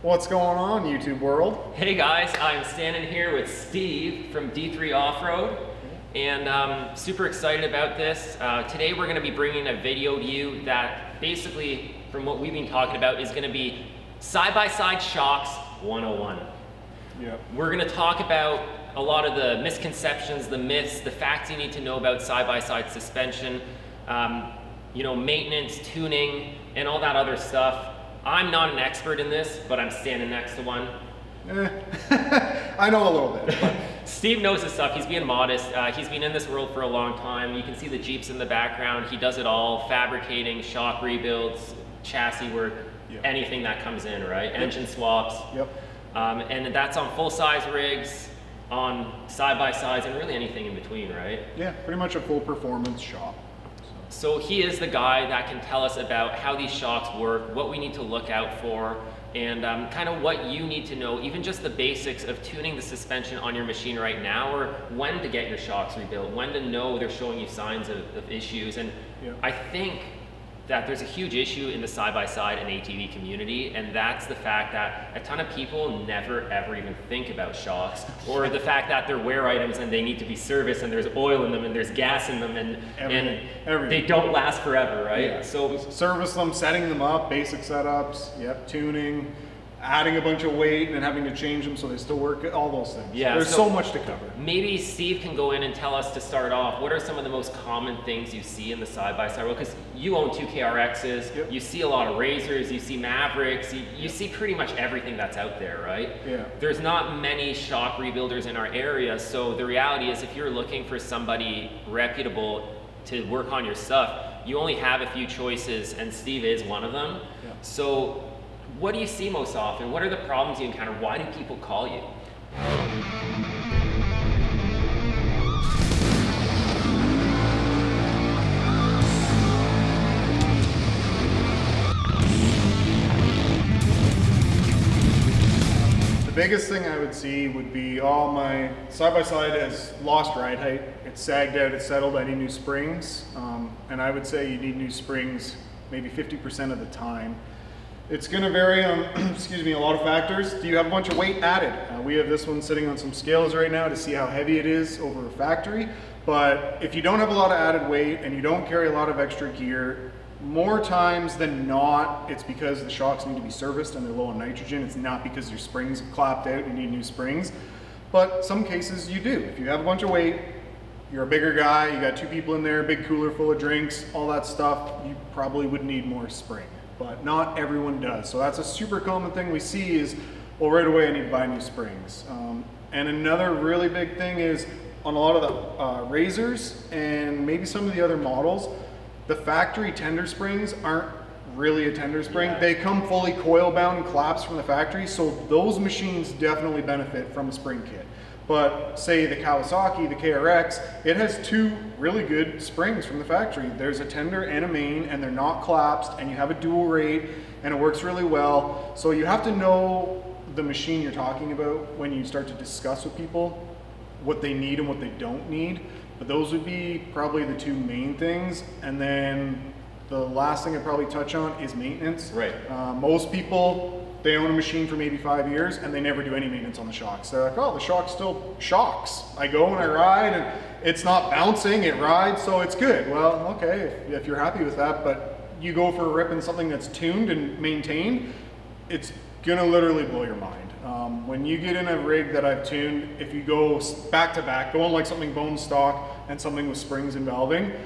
What's going on, YouTube world? Hey guys, I'm standing here with Steve from D3 Off-Road, and I'm super excited about this. Today we're going to be bringing a video to you that basically, from what we've been talking about, is going to be side-by-side Shox 101. Yep. We're going to talk about a lot of the misconceptions, the myths, the facts you need to know about side-by-side suspension, maintenance, tuning, and all that other stuff. I'm not an expert in this, but I'm standing next to one. I know a little bit. But. Steve knows his stuff. He's being modest. He's been in this world for a long time. You can see the Jeeps in the background. He does it all, fabricating, shock rebuilds, chassis work, anything that comes in, right? Yep. Engine swaps. Yep. And that's on full-size rigs, on side-by-sides, and really anything in between, right? Yeah, pretty much a full performance shop. So he is the guy that can tell us about how these shocks work, what we need to look out for, and kind of what you need to know, even just the basics of tuning the suspension on your machine right now, or when to get your shocks rebuilt, when to know they're showing you signs of issues. And I think that there's a huge issue in the side-by-side and ATV community, and that's the fact that a ton of people never ever even think about shocks, or the fact that they're wear items and they need to be serviced and there's oil in them and there's gas in them and they don't last forever, right? Yeah. So service them, setting them up, basic setups, tuning, adding a bunch of weight and having to change them so they still work, all those things. Yeah, there's so much to cover. Maybe Steve can go in and tell us, to start off, what are some of the most common things you see in the side-by-side world? Because you own 2 KRXs, you see a lot of Razors, you see Mavericks, you see pretty much everything that's out there, right? Yeah. There's not many shock rebuilders in our area, so the reality is if you're looking for somebody reputable to work on your stuff, you only have a few choices, and Steve is one of them. Yeah. So what do you see most often? What are the problems you encounter? Why do people call you? The biggest thing I would see would be, oh, my side-by-side has lost ride height. It's sagged out, it's settled, I need new springs. And I would say you need new springs maybe 50% of the time. It's going to vary on, a lot of factors. Do you have a bunch of weight added? We have this one sitting on some scales right now to see how heavy it is over a factory. But if you don't have a lot of added weight and you don't carry a lot of extra gear, more times than not, it's because the shocks need to be serviced and they're low on nitrogen. It's not because your springs have clapped out and you need new springs. But some cases you do. If you have a bunch of weight, you're a bigger guy, you got 2 people in there, big cooler full of drinks, all that stuff, you probably would need more spring. But not everyone does. So that's a super common thing we see is, well, right away I need to buy new springs. And another really big thing is on a lot of the Razors and maybe some of the other models, the factory tender springs aren't really a tender spring. They come fully coil bound and collapsed from the factory, so those machines definitely benefit from a spring kit. But say the Kawasaki, the KRX, it has 2 really good springs from the factory. There's a tender and a main, and they're not collapsed, and you have a dual rate, and it works really well. So you have to know the machine you're talking about when you start to discuss with people what they need and what they don't need. But those would be probably the 2 main things. And then the last thing I'd probably touch on is maintenance. Right. Most people, they own a machine for maybe 5 years and they never do any maintenance on the shocks. They're like, oh, the shock still shocks. I go and I ride and it's not bouncing, it rides, so it's good. Well, okay, if you're happy with that, but you go for a rip in something that's tuned and maintained, it's gonna literally blow your mind. When you get in a rig that I've tuned, if you go back to back, going like something bone stock and something with springs and valving,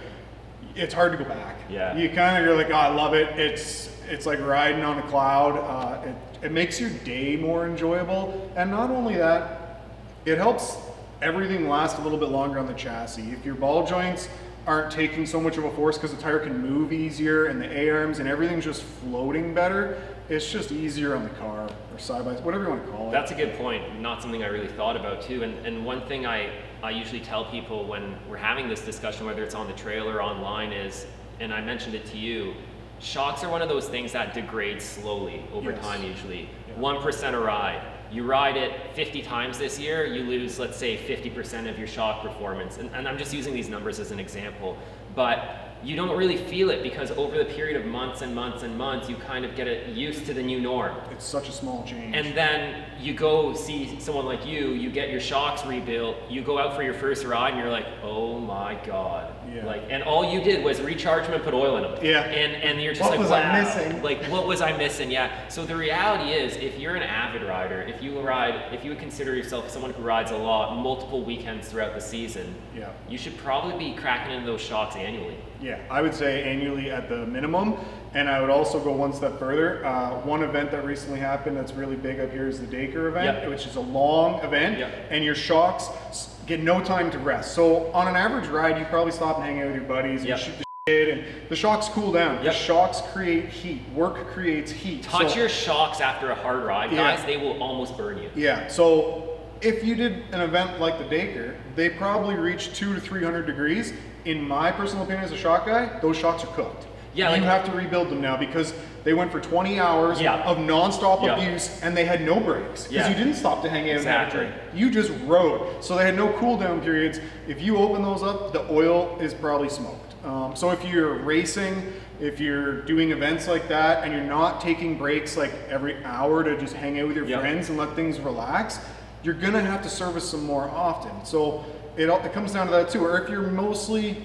it's hard to go back. Yeah. You kind of, you're like, oh, I love it. It's like riding on a cloud. It makes your day more enjoyable. And not only that, it helps everything last a little bit longer on the chassis. If your ball joints aren't taking so much of a force because the tire can move easier and the A-arms and everything's just floating better, it's just easier on the car or side-by-side, whatever you want to call it. That's a good point. Not something I really thought about too. And one thing I usually tell people when we're having this discussion, whether it's on the trail or online, is, and I mentioned it to you, shocks are one of those things that degrade slowly over time usually. 1% a ride. You ride it 50 times this year, you lose, let's say, 50% of your shock performance. And I'm just using these numbers as an example. But you don't really feel it because over the period of months and months and months, you kind of get used to the new norm. It's such a small change. And then you go see someone like you get your shocks rebuilt, you go out for your first ride and you're like, oh my God. Yeah. Like, and all you did was recharge them and put oil in them. Yeah. And you're just What like, was wow. I missing? Like, what was I missing? Yeah. So the reality is, if you're an avid rider, if you would consider yourself someone who rides a lot, multiple weekends throughout the season, yeah, you should probably be cracking into those shocks annually. Yeah, I would say annually at the minimum, and I would also go one step further. One event that recently happened that's really big up here is the Daker event, Yep. which is a long event, Yep. and your shocks get no time to rest. So on an average ride, you probably stop and hang out with your buddies and Yep. shoot the shit, and the shocks cool down. The Yep. shocks create heat. Work creates heat. Touch So- your shocks after a hard ride, Yeah. guys, they will almost burn you. Yeah, so if you did an event like the Daker, they probably reach 200 to 300 degrees. In my personal opinion as a shock guy, those shocks are cooked. Yeah, you like- have to rebuild them now because they went for 20 hours Yeah. of non-stop Yeah. abuse and they had no breaks because Yeah. you didn't stop to hang out Exactly. and have a drink. You just rode. So they had no cool down periods. If you open those up, the oil is probably smoked. So if you're racing, if you're doing events like that and you're not taking breaks like every hour to just hang out with your Yeah. friends and let things relax, you're gonna have to service them more often. So it comes down to that too. Or if you're mostly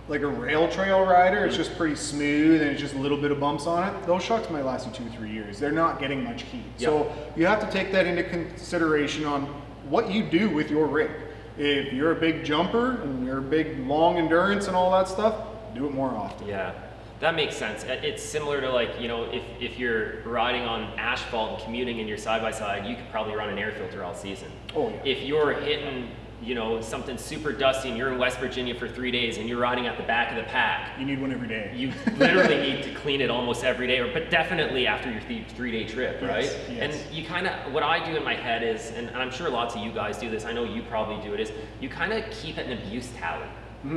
like a rail trail rider, it's just pretty smooth and it's just a little bit of bumps on it, those shocks might last you 2-3 years. They're not getting much heat. Yep. So you have to take that into consideration on what you do with your rig. If you're a big jumper and you're a big long endurance and all that stuff, do it more often. Yeah, that makes sense. It's similar to like, you know, if you're riding on asphalt and commuting in your side-by-side, you could probably run an air filter all season. Oh, yeah. If you're hitting, you know, something super dusty and you're in West Virginia for 3 days and you're riding at the back of the pack, You need one every day. you literally need to clean it almost every day, but definitely after your 3-day trip, right? Yes, yes. And you kind of, what I do in my head is, and I'm sure lots of you guys do this, I know you probably do it, is you kind of keep an abuse tally.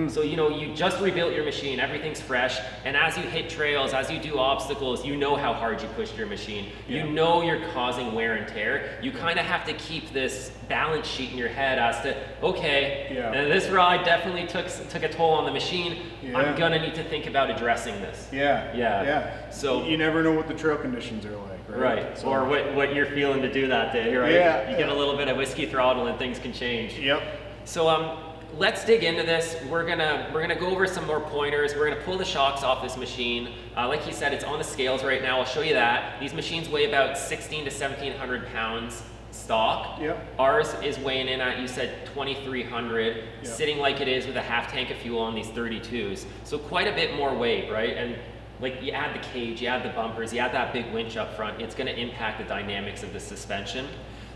So, you know, you just rebuilt your machine, everything's fresh, and as you hit trails, as you do obstacles, you know how hard you pushed your machine. Yeah. You know you're causing wear and tear. You kind of have to keep this balance sheet in your head as to, okay, Yeah. and this ride definitely took a toll on the machine. Yeah. I'm gonna need to think about addressing this. Yeah. Yeah. Yeah. So- you never know what the trail conditions are like, right? Right, So- or what you're feeling to do that day, right? Yeah, You get yeah. a little bit of whiskey throttle and things can change. Yep. So let's dig into this. We're gonna go over some more pointers. We're gonna pull the shocks off this machine. Like he said, it's on the scales right now. I'll show you that. These machines weigh about 16 to 1,700 pounds stock. Yep. Ours is weighing in at, you said 2,300, Yep. sitting like it is with a half tank of fuel on these 32s. So quite a bit more weight, right? And like you add the cage, you add the bumpers, you add that big winch up front, it's gonna impact the dynamics of the suspension.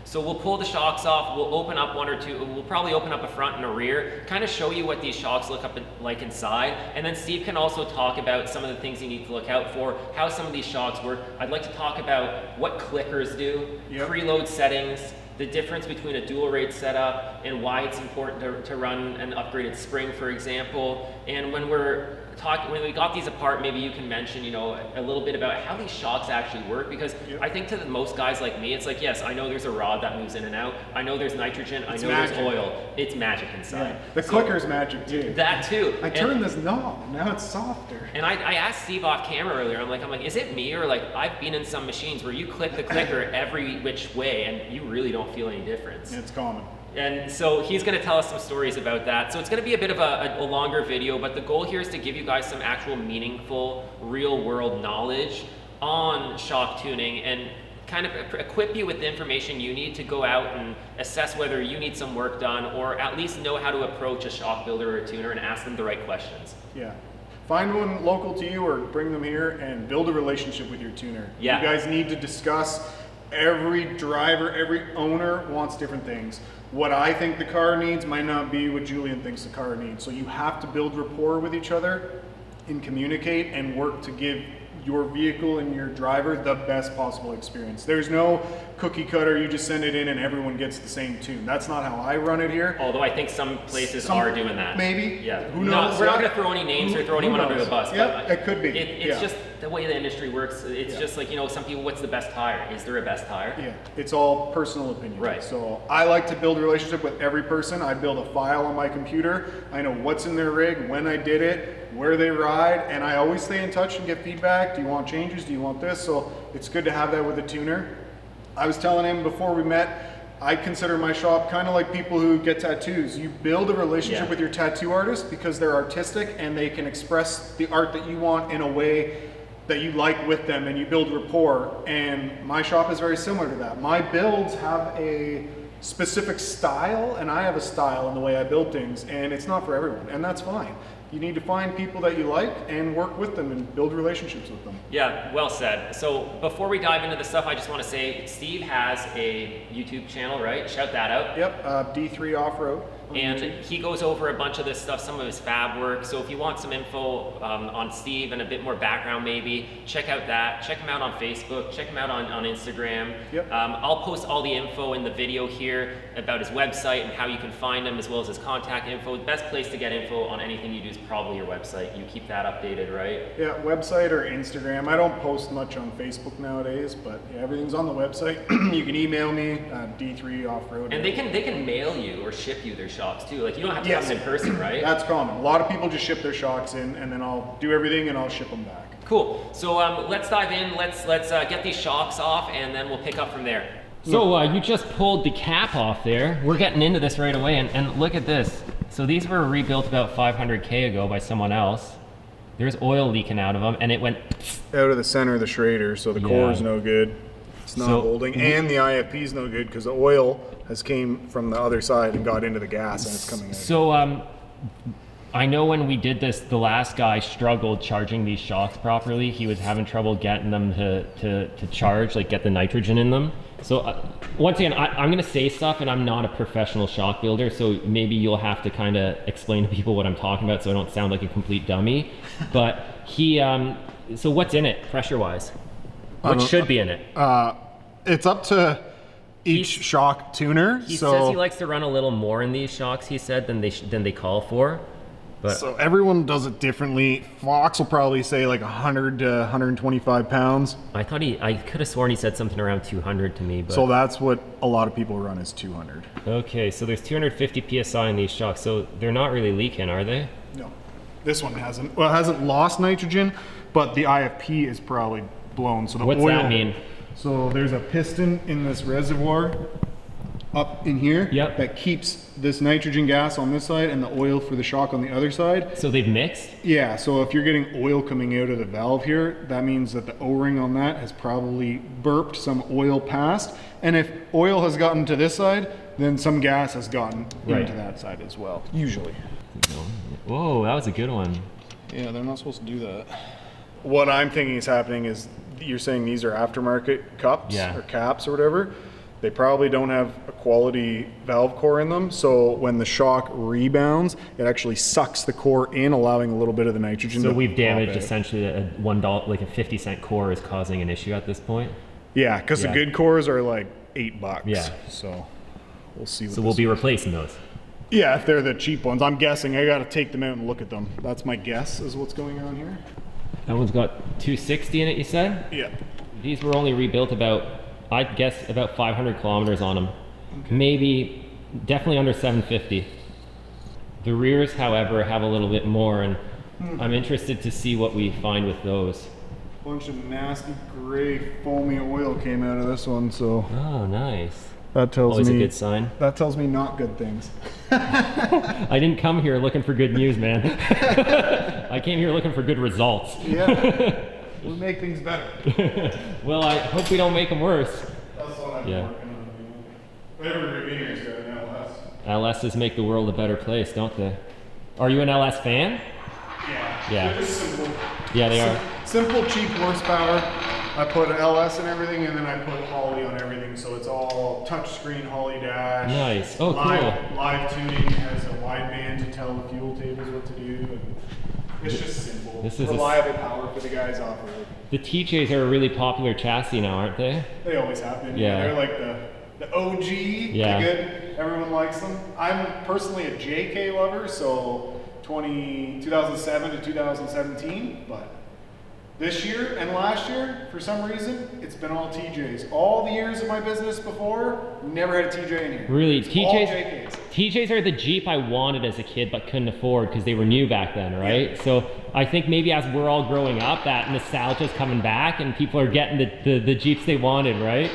So we'll pull the shocks off, we'll open up one or two, we'll probably open up a front and a rear, kind of show you what these shocks look like inside, and then Steve can also talk about some of the things you need to look out for, how some of these shocks work. I'd like to talk about what clickers do, Yep. preload settings, the difference between a dual rate setup and why it's important to run an upgraded spring, for example. And when when we got these apart, maybe you can mention, you know, a little bit about how these shocks actually work, because Yep. I think to most guys like me, it's like, yes, I know there's a rod that moves in and out. I know there's nitrogen. It's I know magic. there's oil. It's magic Yeah. inside. The So, clicker's magic too. that too. I turned this knob, now it's softer. And I asked Steve off camera earlier, I'm like, is it me, or like I've been in some machines where you click the clicker every which way and you really don't feel any difference. It's common. And so he's going to tell us some stories about that. So it's going to be a bit of a longer video, but the goal here is to give you guys some actual meaningful, real world knowledge on shock tuning and kind of equip you with the information you need to go out and assess whether you need some work done, or at least know how to approach a shock builder or a tuner and ask them the right questions. Yeah. Find one local to you or bring them here and build a relationship with your tuner. Yeah. You guys need to discuss. Every driver, every owner wants different things. What I think the car needs might not be what Julian thinks the car needs. So you have to build rapport with each other and communicate and work to give your vehicle and your driver the best possible experience. There's no cookie cutter, you just send it in and everyone gets the same tune. That's not how I run it here. Although I think some places are doing that. Maybe. Yeah. Who knows? We're not going to throw any names or throw anyone under the bus. Yeah, but it could be. It's Yeah. just the way the industry works, it's just like, you know, some people, what's the best tire? Is there a best tire? Yeah, it's all personal opinion. Right. So I like to build a relationship with every person. I build a file on my computer. I know what's in their rig, when I did it, where they ride, and I always stay in touch and get feedback. Do you want changes? Do you want this? So it's good to have that with a tuner. I was telling him before we met, I consider my shop kind of like people who get tattoos. You build a relationship with your tattoo artist because they're artistic and they can express the art that you want in a way that you like with them, and you build rapport. And my shop is very similar to that. My builds have a specific style, and I have a style in the way I build things, and it's not for everyone, and that's fine. You need to find people that you like and work with them and build relationships with them. Yeah, well said. So before we dive into the stuff, I just want to say Steve has a YouTube channel, right? Shout that out. Yep, D3 Off-Road. And he goes over a bunch of this stuff, some of his fab work. So if you want some info on Steve and a bit more background maybe, check out that. Check him out on Facebook. Check him out on Instagram. Yep. I'll post all the info in the video here about his website and how you can find him, as well as his contact info. The best place to get info on anything you do is probably your website. You keep that updated, right? Yeah, website or Instagram. I don't post much on Facebook nowadays, but yeah, everything's on the website. You can email me, D3 Off-Road. And they can mail you or ship you their shocks too. Like, you don't have to come in person, right? That's common. A lot of people just ship their shocks in, and then I'll do everything and I'll ship them back. Cool. So let's dive in. Let's get these shocks off, and then we'll pick up from there. So you just pulled the cap off there. We're getting into this right away, and look at this. So these were rebuilt about 500K ago by someone else. There's oil leaking out of them, and it went Out of the center of the Schrader, so the core is no good. It's not holding, and the IFP is no good because the oil has came from the other side and got into the gas, and it's coming out. So I know when we did this, the last guy struggled charging these shocks properly. He was having trouble getting them to charge, like get the nitrogen in them. So once again, I'm going to say stuff, and I'm not a professional shock builder, so maybe you'll have to kind of explain to people what I'm talking about so I don't sound like a complete dummy. But so what's in it pressure-wise? What should be in it? It's up to each shock tuner. He says he likes to run a little more in these shocks, he said, than they call for. But so everyone does it differently. Fox will probably say like 100 to 125 pounds. I could have sworn he said something around 200 to me. But So that's what a lot of people run is 200. Okay, so there's 250 PSI in these shocks, so they're not really leaking, are they? No, this one hasn't. Well, it hasn't lost nitrogen, but the IFP is probably blown. So the What's oil, that mean? So there's a piston in this reservoir up in here that keeps this nitrogen gas on this side and the oil for the shock on the other side. So they've mixed? Yeah, so if you're getting oil coming out of the valve here, that means that the O-ring on that has probably burped some oil past. And if oil has gotten to this side, then some gas has gotten into that side as well, usually. Whoa, that was a good one. Yeah, they're not supposed to do that. What I'm thinking is happening is you're saying these are aftermarket cups or caps or whatever. They probably don't have a quality valve core in them, so when the shock rebounds, it actually sucks the core in, allowing a little bit of the nitrogen. So we've damaged essentially a $1, like a 50-cent core is causing an issue at this point? Yeah, because the good cores are like $8. Yeah. So we'll see. So we'll be replacing those. Yeah, if they're the cheap ones. I'm guessing. I got to take them out and look at them. That's my guess is what's going on here. That one's got 260 in it, you said? Yeah. These were only rebuilt about, I'd guess, about 500 kilometers on them. Okay. Maybe, definitely under 750. The rears, however, have a little bit more, and I'm interested to see what we find with those. Bunch of nasty gray foamy oil came out of this one, so. Oh, nice. That tells Always me. a good sign. That tells me not good things. I didn't come here looking for good news, man. I came here looking for good results. Yeah. We'll make things better. Well, I hope we don't make them worse. That's what I'm working on. Every beginner's got an LS. LSs make the world a better place, don't they? Are you an LS fan? Yeah. Yeah. They're just simple. Yeah, they are. Simple, cheap horsepower. I put an LS in everything, and then I put Holly on everything, so it's all touchscreen Holly dash. Nice. Oh, cool. Live tuning has a wideband to tell the fuel tables what to do. And it's just simple. This is reliable power for the guys off road. The TJs are a really popular chassis now, aren't they? They always have been. Yeah. They're like the OG. Yeah. The good. Everyone likes them. I'm personally a JK lover, so 2007 to 2017, but This year and last year, for some reason, it's been all TJs. All the years of my business before, never had a TJ in here. Really, It's all TJs? JKs. TJs are the Jeep I wanted as a kid but couldn't afford because they were new back then, right? So I think maybe as we're all growing up, that nostalgia's coming back and people are getting the Jeeps they wanted, right?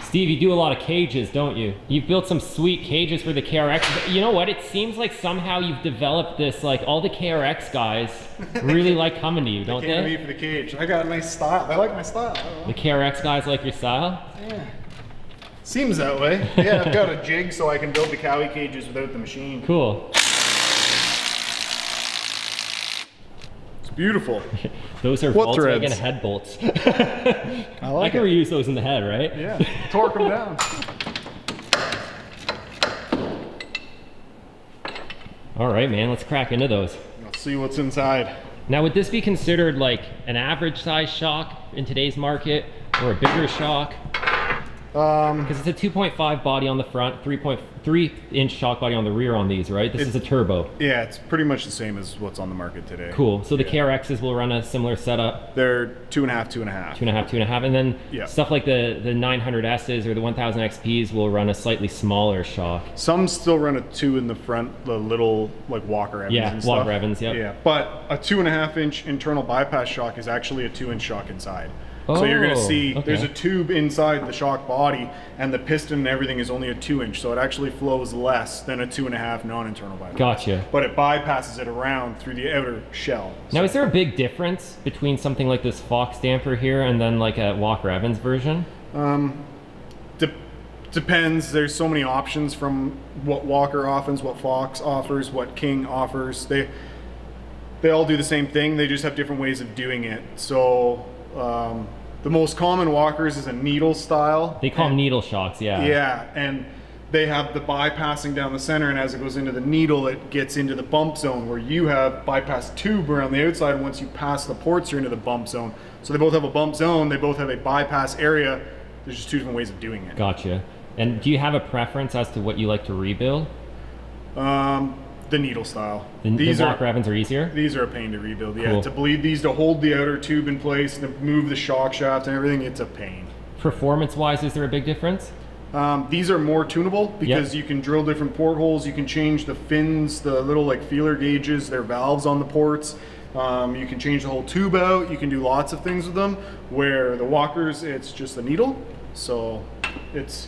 Steve, you do a lot of cages, don't you? You've built some sweet cages for the KRX. You know what? It seems like somehow you've developed this, like all the KRX guys really like coming to you, don't Came to they? me for the cage. I got a nice style. I like my style. I don't know. The KRX guys like your style? Yeah. Seems that way. Yeah, I've got a jig so I can build the Cowie cages without the machine. Cool. It's beautiful. Those are What Volkswagen threads? head bolts. I I like can it. reuse those in the head, right? Yeah, torque them down. All right, man, let's crack into those. Let's see what's inside. Now, would this be considered like an average size shock in today's market or a bigger shock? Because it's a 2.5 body on the front, 3.3-inch shock body on the rear on these, right? This is a turbo. Yeah, it's pretty much the same as what's on the market today. Cool. So the Yeah. KRXs will run a similar setup, They're 2.5, 2.5. 2.5, 2.5, and then Yeah. stuff like the 900Ss or the 1000 XPs will run a slightly smaller shock. Some still run a 2 in the front, the little like Walker Evans Yeah, and stuff. Walker Evans, yep. Yeah, but a 2.5-inch internal bypass shock is actually a 2-inch shock inside. So you're gonna Oh, see okay. there's a tube inside the shock body, and the piston and everything is only a 2-inch, so it actually flows less than a 2.5 non-internal bypass. Gotcha. But it bypasses it around through the outer shell. Now, is there a big difference between something like this Fox damper here and then like a Walker Evans version? Depends. There's so many options from what Walker offers, what Fox offers, what King offers. They all do the same thing. They just have different ways of doing it. So the most common Walkers is a needle style. They call them needle shocks, yeah. Yeah, and they have the bypassing down the center, and as it goes into the needle, it gets into the bump zone, where you have bypass tube around the outside. Once you pass the ports, you're into the bump zone. So they both have a bump zone. They both have a bypass area. There's just two different ways of doing it. Gotcha. And do you have a preference as to what you like to rebuild? The needle style. The Walker Evans are easier? These are a pain to rebuild. Yeah, Cool. to bleed these, to hold the outer tube in place, to move the shock shaft and everything, it's a pain. Performance-wise, is there a big difference? These are more tunable because you can drill different portholes. You can change the fins, the little like feeler gauges, their valves on the ports. You can change the whole tube out. You can do lots of things with them. Where the Walkers, it's just a needle. So it's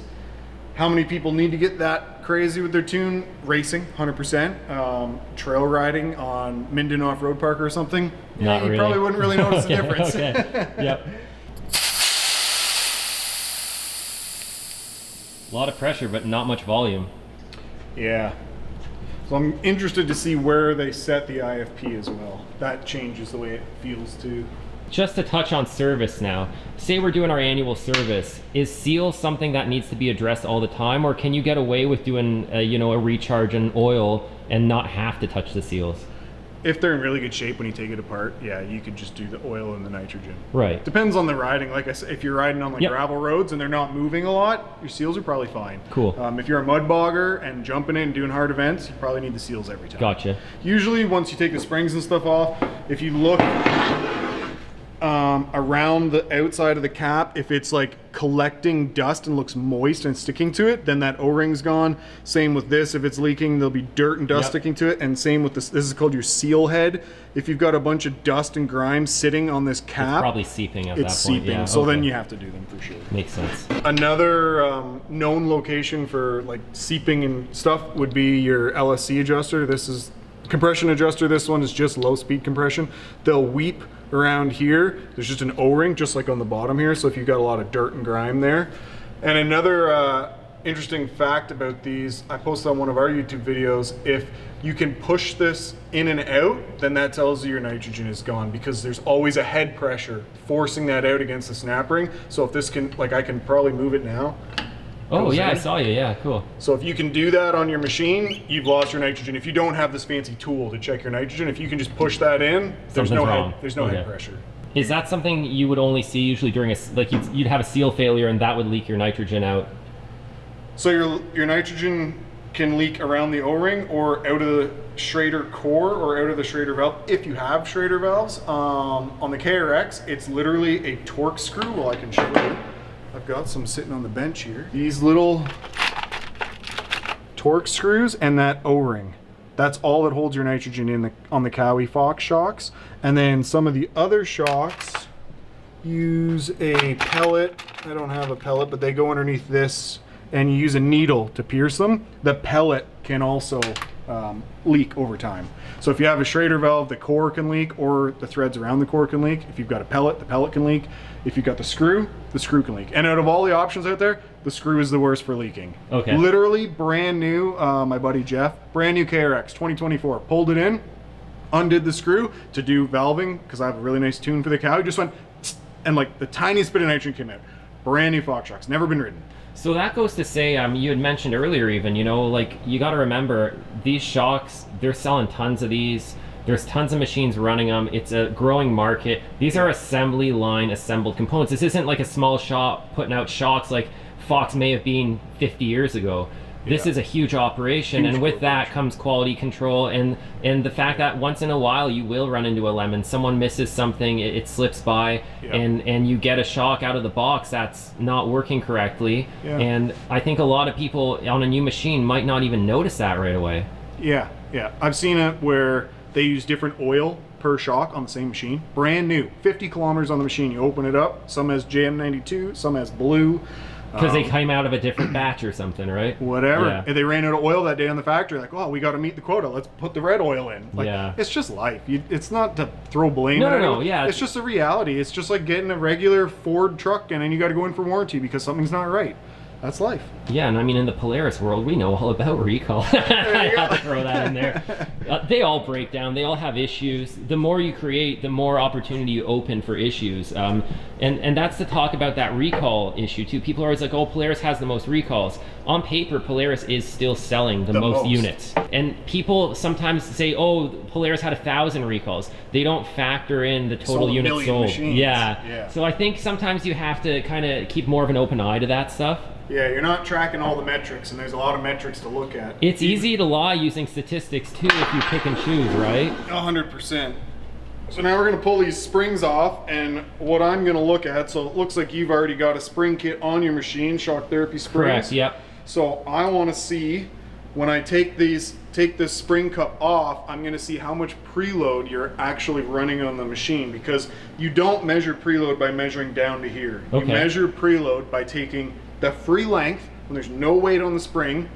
how many people need to get that crazy with their tune? Racing, 100%. Trail riding on Minden Off-Road Park or something. Not you really. probably wouldn't really notice the Okay, difference. okay. Yep. A lot of pressure, but not much volume. Yeah. So I'm interested to see where they set the IFP as well. That changes the way it feels too. Just to touch on service now, say we're doing our annual service, is seal something that needs to be addressed all the time, or can you get away with doing a recharge and oil and not have to touch the seals? If they're in really good shape when you take it apart, yeah, you could just do the oil and the nitrogen. Right. Depends on the riding. Like I said, if you're riding on like Yep. gravel roads and they're not moving a lot, your seals are probably fine. Cool. If you're a mud bogger and jumping in and doing hard events, you probably need the seals every time. Gotcha. Usually once you take the springs and stuff off, if you look around the outside of the cap, if it's like collecting dust and looks moist and sticking to it, then that O-ring's gone. Same with this, if it's leaking, there'll be dirt and dust Yep. sticking to it. And same with this is called your seal head. If you've got a bunch of dust and grime sitting on this cap, Probably seeping at it's that point. seeping. Yeah, So then okay. you have to do them for sure. Makes sense. Another known location for like seeping and stuff would be your LSC adjuster. This is compression adjuster. This one is just low speed compression. They'll weep around here. There's just an O-ring just like on the bottom here. So if you've got a lot of dirt and grime there. And another interesting fact about these, I posted on one of our YouTube videos, if you can push this in and out, then that tells you your nitrogen is gone, because there's always a head pressure forcing that out against the snap ring. So if this can, like I can probably move it now. Oh Goes yeah, I in. saw you. Yeah, cool. So if you can do that on your machine, you've lost your nitrogen. If you don't have this fancy tool to check your nitrogen, if you can just push that in, there's Something's no wrong. head, there's no Okay. head pressure. Is that something you would only see usually during you'd have a seal failure and that would leak your nitrogen out? So your nitrogen can leak around the O-ring or out of the Schrader core or out of the Schrader valve if you have Schrader valves. On the KRX, it's literally a torque screw. Well, I can show you. I've got some sitting on the bench here. These little torque screws and that O-ring. That's all that holds your nitrogen in on the Cowie Fox shocks. And then some of the other shocks use a pellet. I don't have a pellet, but they go underneath this, and you use a needle to pierce them. The pellet can also leak over time. So if you have a Schrader valve, the core can leak, or the threads around the core can leak. If you've got a pellet, the pellet can leak. If you've got the screw can leak. And out of all the options out there, the screw is the worst for leaking. Okay. Literally brand new, my buddy Jeff, brand new KRX 2024, pulled it in, undid the screw to do valving, because I have a really nice tune for the cow. He just went, and like the tiniest bit of nitrogen came out. Brand new Fox shocks, never been ridden. So that goes to say, you had mentioned earlier even, you know, like you got to remember these shocks, they're selling tons of these. There's tons of machines running them. It's a growing market. These are assembly line assembled components. This isn't like a small shop putting out shocks like Fox may have been 50 years ago. This is a huge operation, and with that comes quality control and the fact that once in a while you will run into a lemon. Someone misses something, it slips by, and you get a shock out of the box that's not working correctly. And I think a lot of people on a new machine might not even notice that right away. Yeah, I've seen it where they use different oil per shock on the same machine. Brand new, 50 kilometers on the machine. You open it up, some has JM92, some has blue. Because they came out of a different batch or something, right? Whatever. Yeah. If they ran out of oil that day on the factory, like, oh, we got to meet the quota. Let's put the red oil in. Like, it's just life. It's not to throw blame at anyone. Yeah. It's just a reality. It's just like getting a regular Ford truck and then you got to go in for warranty because something's not right. That's life. Yeah, and I mean, in the Polaris world, we know all about recall. I have to throw that in there. They all break down. They all have issues. The more you create, the more opportunity you open for issues. And that's to talk about that recall issue, too. People are always like, oh, Polaris has the most recalls. On paper, Polaris is still selling the most units. And people sometimes say, oh, Polaris had 1,000 recalls. They don't factor in the total units sold. Machines. Yeah. So I think sometimes you have to kind of keep more of an open eye to that stuff. Yeah, you're not tracking all the metrics, and there's a lot of metrics to look at. It's easy to lie using statistics, too, if you pick and choose, right? 100%. So now we're going to pull these springs off, and what I'm going to look at, so it looks like you've already got a spring kit on your machine, Shock Therapy springs. Correct, yep. So I want to see, when I take this spring cup off, I'm going to see how much preload you're actually running on the machine, because you don't measure preload by measuring down to here. You measure preload by taking the free length when there's no weight on the spring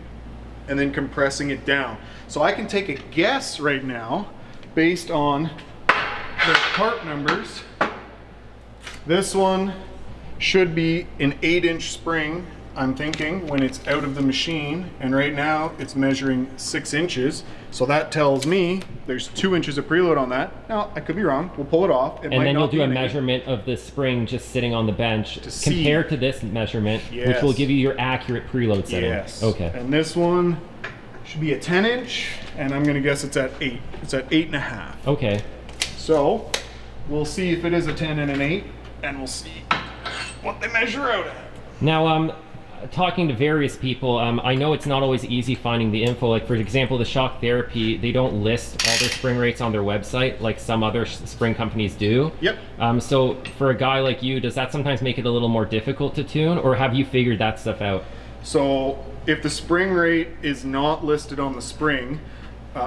and then compressing it down. So I can take a guess right now based on the part numbers. This one should be an 8-inch spring, I'm thinking, when it's out of the machine, and right now it's measuring 6 inches. So that tells me there's 2 inches of preload on that. Now, I could be wrong. We'll pull it off. And then you'll do a measurement of the spring just sitting on the bench compared to this measurement, which will give you your accurate preload setting. Yes. Okay. And this one should be a 10-inch, and I'm going to guess it's at 8. It's at 8.5. Okay. So we'll see if it is a 10 and an 8, and we'll see what they measure out at. Now, talking to various people, I know it's not always easy finding the info. Like, for example, the Shock Therapy, they don't list all their spring rates on their website like some other spring companies do. Yep. So for a guy like you, does that sometimes make it a little more difficult to tune, or have you figured that stuff out? So if the spring rate is not listed on the spring,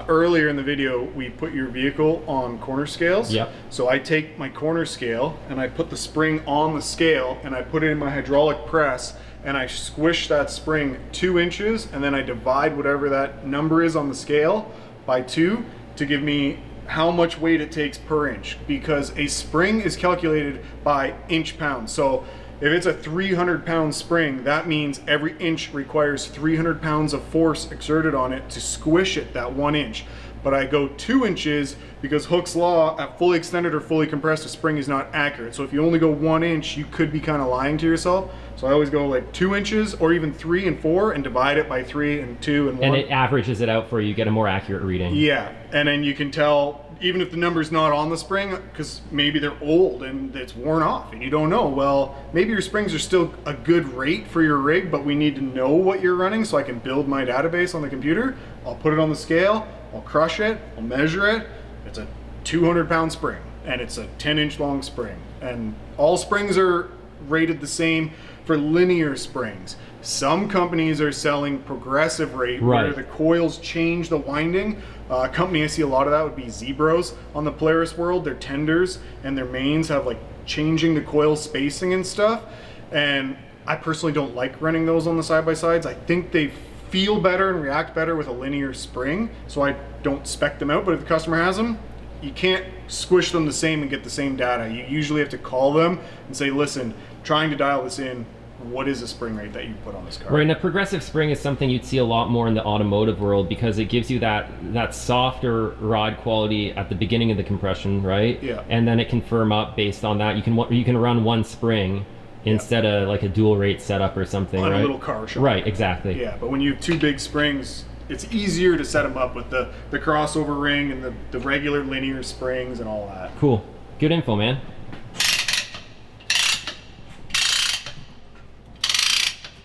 earlier in the video, we put your vehicle on corner scales. Yep. So I take my corner scale and I put the spring on the scale and I put it in my hydraulic press and I squish that spring 2 inches, and then I divide whatever that number is on the scale by 2 to give me how much weight it takes per inch, because a spring is calculated by inch pounds. So if it's a 300-pound spring, that means every inch requires 300 pounds of force exerted on it to squish it that 1 inch. But I go 2 inches because Hooke's law, at fully extended or fully compressed, a spring is not accurate. So if you only go 1 inch, you could be kind of lying to yourself. So I always go like 2 inches or even 3 and 4 and divide it by 3 and 2 and 1. And it averages it out for you, get a more accurate reading. Yeah, and then you can tell even if the number's not on the spring, because maybe they're old and it's worn off and you don't know, well, maybe your springs are still a good rate for your rig, but we need to know what you're running so I can build my database on the computer. I'll put it on the scale, I'll crush it, I'll measure it. It's a 200-pound spring and it's a 10-inch long spring. And all springs are rated the same for linear springs. Some companies are selling progressive rate, where the coils change the winding. A company I see a lot of that would be Zebros on the Polaris world. Their tenders and their mains have like changing the coil spacing and stuff. And I personally don't like running those on the side-by-sides. I think they feel better and react better with a linear spring, so I don't spec them out. But if the customer has them, you can't squish them the same and get the same data. You usually have to call them and say, listen, trying to dial this in, what is the spring rate that you put on this car? Right, and a progressive spring is something you'd see a lot more in the automotive world because it gives you that softer ride quality at the beginning of the compression, right? Yeah. And then it can firm up based on that. You can run one spring instead of like a dual rate setup or something, on right? a little car shop. Right, exactly. Yeah, but when you have two big springs, it's easier to set them up with the crossover ring and the regular linear springs and all that. Cool. Good info, man.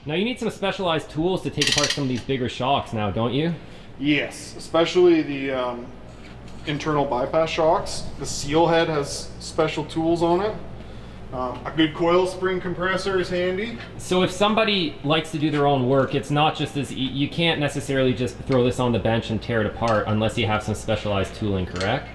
Now you need some specialized tools to take apart some of these bigger shocks now, don't you? Yes, especially the internal bypass shocks. The seal head has special tools on it. A good coil spring compressor is handy. So if somebody likes to do their own work, it's not just as you can't necessarily just throw this on the bench and tear it apart unless you have some specialized tooling, correct?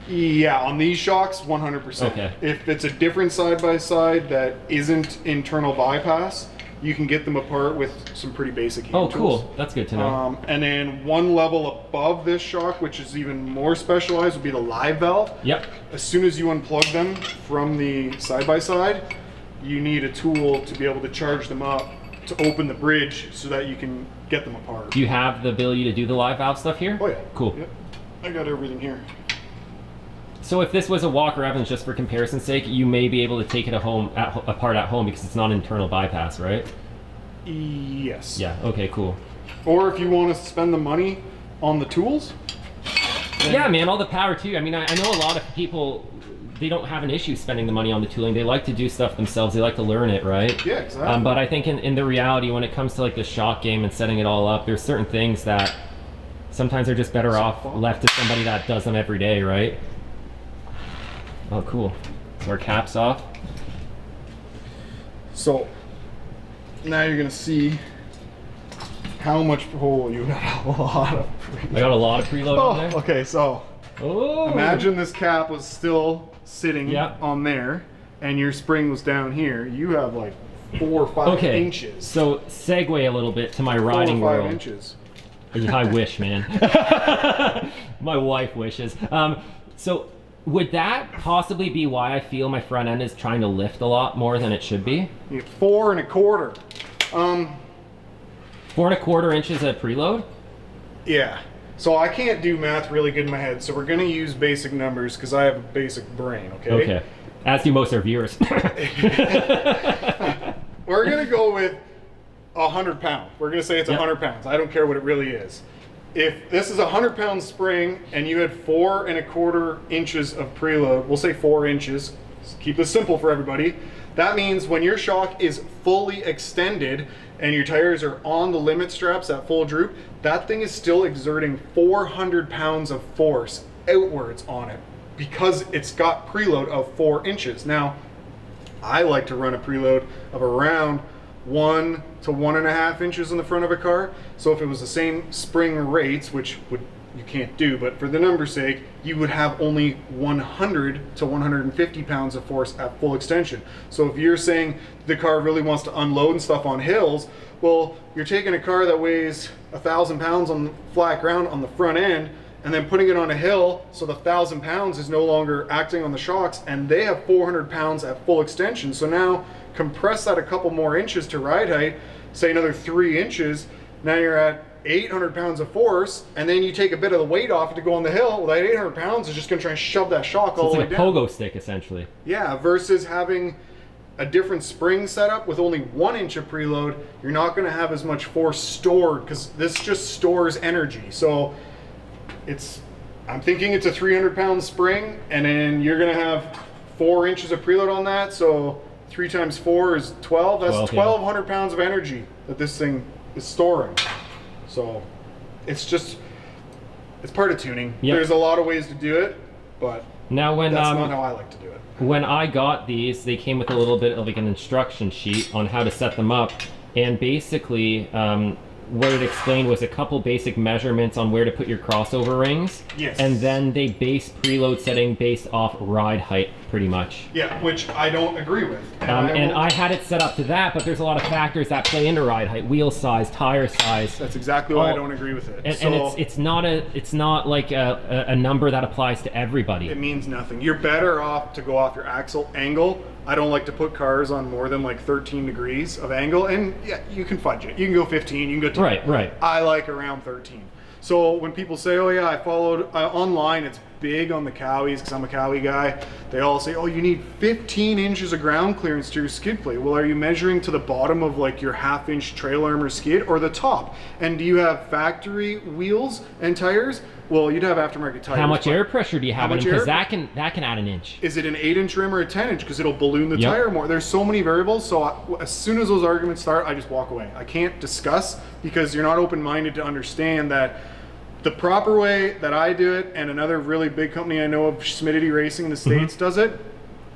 Yeah, on these shocks, 100%. Okay. If it's a different side-by-side that isn't internal bypass, you can get them apart with some pretty basic hand Oh, tools. cool. That's good to know. And then one level above this shock, which is even more specialized, would be the live valve. Yep. As soon as you unplug them from the side-by-side, you need a tool to be able to charge them up to open the bridge so that you can get them apart. Do you have the ability to do the live valve stuff here? Oh yeah. Cool. Yep. I got everything here. So if this was a Walker Evans, just for comparison's sake, you may be able to take it apart at home because it's not internal bypass, right? Yes. Yeah, okay, cool. Or if you want to spend the money on the tools. Yeah, man, all the power to you. I mean, I know a lot of people, they don't have an issue spending the money on the tooling. They like to do stuff themselves. They like to learn it, right? Yeah, exactly. But I think in the reality, when it comes to like the shock game and setting it all up, there's certain things that sometimes are just better off left to somebody that does them every day, right? Oh, cool. So our cap's off. So now you're gonna see how much. Oh, you got a lot of. I got a lot of preload on there. Okay. So Oh. imagine this cap was still sitting Yep. on there, and your spring was down here. You have like 4 or 5 Okay. inches. So segue a little bit to my 4 riding or 5 world. inches. I wish, man. My wife wishes. So would that possibly be why I feel my front end is trying to lift a lot more than it should be? You get 4 1/4. 4 1/4 inches of preload? Yeah. So I can't do math really good in my head, so we're gonna use basic numbers because I have a basic brain. Okay. Okay. As do most of our viewers. We're gonna go with 100 pounds. We're gonna say it's Yep. 100 pounds. I don't care what it really is. If this is a 100-pound spring and you had 4 1/4 inches of preload, we'll say 4 inches. Let's keep this simple for everybody. That means when your shock is fully extended and your tires are on the limit straps at full droop, that thing is still exerting 400 pounds of force outwards on it because it's got preload of 4 inches. Now, I like to run a preload of around 1 to 1.5 inches in the front of a car. So if it was the same spring rates, which you can't do, but for the number's sake, you would have only 100 to 150 pounds of force at full extension. So if you're saying the car really wants to unload and stuff on hills, well, you're taking a car that weighs 1,000 pounds on flat ground on the front end and then putting it on a hill, so the 1,000 pounds is no longer acting on the shocks, and they have 400 pounds at full extension. So now compress that a couple more inches to ride height, say another 3 inches, now you're at 800 pounds of force, and then you take a bit of the weight off to go on the hill. Well, that 800 pounds is just going to try and shove that shock all It's the like way a down. pogo stick, essentially. Yeah, versus having a different spring setup with only 1 inch of preload, you're not going to have as much force stored because this just stores energy. So it's I'm thinking it's a 300-pound spring, and then you're gonna have 4 inches of preload on that, so 3 times 4 is 12. That's 1,200 pounds of energy that this thing is storing. So it's part of tuning. Yep. There's a lot of ways to do it, but Now when that's not how I like to do it. when I got these, they came with a little bit of like an instruction sheet on how to set them up, and basically what it explained was a couple basic measurements on where to put your crossover rings. Yes. And then they base preload setting based off ride height, pretty much. Yeah, which I don't agree with. And I had it set up to that, but there's a lot of factors that play into ride height: wheel size, tire size. That's exactly why I don't agree with it. And it's not like a number that applies to everybody. It means nothing. You're better off to go off your axle angle. I don't like to put cars on more than like 13 degrees of angle, and yeah, you can fudge it. You can go 15, you can go 10. Right. I like around 13. So when people say, oh yeah, I followed online, it's big on the Cowies because I'm a Cowie guy. They all say, oh, you need 15 inches of ground clearance to your skid plate. Well, are you measuring to the bottom of like your half-inch trail armor skid or the top? And do you have factory wheels and tires? Well, you'd have aftermarket tires. How much air pressure do you have in them? much Because air- that can add an inch. Is it an 8-inch rim or a 10-inch? Because it'll balloon the Yep. tire more. There's so many variables. So as soon as those arguments start, I just walk away. I can't discuss because you're not open-minded to understand that the proper way that I do it, and another really big company I know of, Schmidty Racing in the States, does it,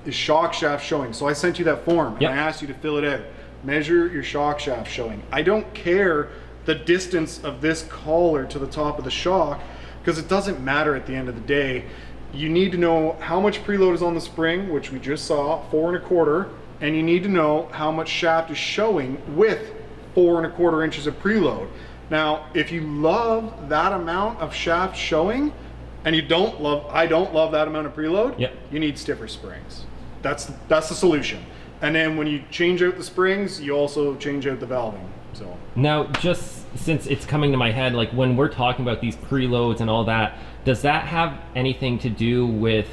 is shock shaft showing. So I sent you that form, Yep. and I asked you to fill it out. Measure your shock shaft showing. I don't care the distance of this collar to the top of the shock, because it doesn't matter at the end of the day. You need to know how much preload is on the spring, which we just saw, 4 1/4, and you need to know how much shaft is showing with 4 1/4 inches of preload. Now, if you love that amount of shaft showing, and I don't love that amount of preload, Yep. you need stiffer springs. That's the solution. And then when you change out the springs, you also change out the valving. So Now, just since it's coming to my head, like when we're talking about these preloads and all that, does that have anything to do with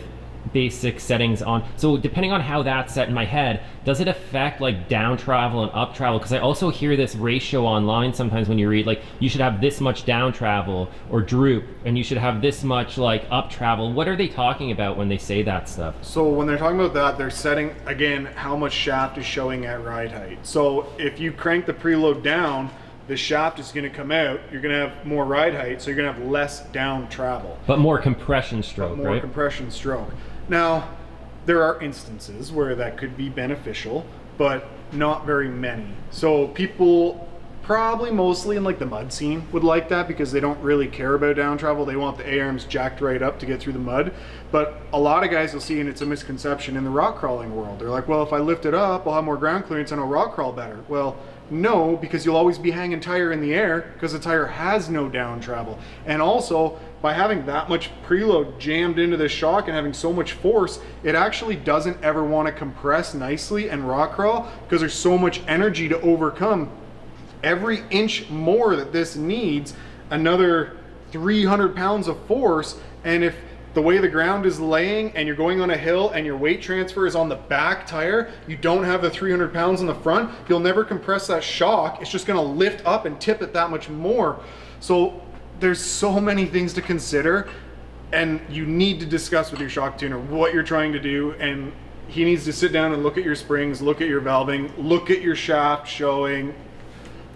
basic settings on? So depending on how that's set in my head, does it affect like down travel and up travel? Because I also hear this ratio online sometimes when you read like you should have this much down travel or droop, and you should have this much like up travel. What are they talking about when they say that stuff? So when they're talking about that, they're setting, again, how much shaft is showing at ride height. So if you crank the preload down, the shaft is going to come out, you're going to have more ride height, so you're going to have less down travel. But more compression stroke, More right? compression stroke. Now, there are instances where that could be beneficial, but not very many. So people probably mostly in like the mud scene would like that because they don't really care about down travel. They want the A-arms jacked right up to get through the mud. But a lot of guys will see, and it's a misconception in the rock crawling world. They're like, well, if I lift it up, I'll have more ground clearance and I'll rock crawl better. Well, no, because you'll always be hanging tire in the air because the tire has no down travel. And also, by having that much preload jammed into the shock and having so much force, it actually doesn't ever want to compress nicely and rock crawl because there's so much energy to overcome. Every inch more that this needs, another 300 pounds of force. And if the way the ground is laying and you're going on a hill and your weight transfer is on the back tire, you don't have the 300 pounds in the front, you'll never compress that shock. It's just going to lift up and tip it that much more. So there's so many things to consider, and you need to discuss with your shock tuner what you're trying to do, and he needs to sit down and look at your springs, look at your valving, look at your shaft showing.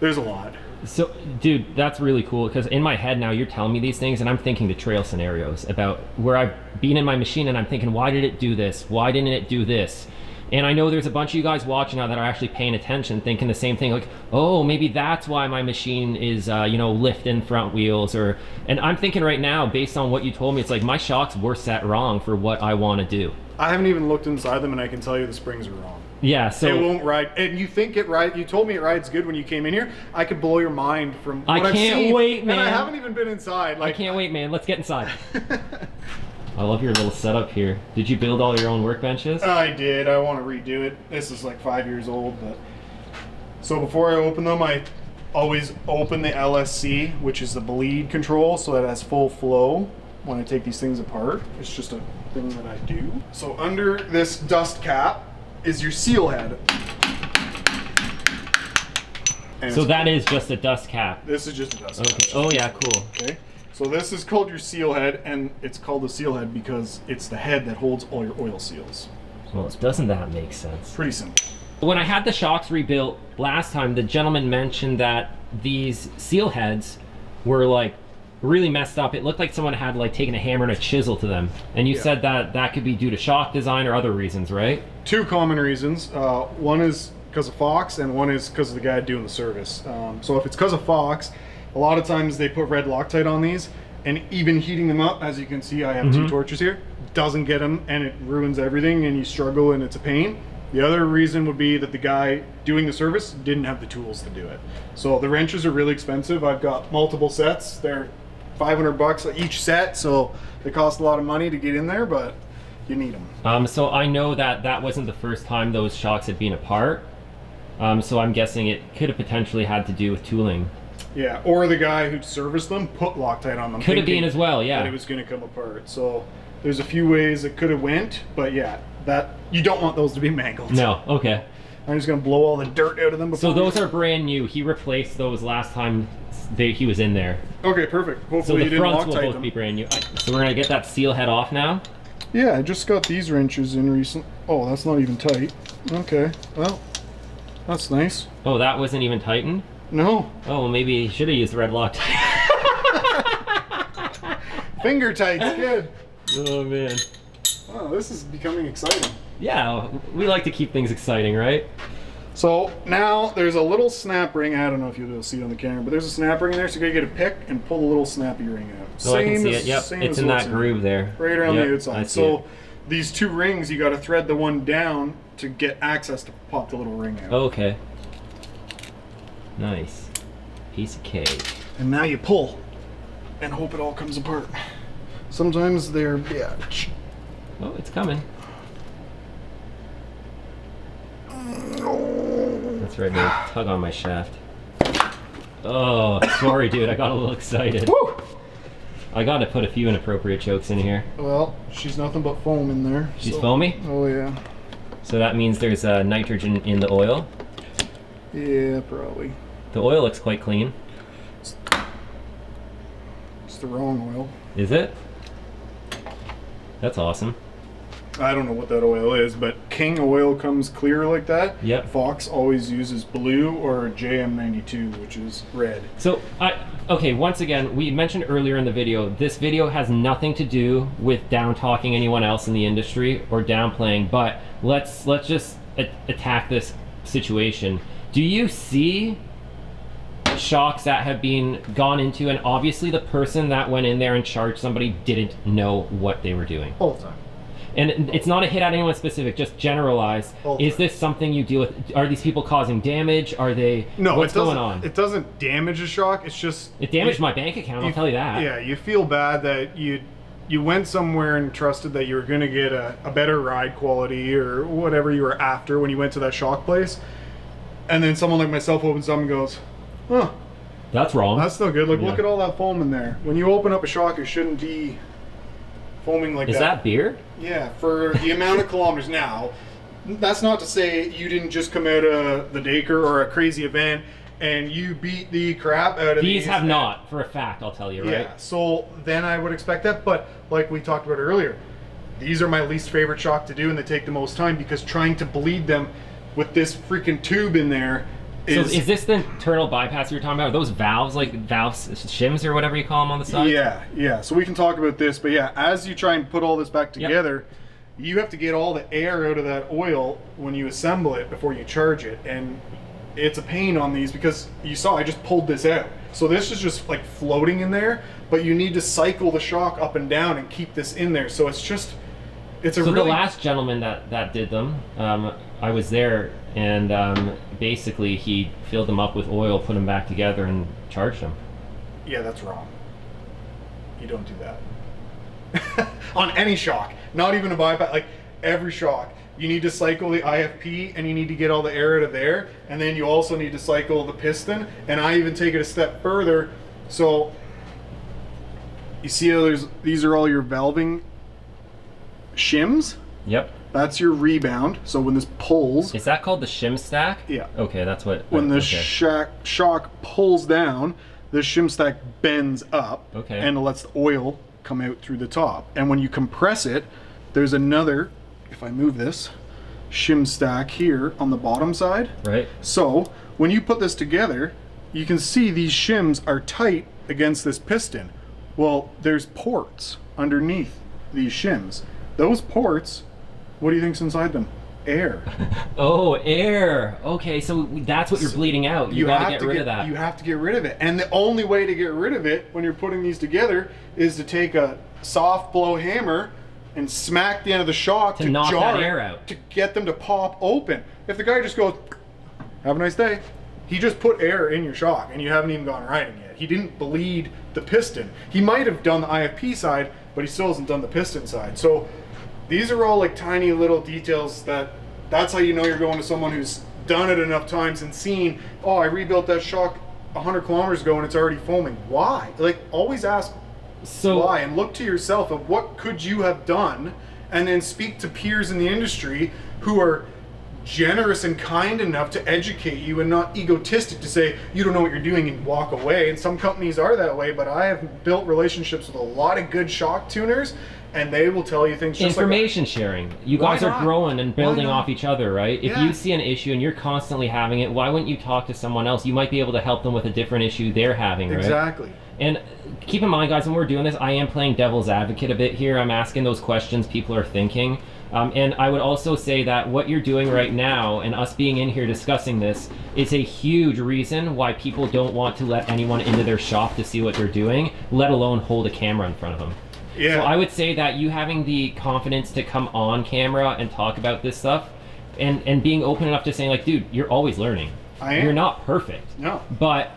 There's a lot. So, dude, that's really cool because in my head now you're telling me these things and I'm thinking the trail scenarios about where I've been in my machine and I'm thinking, why did it do this? Why didn't it do this? And I know there's a bunch of you guys watching now that are actually paying attention, thinking the same thing, like, oh, maybe that's why my machine is, lifting front wheels. And I'm thinking right now, based on what you told me, it's like my shocks were set wrong for what I want to do. I haven't even looked inside them, and I can tell you the springs are wrong. Yeah, so It won't ride. And you think it rides, you told me it rides good when you came in here. I could blow your mind from what I've can't seen. wait, man. And I haven't even been inside. I can't wait, man. Let's get inside. I love your little setup here. Did you build all your own workbenches? I did. I want to redo it. This is like 5 years old, but so before I open them, I always open the LSC, which is the bleed control, so that it has full flow when I take these things apart. It's just a thing that I do. So under this dust cap is your seal head. And So it's- that is just a dust cap. this is just a dust cap. Okay. Oh yeah, cool. Okay. So this is called your seal head, and it's called the seal head because it's the head that holds all your oil seals. Well, doesn't that make sense? Pretty simple. When I had the shocks rebuilt last time, the gentleman mentioned that these seal heads were like really messed up. It looked like someone had like taken a hammer and a chisel to them. And you said that that could be due to shock design or other reasons, right? Two common reasons. One is because of Fox, and one is because of the guy doing the service. So if it's because of Fox, a lot of times they put red Loctite on these, and even heating them up, as you can see, I have two torches here, doesn't get them, and it ruins everything, and you struggle, and it's a pain. The other reason would be that the guy doing the service didn't have the tools to do it. So the wrenches are really expensive. I've got multiple sets. They're $500 each set, so they cost a lot of money to get in there, but you need them. So I know that that wasn't the first time those shocks had been apart. So I'm guessing it could have potentially had to do with tooling. Yeah, or the guy who serviced them put Loctite on them. Could have been as well, yeah. That it was going to come apart. So there's a few ways it could have went, but yeah, that you don't want those to be mangled. No, okay. I'm just going to blow all the dirt out of them. So those are brand new. He replaced those last time he was in there. Okay, perfect. Hopefully So you the didn't fronts will Loctite both them. be brand new. So we're gonna get that seal head off now. Yeah, I just got these wrenches in recent. Oh, that's not even tight. Okay, well, that's nice. Oh, that wasn't even tightened? No. Oh, well maybe he should have used red Loctite. Finger tight's good. Oh man. Wow, this is becoming exciting. Yeah, we like to keep things exciting, right? So now there's a little snap ring. I don't know if you'll be able to see it on the camera, but there's a snap ring in there, so you gotta get a pick and pull the little snappy ring out. Oh, I can see as- it. Yep, same it's as in what's that groove there. Right around Yep, the I outside. see So it. these two rings, you gotta thread the one down to get access to pop the little ring out. Okay. Nice. Piece of cake. And now you pull and hope it all comes apart. Sometimes they're, yeah. Oh, it's coming. That's right, man. Tug on my shaft. Oh, sorry, dude. I got a little excited. Woo! I got to put a few inappropriate jokes in here. Well, she's nothing but foam in there. She's so- foamy? Oh, yeah. So that means there's nitrogen in the oil. Yeah, probably. The oil looks quite clean. It's the wrong oil. Is it? That's awesome. I don't know what that oil is, but King oil comes clear like that. Yep. Fox always uses blue or JM92, which is red. So, okay, once again, we mentioned earlier in the video, this video has nothing to do with down-talking anyone else in the industry or downplaying, but let's just attack this situation. Do you see shocks that have been gone into, and obviously the person that went in there and charged somebody didn't know what they were doing? All the time. And it's not a hit at anyone specific, just generalized. Is this something you deal with? Are these people causing damage? Are they, No, what's it doesn't, going on? It doesn't damage a shock. It's just It damaged my bank account, I'll tell you that. Yeah, you feel bad that you went somewhere and trusted that you were going to get a better ride quality or whatever you were after when you went to that shock place, and then someone like myself opens up and goes, "Huh, That's wrong. that's no good. Like, Yeah. look at all that foam in there. When you open up a shock, it shouldn't be foaming like Is that beer? Yeah, for the amount of kilometers now. That's not to say you didn't just come out of the Daker or a crazy event and you beat the crap out of These have not, for a fact, I'll tell you, right? Yeah, so then I would expect that, but like we talked about earlier, these are my least favorite shock to do, and they take the most time because trying to bleed them with this freaking tube in there So is this the internal bypass you were talking about? Are those valves, like valves, shims or whatever you call them on the side? Yeah. So we can talk about this, but yeah, as you try and put all this back together, you have to get all the air out of that oil when you assemble it before you charge it, and it's a pain on these because you saw I just pulled this out. So this is just like floating in there, but you need to cycle the shock up and down and keep this in there. So it's just, it's a So really... the last gentleman that did them, I was there, and basically he filled them up with oil, put them back together, and charged them. Yeah, that's wrong. You don't do that. On any shock, not even a bypass, like every shock. You need to cycle the IFP and you need to get all the air out of there, and then you also need to cycle the piston, and I even take it a step further. So you see how these are all your valving shims? Yep. That's your rebound. So when this pulls, Is that called the shim stack? Yeah. Okay, that's what. when the okay. shock pulls down, this shim stack bends up, Okay. and it lets the oil come out through the top. And when you compress it, there's another, if I move this, shim stack here on the bottom side. Right. So when you put this together, you can see these shims are tight against this piston. Well, there's ports underneath these shims. Those ports, what do you think's inside them? Air. Oh, air. Okay, so that's what you're bleeding out. You gotta get rid of that. You have to get rid of it. And the only way to get rid of it when you're putting these together is to take a soft blow hammer and smack the end of the shock to knock jar that it, air out. to get them to pop open. If the guy just goes, have a nice day, he just put air in your shock and you haven't even gone riding yet. He didn't bleed the piston. He might have done the IFP side, but he still hasn't done the piston side. So these are all like tiny little details that's how you know you're going to someone who's done it enough times and seen, oh, I rebuilt that shock 100 kilometers ago and it's already foaming. Why? Like, always ask why, and look to yourself of what could you have done, and then speak to peers in the industry who are generous and kind enough to educate you and not egotistic to say you don't know what you're doing and walk away. And some companies are that way, but I have built relationships with a lot of good shock tuners, and they will tell you things just Information sharing. You Why guys are not? growing and building Why not? off each other, right? If Yeah. you see an issue and you're constantly having it, why wouldn't you talk to someone else? You might be able to help them with a different issue they're having, like right? Exactly. And keep in mind, guys, when we're doing this, I am playing devil's advocate a bit here. I'm asking those questions people are thinking. And I would also say that what you're doing right now and us being in here discussing this is a huge reason why people don't want to let anyone into their shop to see what they're doing, let alone hold a camera in front of them. Yeah. So I would say that you having the confidence to come on camera and talk about this stuff and being open enough to saying, like, dude, you're always learning. I am. You're not perfect. No. But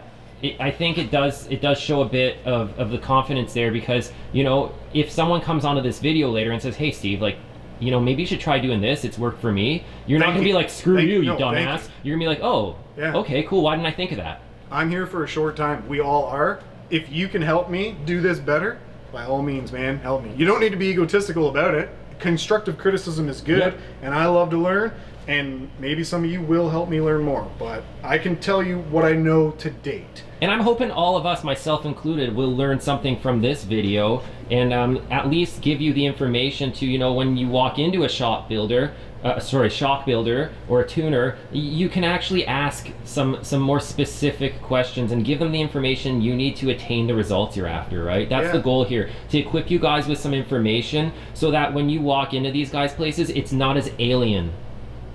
I think it does show a bit of the confidence there, because, you know, if someone comes onto this video later and says, hey, Steve, like, you know, maybe you should try doing this. It's worked for me. You're not Thank going to you. be like, screw Thank you, you. No, thank dumbass. You're going to be like, oh, Yeah. okay, cool. Why didn't I think of that? I'm here for a short time. We all are. If you can help me do this better, by all means, man, help me. You don't need to be egotistical about it. Constructive criticism is good, Yep. and I love to learn, and maybe some of you will help me learn more, but I can tell you what I know to date. And I'm hoping all of us, myself included, will learn something from this video and at least give you the information to, you know, when you walk into a shock builder or a tuner, you can actually ask some more specific questions and give them the information you need to attain the results you're after, right? That's Yeah. the goal here, to equip you guys with some information so that when you walk into these guys' places, it's not as alien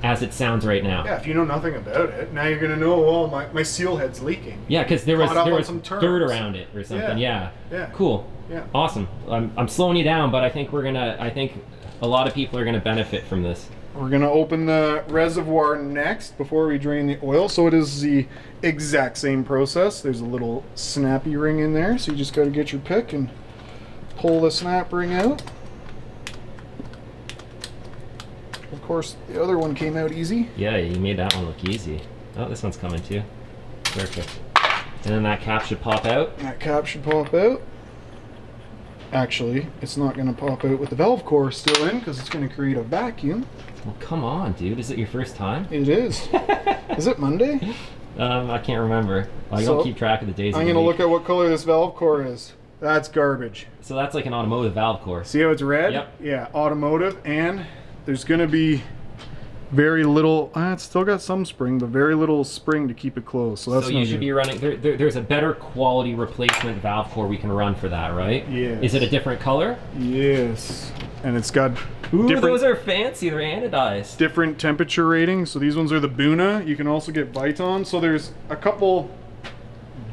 as it sounds right now. Yeah, if you know nothing about it, now you're gonna know, oh, my seal head's leaking. Yeah, because there was Caught up on some some dirt terms. around it or something. Yeah. Yeah. Yeah. Cool. Yeah. Awesome. I'm slowing you down, but I think I think a lot of people are gonna benefit from this. We're gonna open the reservoir next before we drain the oil. So it is the exact same process. There's a little snappy ring in there, so you just gotta get your pick and pull the snap ring out. Of course, the other one came out easy. Yeah, you made that one look easy. Oh, this one's coming too. Perfect. And then that cap should pop out. That cap should pop out. Actually, it's not gonna pop out with the valve core still in because it's gonna create a vacuum. Well, come on, dude. Is it your first time? It is. Is it Monday? I can't remember. I So, don't keep track of the days. I'm of the gonna week. look at what color this valve core is. That's garbage. So that's like an automotive valve core. See how it's red? Yep. Yeah, automotive, and there's gonna be very little, it's still got some spring, but very little spring to keep it closed. So that's So no you should good. be running. There's a better quality replacement valve core we can run for that, right? Yes. Is it a different color? Yes, and it's got Ooh, different those are fancy. They're anodized. different temperature ratings. So these ones are the Buna. You can also get Viton. So there's a couple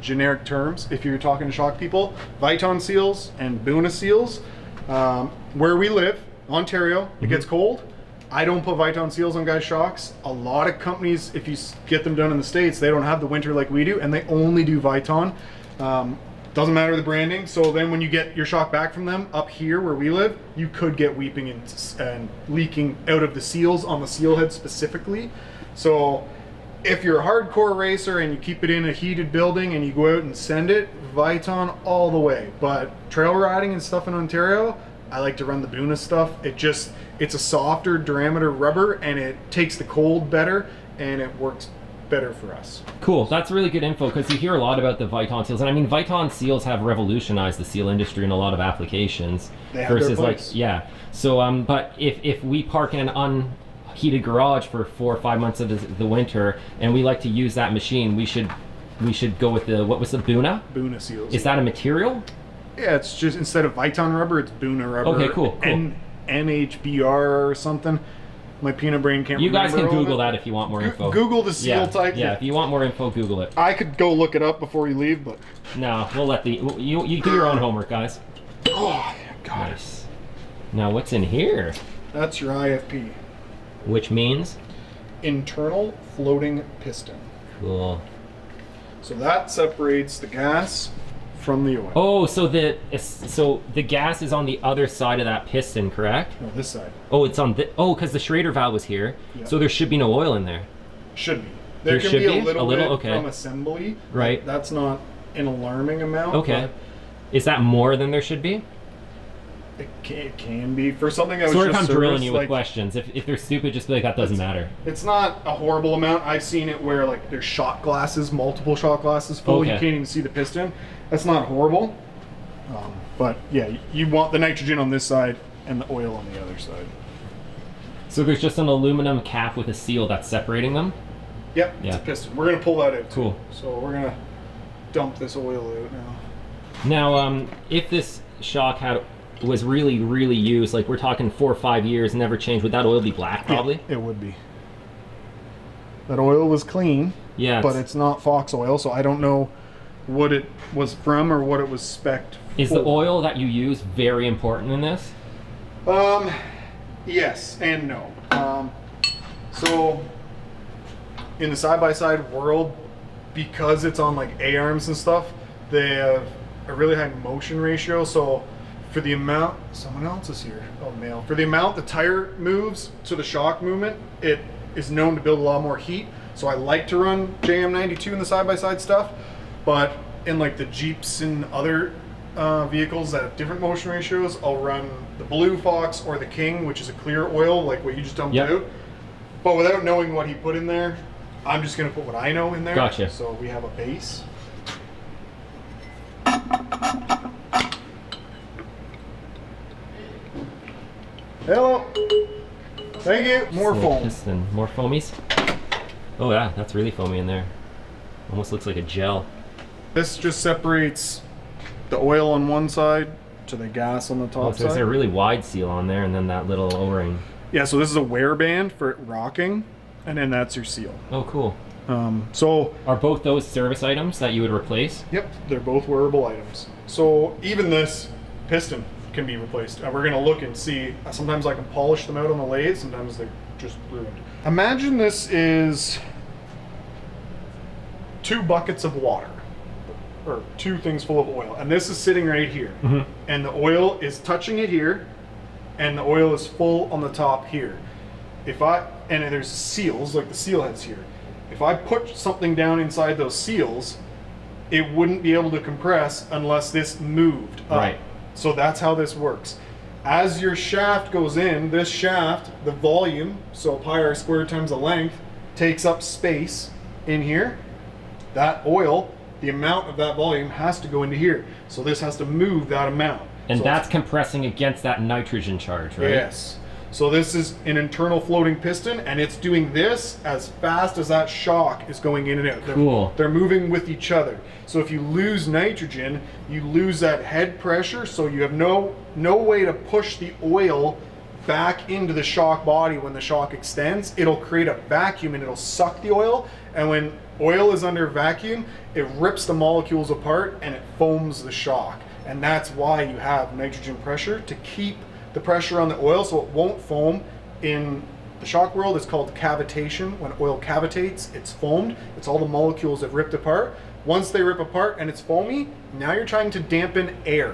generic terms if you're talking to shock people: Viton seals and Buna seals. Where we live, Ontario, it gets cold. I don't put Viton seals on guys' shocks. A lot of companies, if you get them done in the States, they don't have the winter like we do, and they only do Viton. Doesn't matter the branding. So then when you get your shock back from them, up here where we live, you could get weeping and leaking out of the seals on the seal head specifically. So if you're a hardcore racer and you keep it in a heated building and you go out and send it, Viton all the way. But trail riding and stuff in Ontario, I like to run the Buna stuff. It's a softer diameter rubber and it takes the cold better and it works better for us. Cool. That's really good info because you hear a lot about the Viton seals, and I mean Viton seals have revolutionized the seal industry in a lot of applications. They have their place. like yeah. So but if we park in an unheated garage for 4 or 5 months of the winter and we like to use that machine, we should go with the, what was the Buna? Buna seals. Is that a material? Yeah, it's just instead of Viton rubber, it's Buna rubber. Okay, cool. NHBR or something. My peanut brain can't You remember. guys can all of Google it. that if you want more info. Google the seal type. Yeah, if you want more info, Google it. I could go look it up before you leave, but No, we'll let you do your own homework, guys. oh god, Nice. Now what's in here? that's your IFP, Which means? internal floating piston. Cool. So that separates the gas from the oil. Oh, so the gas is on the other side of that piston, correct? No, this side Oh, it's on because the Schrader valve was here, Yeah. so there should be no oil in there. should be. There There can should be be? a little, A little? bit Okay. from assembly. Right. That's not an alarming amount. Okay. Is that more than there should be? But it can be for something that was Sorry if just I'm drilling serviced, you with like, questions. If they're stupid, just be like, that doesn't matter. It's not a horrible amount. I've seen it where like there's shot glasses, multiple shot glasses full. Okay. You can't even see the piston. That's not horrible. But yeah, you want the nitrogen on this side and the oil on the other side. So there's just an aluminum cap with a seal that's separating them? Yep, Yeah. it's a piston. We're gonna pull that out. too. Cool. So we're gonna dump this oil out now. Now, if this shock was really, really used, like we're talking 4 or 5 years, never changed, would that oil be black probably? Yeah, it would be. That oil was clean, Yeah. but it's not Fox oil, so I don't know what it was from or what it was spec'd Is the for. oil that you use very important in this? Yes and no. So in the side-by-side world, because it's on like A-arms and stuff, they have a really high motion ratio. So for the amount, someone else is here. Oh, male. For the amount the tire moves to the shock movement, it is known to build a lot more heat. So I like to run JM92 in the side-by-side stuff, but in like the Jeeps and other vehicles that have different motion ratios, I'll run the Blue Fox or the King, which is a clear oil, like what you just dumped Yep. out. But without knowing what he put in there, I'm just gonna put what I know in there. Gotcha. So we have a base. Hello. Thank you. More Little foam. piston. More foamies? Oh yeah, that's really foamy in there. Almost looks like a gel. This just separates the oil on one side to the gas on the Oh, top so there's side. a really wide seal on there, and then that little O-ring. Yeah, so this is a wear band for it rocking, and then that's your seal. Oh, cool. So, Are both those service items that you would replace? yep, they're both wearable items. So even this piston can be replaced. We're gonna look and see. Sometimes I can polish them out on the lathe, sometimes they're just ruined. Imagine this is 2 buckets of water, or 2 things full of oil, and this is sitting right here. And the oil is touching it here, and the oil is full on the top here. And there's seals, like the seal heads here. If I put something down inside those seals, it wouldn't be able to compress unless this moved up. Right. So that's how this works. As your shaft goes in, this shaft, the volume, so pi r squared times the length, takes up space in here. That oil, the amount of that volume has to go into here. So this has to move that amount. And So that's compressing against that nitrogen charge, right? Yes. So this is an internal floating piston, and it's doing this as fast as that shock is going in and out. Cool. They're moving with each other. So if you lose nitrogen, you lose that head pressure, so you have no way to push the oil back into the shock body when the shock extends. It'll create a vacuum and it'll suck the oil, and when oil is under vacuum, it rips the molecules apart and it foams the shock. And that's why you have nitrogen pressure, to keep the pressure on the oil so it won't foam. In the shock world, it's called cavitation. When oil cavitates, it's foamed. It's all the molecules that ripped apart. Once they rip apart and it's foamy, now you're trying to dampen air.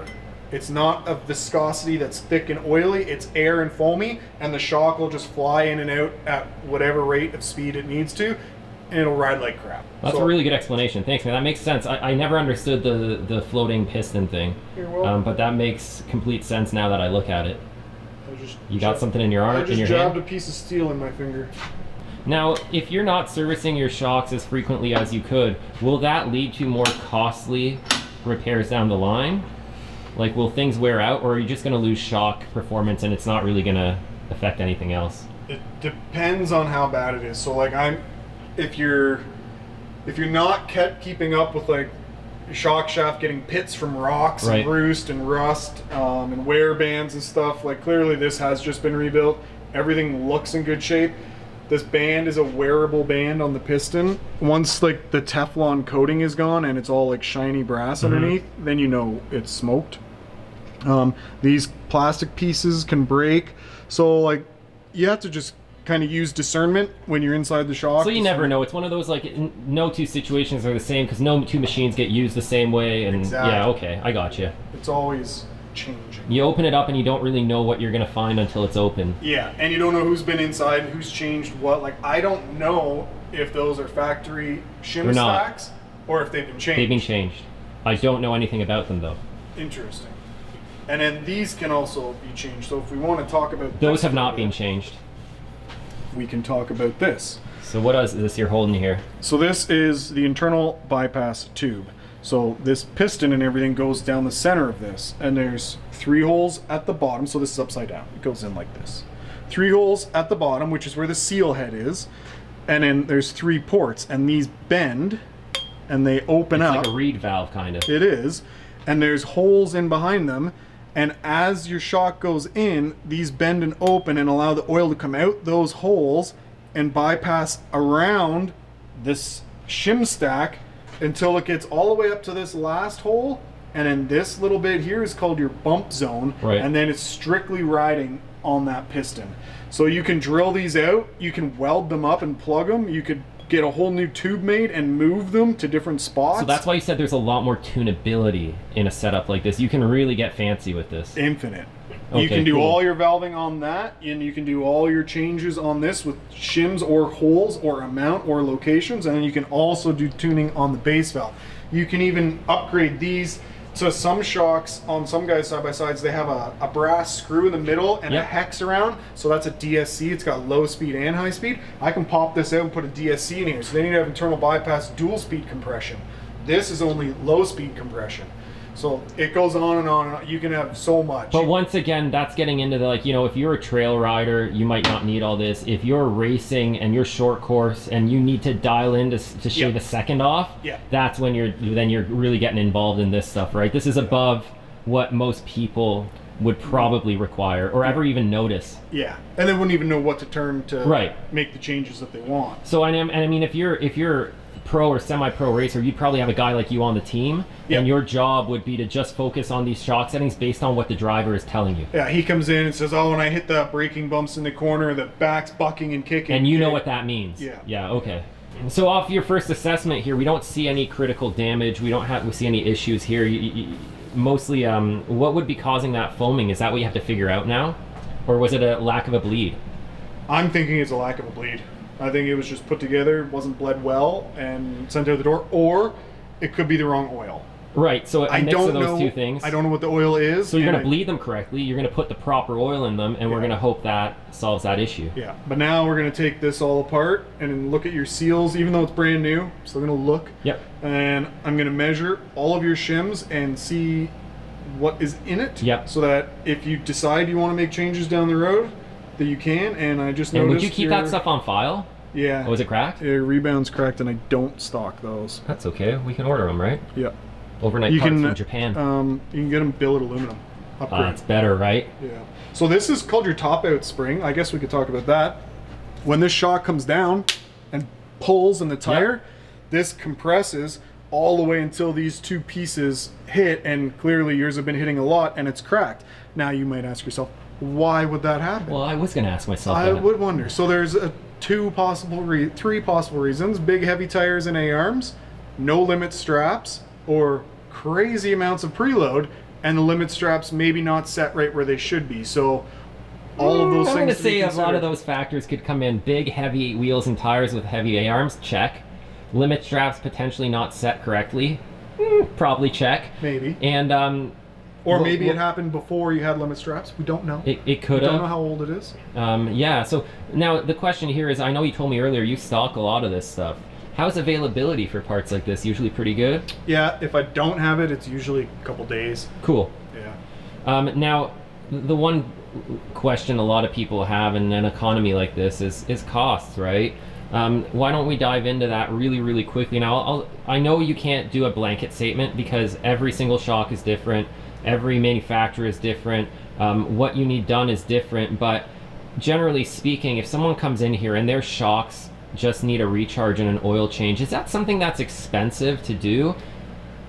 It's not a viscosity that's thick and oily, it's air and foamy, and the shock will just fly in and out at whatever rate of speed it needs to, and it'll ride like crap. That's a really good explanation. Thanks, man. That makes sense. I never understood the floating piston thing. You're welcome. But that makes complete sense now that I look at it. I just You got something in your arm, I in just your jabbed hand? a piece of steel in my finger. Now, if you're not servicing your shocks as frequently as you could, will that lead to more costly repairs down the line? Like, will things wear out, or are you just going to lose shock performance and it's not really going to affect anything else? It depends on how bad it is. So like if you're not keeping up with like your shock shaft getting pits from rocks Right. and roost and rust and wear bands and stuff, like clearly this has just been rebuilt. Everything looks in good shape. This band is a wearable band on the piston. Once like the Teflon coating is gone and it's all like shiny brass underneath, then you know it's smoked. These plastic pieces can break, so like you have to just kind of use discernment when you're inside the shock. So you never know. It's one of those, like, no two situations are the same because no two machines get used the same way. And Exactly. yeah, okay, I got you. It's always changing. You open it up and you don't really know what you're going to find until it's open. Yeah, and you don't know who's been inside, who's changed what. Like, I don't know if those are factory shim They're not. stacks or if they've been changed. They've been changed. I don't know anything about them, though. Interesting. And then these can also be changed. So if we want to talk about Those this have for a not bit, been changed. we can talk about this. So what is this you're holding here? So this is the internal bypass tube. So this piston and everything goes down the center of this, and there's 3 holes at the bottom. So this is upside down. It goes in like this. 3 holes at the bottom, which is where the seal head is, and then there's 3 ports, and these bend and they open It's up. like a reed valve, kind of. It is, and there's holes in behind them, and as your shock goes in, these bend and open and allow the oil to come out those holes and bypass around this shim stack until it gets all the way up to this last hole, and then this little bit here is called your bump zone, Right. and then it's strictly riding on that piston. So you can drill these out, you can weld them up and plug them, you could get a whole new tube made and move them to different spots. So that's why you said there's a lot more tunability in a setup like this. You can really get fancy with this. Infinite. Okay, You can do cool. all your valving on that, and you can do all your changes on this with shims or holes or amount or locations, and then you can also do tuning on the base valve. You can even upgrade these to some shocks on some guys' side-by-sides. They have a brass screw in the middle and a Yep. hex around, so that's a DSC. It's got low speed and high speed. I can pop this out and put a DSC in here, so they need to have internal bypass dual speed compression. This is only low speed compression. So it goes on and on and on. You can have so much. But once again, that's getting into the, like, you know, if you're a trail rider, you might not need all this. If you're racing and you're short course and you need to dial in to shave Yeah. a second off, Yeah. that's when you're really getting involved in this stuff, right? This is above what most people would probably require or ever even notice. Yeah, and they wouldn't even know what to turn to Right. make the changes that they want. So I mean, if you're pro or semi-pro racer, you'd probably have a guy like you on the team, Yep. and your job would be to just focus on these shock settings based on what the driver is telling you. Yeah, he comes in and says, "Oh, when I hit the braking bumps in the corner, the back's bucking and kicking." And you know what that means. Yeah. Yeah, okay. So off your first assessment here, we don't see any critical damage. We see any issues here. Mostly, what would be causing that foaming? Is that what you have to figure out now? Or was it a lack of a bleed? I'm thinking it's a lack of a bleed. I think it was just put together, wasn't bled well, and sent out the door, or it could be the wrong oil. Right, so a I mix don't of those know. two things. I don't know what the oil is. So you're and going to bleed them correctly, you're going to put the proper oil in them, and we're Yeah. going to hope that solves that issue. Yeah, but now we're going to take this all apart and look at your seals. Even though it's brand new, I'm still going to look. Yep. And I'm going to measure all of your shims and see what is in it. Yep. So that if you decide you want to make changes down the road, that you can. And I just And noticed would you keep that stuff on file? Yeah. Was it cracked? Rebound's cracked, and I don't stock those. That's okay. We can order them, right? Yeah. Overnight You parts can from Japan. You can get them billet aluminum. Upgrade. It's better, right? Yeah. So this is called your top out spring. I guess we could talk about that. When this shock comes down and pulls in the tire, this compresses all the way until these 2 pieces hit, and clearly yours have been hitting a lot and it's cracked. Now you might ask yourself, why would that happen? Well, I was going to ask myself I that. would wonder. So there's 3 possible reasons: big heavy tires and A-arms, no limit straps, or crazy amounts of preload, and the limit straps maybe not set right where they should be. So all of those I'm going things to to be say a lot of considered. those factors could come in. Big, heavy wheels and tires with heavy A-arms, check. Limit straps potentially not set correctly, probably check. Maybe. And Or maybe it happened before you had limit straps. We don't know. It could We don't have. know how old it is. Yeah, so now the question here is, I know you told me earlier you stock a lot of this stuff. How's availability for parts like this? Usually pretty good? Yeah, if I don't have it, it's usually a couple days. Cool. Yeah. Now, the one question a lot of people have in an economy like this is costs, right? Why don't we dive into that really quickly? Now, I know you can't do a blanket statement because every single shock is different, every manufacturer is different, what you need done is different, but generally speaking, if someone comes in here and their shocks just need a recharge and an oil change, is that something that's expensive to do?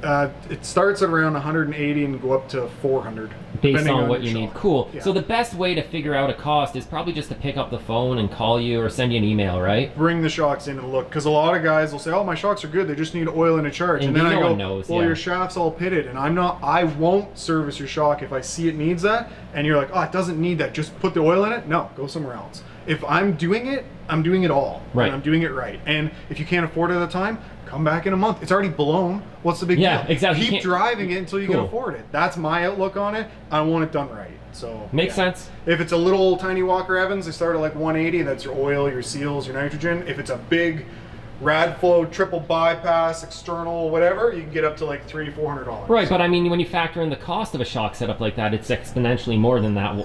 It starts at around 180 and go up to 400. Based on your what you need. shock. Cool. Yeah. So the best way to figure out a cost is probably just to pick up the phone and call you or send you an email, right? Bring the shocks in and look, because a lot of guys will say, "Oh, my shocks are good. They just need oil and a charge." And then I no go, one knows, "Well, yeah. your shaft's all pitted, and I won't service your shock if I see it needs that." And you're like, "Oh, it doesn't need that. Just put the oil in it." No, go somewhere else. If I'm doing it, I'm doing it all. Right. And I'm doing it right. And if you can't afford it at the time, come back in a month. It's already blown. What's the big Yeah, deal? exactly. You Keep can't- driving it until you Cool. can afford it. That's my outlook on it. I want it done right. So Makes sense. If it's a little tiny Walker Evans, they start at like 180. That's your oil, your seals, your nitrogen. If it's a big Radflow triple bypass external whatever, you can get up to like $300-400. Right, but I mean, when you factor in the cost of a shock setup like that, it's exponentially more than that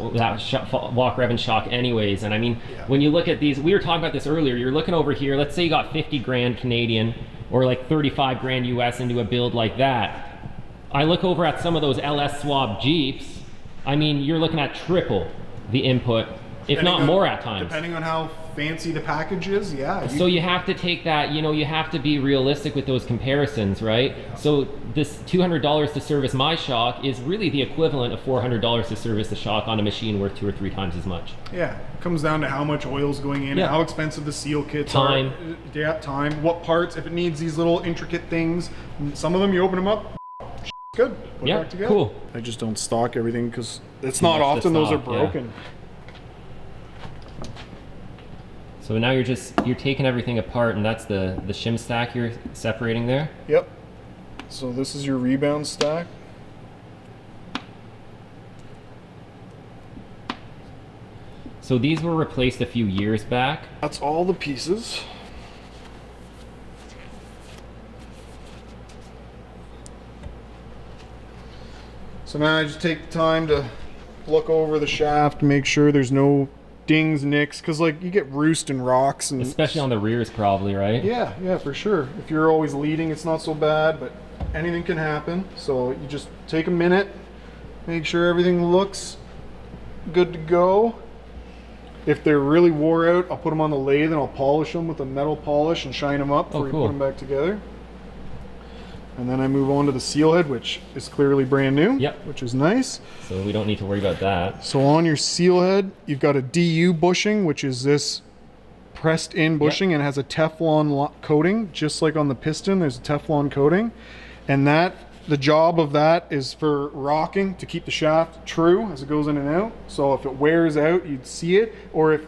Walker Evans shock anyways. And I mean, Yeah. when you look at these, we were talking about this earlier, you're looking over here, let's say you got 50 grand Canadian or like 35 grand US into a build like that. I look over at some of those LS swab Jeeps, I mean, you're looking at triple the input, if not more at times. Depending on how fancy the package is, yeah. So you have to take that, you know, you have to be realistic with those comparisons, right? So this $200 to service my shock is really the equivalent of $400 to service the shock on a machine worth 2 or 3 times as much. Yeah, it comes down to how much oil's going in, Yeah. how expensive the seal kits Time. are. Yeah, time. What parts, if it needs these little intricate things. Some of them, you open them up, good. Put it Yeah, back together. cool. I just don't stock everything because it's Too not much to often those are stock, yeah. broken. So now you're taking everything apart, and that's the shim stack you're separating there. Yep. So this is your rebound stack. So these were replaced a few years back. That's all the pieces. So now I just take the time to look over the shaft, make sure there's no dings, nicks, because like you get roost and rocks and Especially on the rears, probably, right? yeah, for sure. If you're always leading, it's not so bad, but anything can happen. So you just take a minute, make sure everything looks good to go. If they're really wore out, I'll put them on the lathe and I'll polish them with a metal polish and shine them up before you cool. put them back together. And then I move on to the seal head, which is clearly brand new, Yep. which is nice. So we don't need to worry about that. So on your seal head, you've got a DU bushing, which is this pressed in bushing and has a Teflon coating, just like on the piston, there's a Teflon coating. And the job of that is for rocking to keep the shaft true as it goes in and out. So if it wears out, you'd see it, or if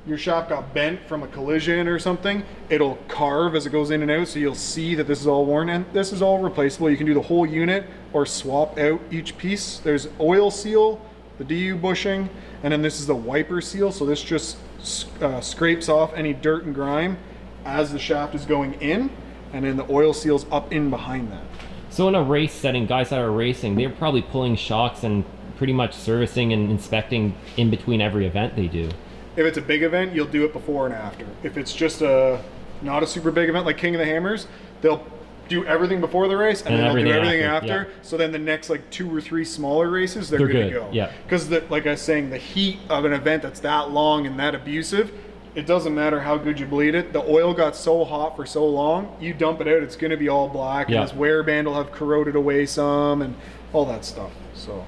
your shaft got bent from a collision or something, it'll carve as it goes in and out, so you'll see that this is all worn, and this is all replaceable. You can do the whole unit or swap out each piece. There's oil seal, the DU bushing, and then this is the wiper seal, so this just scrapes off any dirt and grime as the shaft is going in, and then the oil seal's up in behind that. So in a race setting, guys that are racing, they're probably pulling shocks and pretty much servicing and inspecting in between every event they do. If it's a big event, you'll do it before and after. If it's just not a super big event like King of the Hammers, they'll do everything before the race and then they'll do everything after. Yeah. So then the next like 2 or 3 smaller races, they're good to go. Yeah. Because like I was saying, the heat of an event that's that long and that abusive, it doesn't matter how good you bleed it. The oil got so hot for so long, you dump it out, it's going to be all black. Yeah. And this wear band will have corroded away some and all that stuff. So.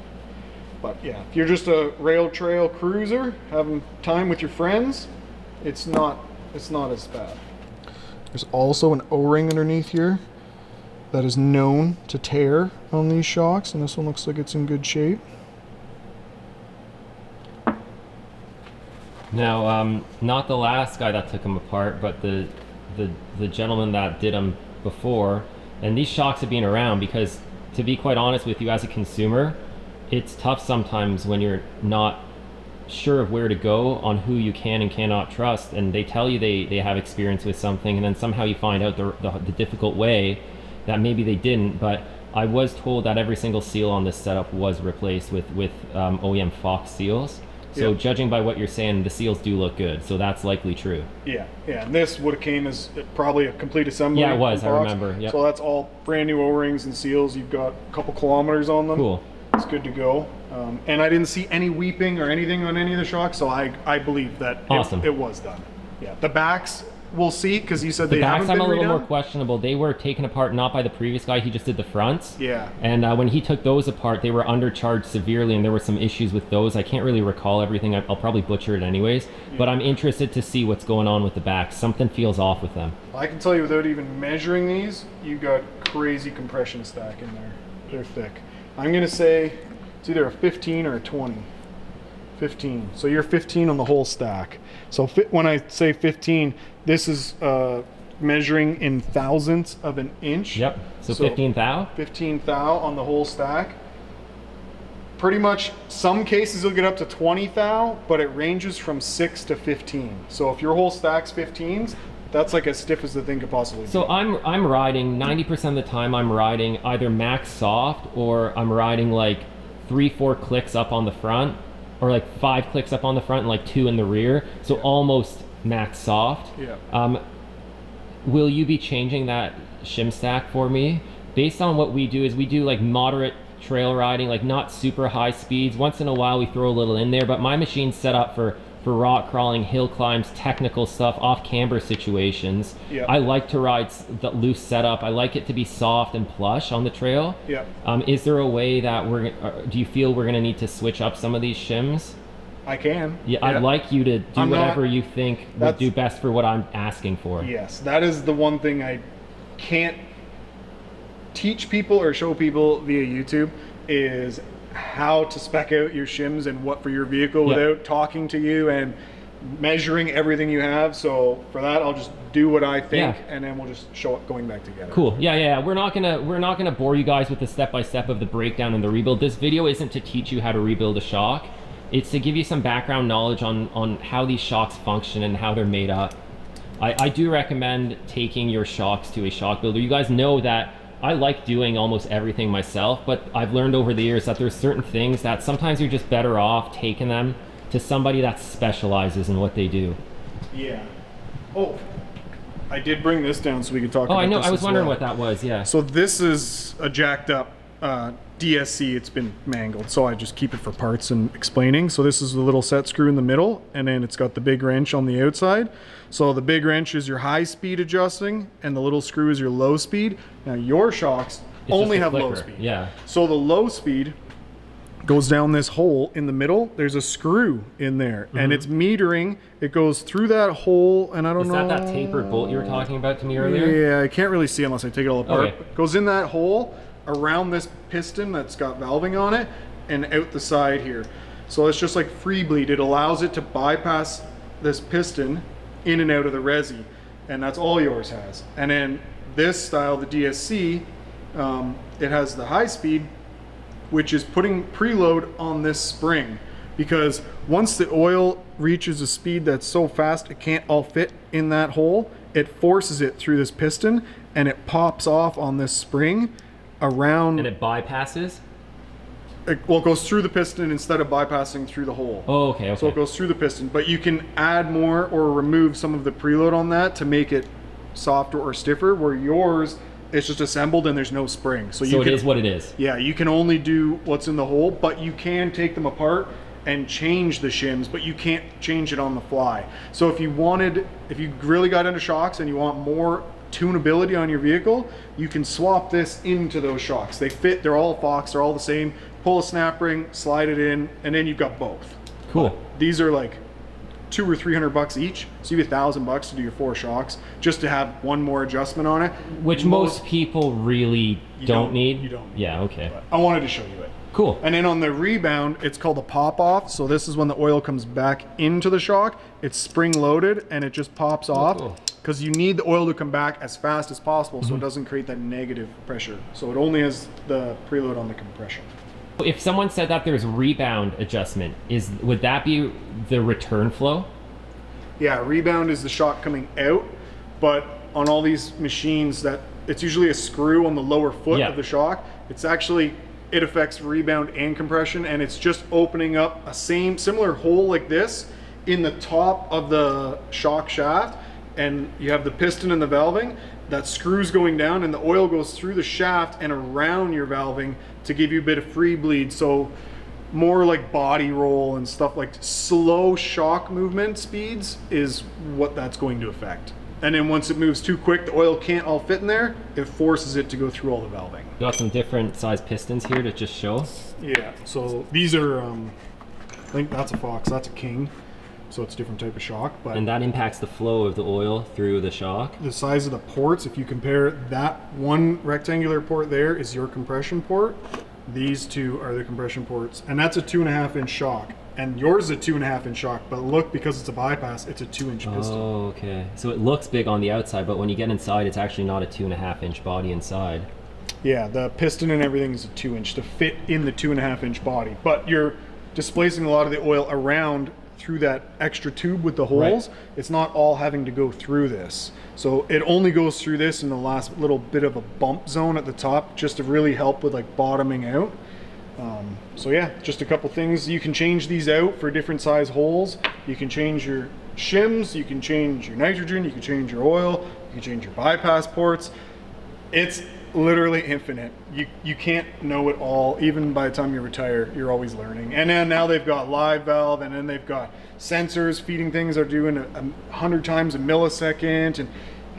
But yeah, if you're just a rail trail cruiser having time with your friends, it's not as bad. There's also an O-ring underneath here that is known to tear on these shocks, and this one looks like it's in good shape. Now, not the last guy that took them apart, but the gentleman that did them before. And these shocks have been around because, to be quite honest with you, as a consumer, it's tough sometimes when you're not sure of where to go on who you can and cannot trust, and they tell you they have experience with something, and then somehow you find out the difficult way that maybe they didn't. But I was told that every single seal on this setup was replaced with OEM Fox seals. So Yeah. judging by what you're saying, the seals do look good, so that's likely true. Yeah, yeah. And this would have came as probably a complete assembly. Yeah, it was. from I Fox. remember. Yep. So that's all brand new O-rings and seals. You've got a couple kilometers on them. Cool. It's good to go. And I didn't see any weeping or anything on any of the shocks, so I believe that Awesome. it was done. Yeah. The backs, we'll see, because you said The they backs, haven't I'm been a little redone. more questionable. They were taken apart not by the previous guy. He just did the fronts. Yeah. And when he took those apart, they were undercharged severely, and there were some issues with those. I can't really recall everything. I'll probably butcher it anyways. But I'm interested to see what's going on with the backs. Something feels off with them. I can tell you without even measuring these, you got crazy compression stack in there. They're thick. I'm going to say it's either a 15 or a 20. 15. So you're 15 on the whole stack. So when I say 15, this is measuring in thousandths of an inch. Yep. So 15 thou? 15 thou on the whole stack. Pretty much, some cases you'll get up to 20 thou, but it ranges from 6 to 15. So if your whole stack's 15s, that's like as stiff as the thing could possibly be. So I'm riding 90% of the time. I'm riding either max soft, or I'm riding like 3-4 clicks up on the front, or like 5 clicks up on the front and like 2 in the rear. So almost max soft. Yeah. Will you be changing that shim stack for me? Based on what we do is we do like moderate trail riding, like not super high speeds. Once in a while we throw a little in there, but my machine's set up for rock crawling, hill climbs, technical stuff, off camber situations. Yeah. I like to ride the loose setup. I like it to be soft and plush on the trail. Yeah. Is there a way that do you feel we're gonna need to switch up some of these shims? I can. Yeah, I'd like you to do I'm not- whatever you think would that's- do best for what I'm asking for. Yes, that is the one thing I can't teach people or show people via YouTube, is how to spec out your shims and what for your vehicle Yeah. without talking to you and measuring everything you have. So for that, I'll just do what I think, Yeah. and then we'll just show it going back together. Cool. Yeah. We're not gonna bore you guys with the step-by-step of the breakdown and the rebuild. This video isn't to teach you how to rebuild a shock. It's to give you some background knowledge on how these shocks function and how they're made up. I do recommend taking your shocks to a shock builder. You guys know that I like doing almost everything myself, but I've learned over the years that there's certain things that sometimes you're just better off taking them to somebody that specializes in what they do. Yeah. Oh, I did bring this down so we could talk about Oh, I know. this I was as wondering well. what that was. Yeah. So this is a jacked up DSC. It's been mangled, so I just keep it for parts and explaining. So this is the little set screw in the middle, and then it's got the big wrench on the outside. So the big wrench is your high speed adjusting, and the little screw is your low speed. Now your shocks It's only just a have low flicker. speed. Yeah. So the low speed goes down this hole in the middle. There's a screw in there, and it's metering. It goes through that hole, and I don't Is know. that tapered bolt you were talking about to me earlier? Yeah, I can't really see unless I take it all apart. Okay. Goes in that hole around this piston that's got valving on it and out the side here. So it's just like free bleed. It allows it to bypass this piston in and out of the resi, and that's all yours has. And then this style, the DSC, it has the high speed, which is putting preload on this spring, because once the oil reaches a speed that's so fast it can't all fit in that hole, it forces it through this piston and it pops off on this spring around. And it bypasses? It goes through the piston instead of bypassing through the hole. Oh, okay. So it goes through the piston, but you can add more or remove some of the preload on that to make it softer or stiffer, where yours it's just assembled and there's no spring. So it is what it is. Yeah, you can only do what's in the hole, but you can take them apart and change the shims, but you can't change it on the fly. So if you really got into shocks and you want more tunability on your vehicle, you can swap this into those shocks. They fit, they're all Fox, they're all the same. Pull a snap ring, slide it in, and then you've got both. Cool. These are like $200 or $300 each, so you have $1,000 to do your 4 shocks just to have one more adjustment on it, Which most people really don't need. You don't need Yeah, okay. But I wanted to show you it. Cool. And then on the rebound, it's called a pop off. So this is when the oil comes back into the shock. It's spring loaded and it just pops off, cool. because you need the oil to come back as fast as possible so it doesn't create that negative pressure. So it only has the preload on the compression. If someone said that there's rebound adjustment, would that be the return flow? Yeah, rebound is the shock coming out, but on all these machines that it's usually a screw on the lower foot Yeah. of the shock. It's actually, it affects rebound and compression, and it's just opening up a similar hole like this in the top of the shock shaft, and you have the piston and the valving. That screw's going down and the oil goes through the shaft and around your valving to give you a bit of free bleed. So more like body roll and stuff, like slow shock movement speeds is what that's going to affect. And then once it moves too quick, the oil can't all fit in there, it forces it to go through all the valving. Got some different size pistons here to just show. Yeah, so these are, I think that's a Fox, that's a King. So it's a different type of shock, but And that impacts the flow of the oil through the shock. the size of the ports, if you compare that one rectangular port there is your compression port, these two are the compression ports, and that's a 2.5 inch shock. And yours is a 2.5 inch shock, but look, because it's a bypass, it's a 2 inch piston. Oh, okay. So it looks big on the outside, but when you get inside, it's actually not a 2.5 inch body inside. Yeah, the piston and everything is a 2 inch to fit in the 2.5 inch body, but you're displacing a lot of the oil around through that extra tube with the holes. Right. It's not all having to go through this. So it only goes through this in the last little bit of a bump zone at the top, just to really help with like bottoming out. So yeah, just a couple things. You can change these out for different size holes. You can change your shims, you can change your nitrogen, you can change your oil, you can change your bypass ports. It's literally infinite. You can't know it all. Even by the time you retire, you're always learning. And then now they've got live valve, and then they've got sensors feeding things are doing 100 times a millisecond, and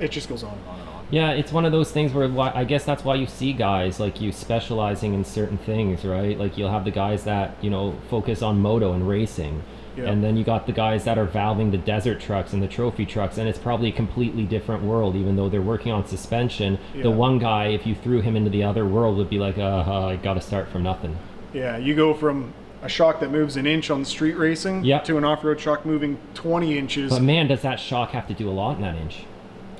it just goes on and on and on. Yeah, it's one of those things where I guess that's why you see guys like you specializing in certain things, right? Like you'll have the guys that, you know, focus on moto and racing. Yeah. And then you got the guys that are valving the desert trucks and the trophy trucks, and it's probably a completely different world, even though they're working on suspension. Yeah. The one guy, if you threw him into the other world, would be like, I got to start from nothing. Yeah, you go from a shock that moves an inch on street racing Yep. to an off-road shock moving 20 inches. But man, does that shock have to do a lot in that inch,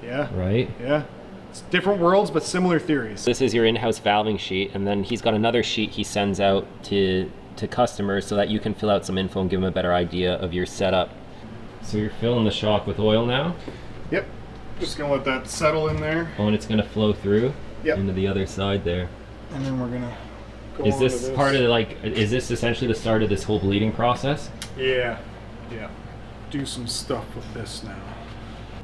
Yeah, right? yeah. It's different worlds, but similar theories. This is your in-house valving sheet, and then he's got another sheet he sends out to customers so that you can fill out some info and give them a better idea of your setup. So you're filling the shock with oil now? Yep. Just gonna let that settle in there. Oh, and it's gonna flow through Yep. into the other side there. And then we're gonna go Is on to this part of is this essentially the start of this whole bleeding process? Yeah, yeah. Do some stuff with this now.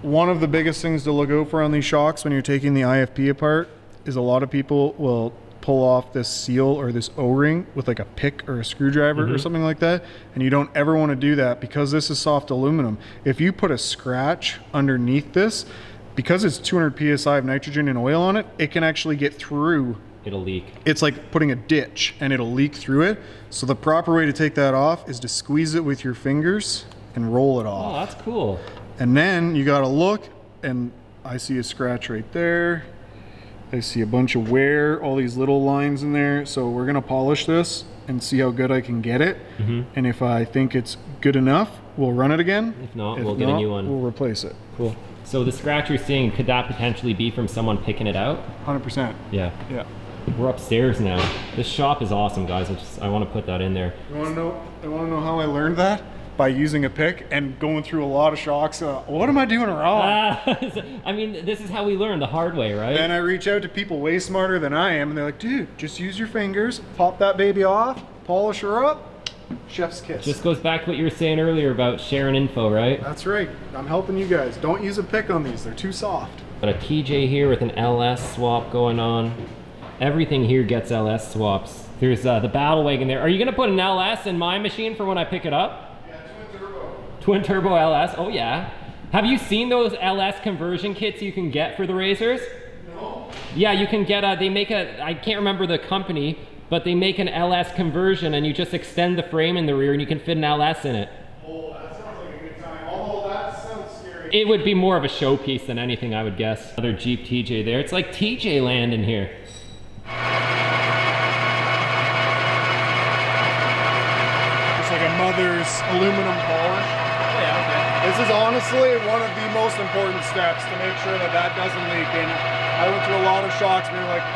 One of the biggest things to look out for on these shocks when you're taking the IFP apart is a lot of people will pull off this seal or this O-ring with like a pick or a screwdriver or something like that, and you don't ever want to do that because this is soft aluminum. If you put a scratch underneath this, because it's 200 psi of nitrogen and oil on it, it can actually get through. It'll leak. It's like putting a ditch and it'll leak through it. So the proper way to take that off is to squeeze it with your fingers and roll it off. Oh, that's cool. And then you gotta look, and I see a scratch right there. I see a bunch of wear, all these little lines in there. So we're gonna polish this and see how good I can get it. And if I think it's good enough, we'll run it again. If not, we'll get a new one. We'll replace it. Cool. So the scratch you're seeing, could that potentially be from someone picking it out? 100%. Yeah. Yeah. We're upstairs now. This shop is awesome, guys. I want to put that in there. You wanna know how I learned that? By using a pick and going through a lot of shocks. What am I doing wrong? I mean, this is how we learn the hard way, right? Then I reach out to people way smarter than I am, and they're like, dude, just use your fingers, pop that baby off, polish her up, chef's kiss. Just goes back to what you were saying earlier about sharing info, right? That's right. I'm helping you guys. Don't use a pick on these. They're too soft. Got a TJ here with an LS swap going on. Everything here gets LS swaps. There's the battle wagon there. Are you gonna put an LS in my machine for when I pick it up? Yeah, twin turbo. Twin turbo LS, oh yeah. Have you seen those LS conversion kits you can get for the racers? No. Yeah, you can get they make I can't remember the company, but they make an LS conversion and you just extend the frame in the rear and you can fit an LS in it. Oh, that sounds like a good time. Although that sounds scary. It would be more of a showpiece than anything, I would guess. Another Jeep TJ there. It's like TJ land in here. It's like a mother's aluminum polish. Oh yeah, okay. This is honestly one of the most important steps to make sure that that doesn't leak. And I went through a lot of shocks and they're like,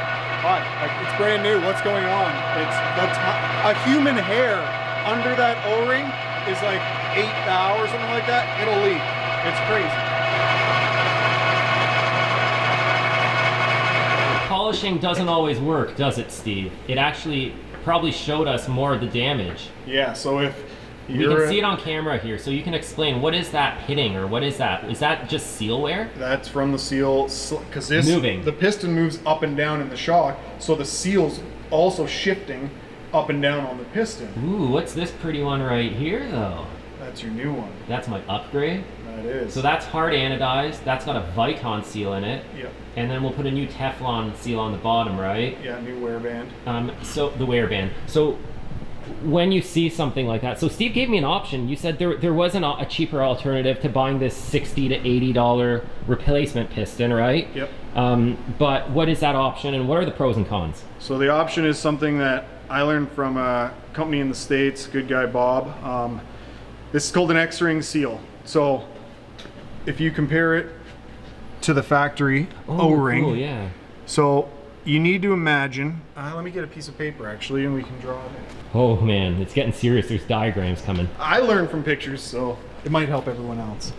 Hi, it's brand new. What's going on? It's a human hair under that O-ring is like 8 thou or something like that. It'll leak. It's crazy. Polishing doesn't always work, does it, Steve? It actually probably showed us more of the damage. Yeah, so if We can see it on camera here, so you can explain, what is that hitting, or what is that? Is that just seal wear? That's from the seal, because the piston moves up and down in the shock, so the seal's also shifting up and down on the piston. Ooh, what's this pretty one right here, though? That's your new one. That's my upgrade. That is. So that's hard anodized. That's got a Vicon seal in it. Yep. And then we'll put a new Teflon seal on the bottom, right? Yeah, new wear band. So the wear band. So when you see something like that, so Steve gave me an option. You said there wasn't a cheaper alternative to buying this $60 to $80 replacement piston, right? Yep. But what is that option, and what are the pros and cons? So the option is something that I learned from a company in the States, good guy Bob. This is called an X-ring seal. So if you compare it to the factory O-ring, cool, yeah. So you need to imagine, let me get a piece of paper actually, and we can draw it. Oh man, it's getting serious. There's diagrams coming. I learned from pictures, so it might help everyone else.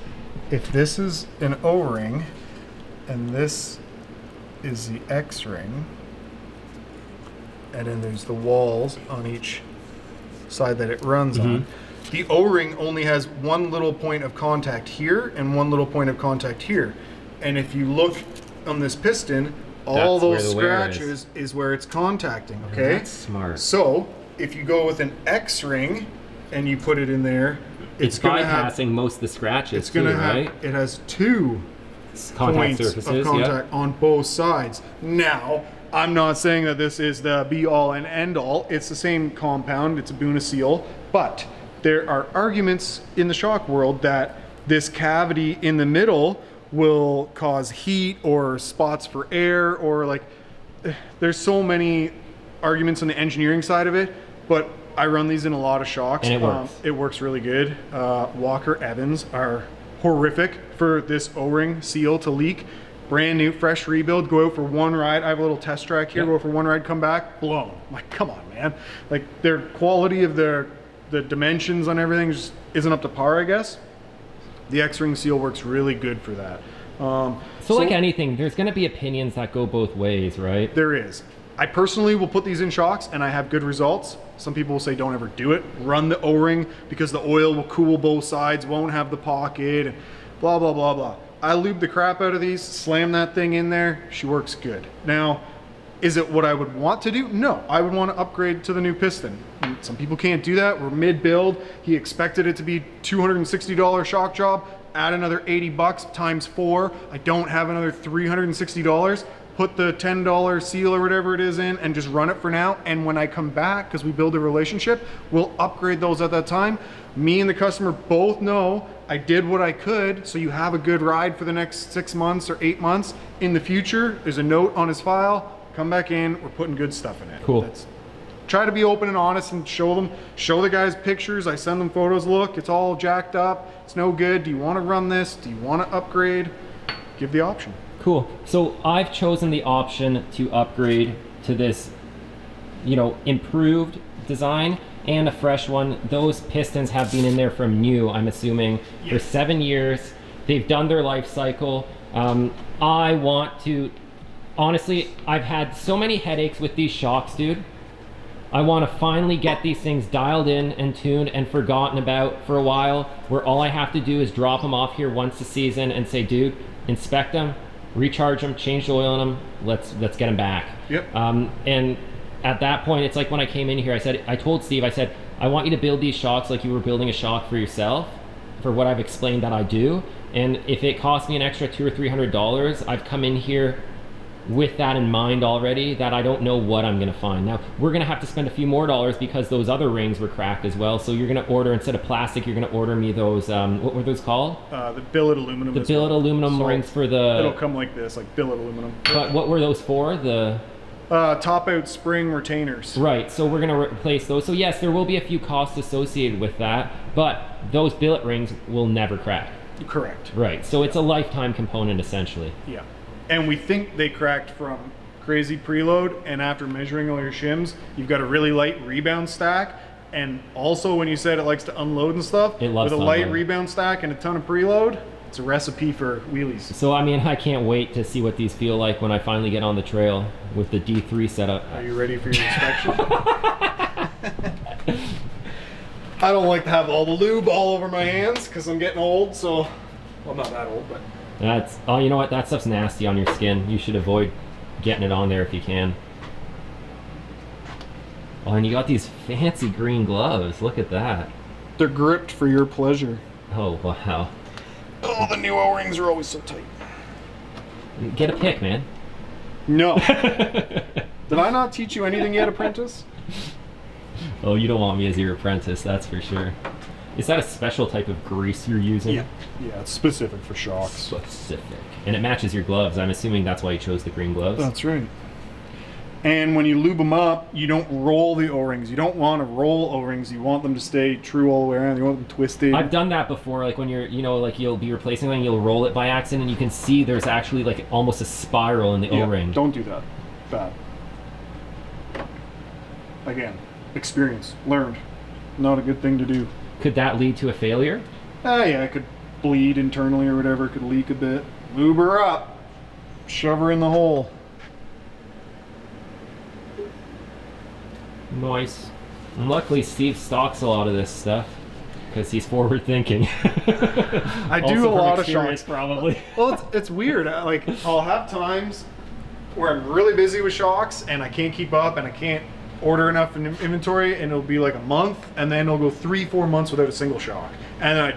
If this is an O-ring, and this is the X-ring, and then there's the walls on each side that it runs on. The O-ring only has one little point of contact here and one little point of contact here. And if you look on this piston, all those scratches is where it's contacting, okay? That's smart. So if you go with an X-ring and you put it in there, It's bypassing most of the scratches. It's going to have, right? it has two Contact points surfaces, of contact on both sides. Now, I'm not saying that this is the be-all and end-all. It's the same compound. It's a Buna seal, but there are arguments in the shock world that this cavity in the middle will cause heat or spots for air, or like, there's so many arguments on the engineering side of it, but I run these in a lot of shocks. And it works. It works really good. Walker Evans are horrific for this O-ring seal to leak. Brand new, fresh rebuild, go out for one ride. I have a little test track here, go out for one ride, come back, blown. I'm like, come on, man. Like, their quality of the dimensions on everything just isn't up to par, I guess. The X-ring seal works really good for that. So like anything, there's going to be opinions that go both ways, right? There is. I personally will put these in shocks and I have good results. Some people will say don't ever do it. Run the O-ring because the oil will cool both sides, won't have the pocket, and blah, blah, blah, blah. I lube the crap out of these, slam that thing in there, she works good. Now, is it what I would want to do? No, I would want to upgrade to the new piston. And some people can't do that. We're mid-build. He expected it to be $260 shock job. Add another 80 bucks times 4. I don't have another $360. Put the $10 seal or whatever it is in and just run it for now. And when I come back, because we build a relationship, we'll upgrade those at that time. Me and the customer both know I did what I could, so you have a good ride for the next 6 months or 8 months. In the future, there's a note on his file. Come back in, we're putting good stuff in it. Cool. Try to be open and honest and show the guys pictures. I send them photos. Look, it's all jacked up. It's no good. Do you want to run this? Do you want to upgrade? Give the option. Cool. So I've chosen the option to upgrade to this, improved design and a fresh one. Those pistons have been in there from new, I'm assuming, for 7 years. They've done their life cycle. I want to, honestly, I've had so many headaches with these shocks, dude. I want to finally get these things dialed in and tuned and forgotten about for a while, where all I have to do is drop them off here once a season and say, dude, inspect them, recharge them, change the oil in them, let's get them back. Yep. And at that point, it's like when I came in here, I told Steve, I want you to build these shocks like you were building a shock for yourself, for what I've explained that I do. And if it costs me an extra $200 or $300, I've come in here with that in mind already, that I don't know what I'm gonna find. Now, we're gonna have to spend a few more dollars because those other rings were cracked as well. So you're gonna order, instead of plastic, you're gonna order me those, what were those called? The billet aluminum. The billet aluminum rings for the... It'll come like this, like billet aluminum. But what were those for? The... top out spring retainers. Right, so we're gonna replace those. So yes, there will be a few costs associated with that, but those billet rings will never crack. Correct. Right, so it's a lifetime component essentially. Yeah. And we think they cracked from crazy preload, and after measuring all your shims, you've got a really light rebound stack. And also, when you said it likes to unload and stuff, It loves with a to light unload. rebound stack and a ton of preload, it's a recipe for wheelies. So I mean, I can't wait to see what these feel like when I finally get on the trail with the D3 setup. Are you ready for your inspection? I don't like to have all the lube all over my hands because I'm getting old, so, well, I'm not that old, but. That's, oh, you know what? That stuff's nasty on your skin. You should avoid getting it on there if you can. Oh, and you got these fancy green gloves. Look at that. They're gripped for your pleasure. Oh, wow. Oh, the new O-rings are always so tight. Get a pick, man. No. Did I not teach you anything yet, apprentice? Oh, you don't want me as your apprentice, that's for sure. Is that a special type of grease you're using? Yeah, it's specific for Shox. Specific. And it matches your gloves. I'm assuming that's why you chose the green gloves. That's right. And when you lube them up, you don't roll the O-rings. You don't want to roll O-rings. You want them to stay true all the way around. You want them twisted. I've done that before, like when you're, you know, like you'll be replacing one, you'll roll it by accident, and you can see there's actually like almost a spiral in the O-ring. Don't do that. Bad. Again, experience, learned. Not a good thing to do. Could that lead to a failure? Yeah, it could bleed internally or whatever. It could leak a bit. Lube her up. Shove her in the hole. Nice. And luckily, Steve stocks a lot of this stuff because he's forward thinking. I do Also a from lot of experience, Shox. probably. Well, it's weird. Like, I'll have times where I'm really busy with Shox and I can't keep up and I can't order enough in inventory, and it'll be like a month, and then it'll go 3-4 months without a single shock. And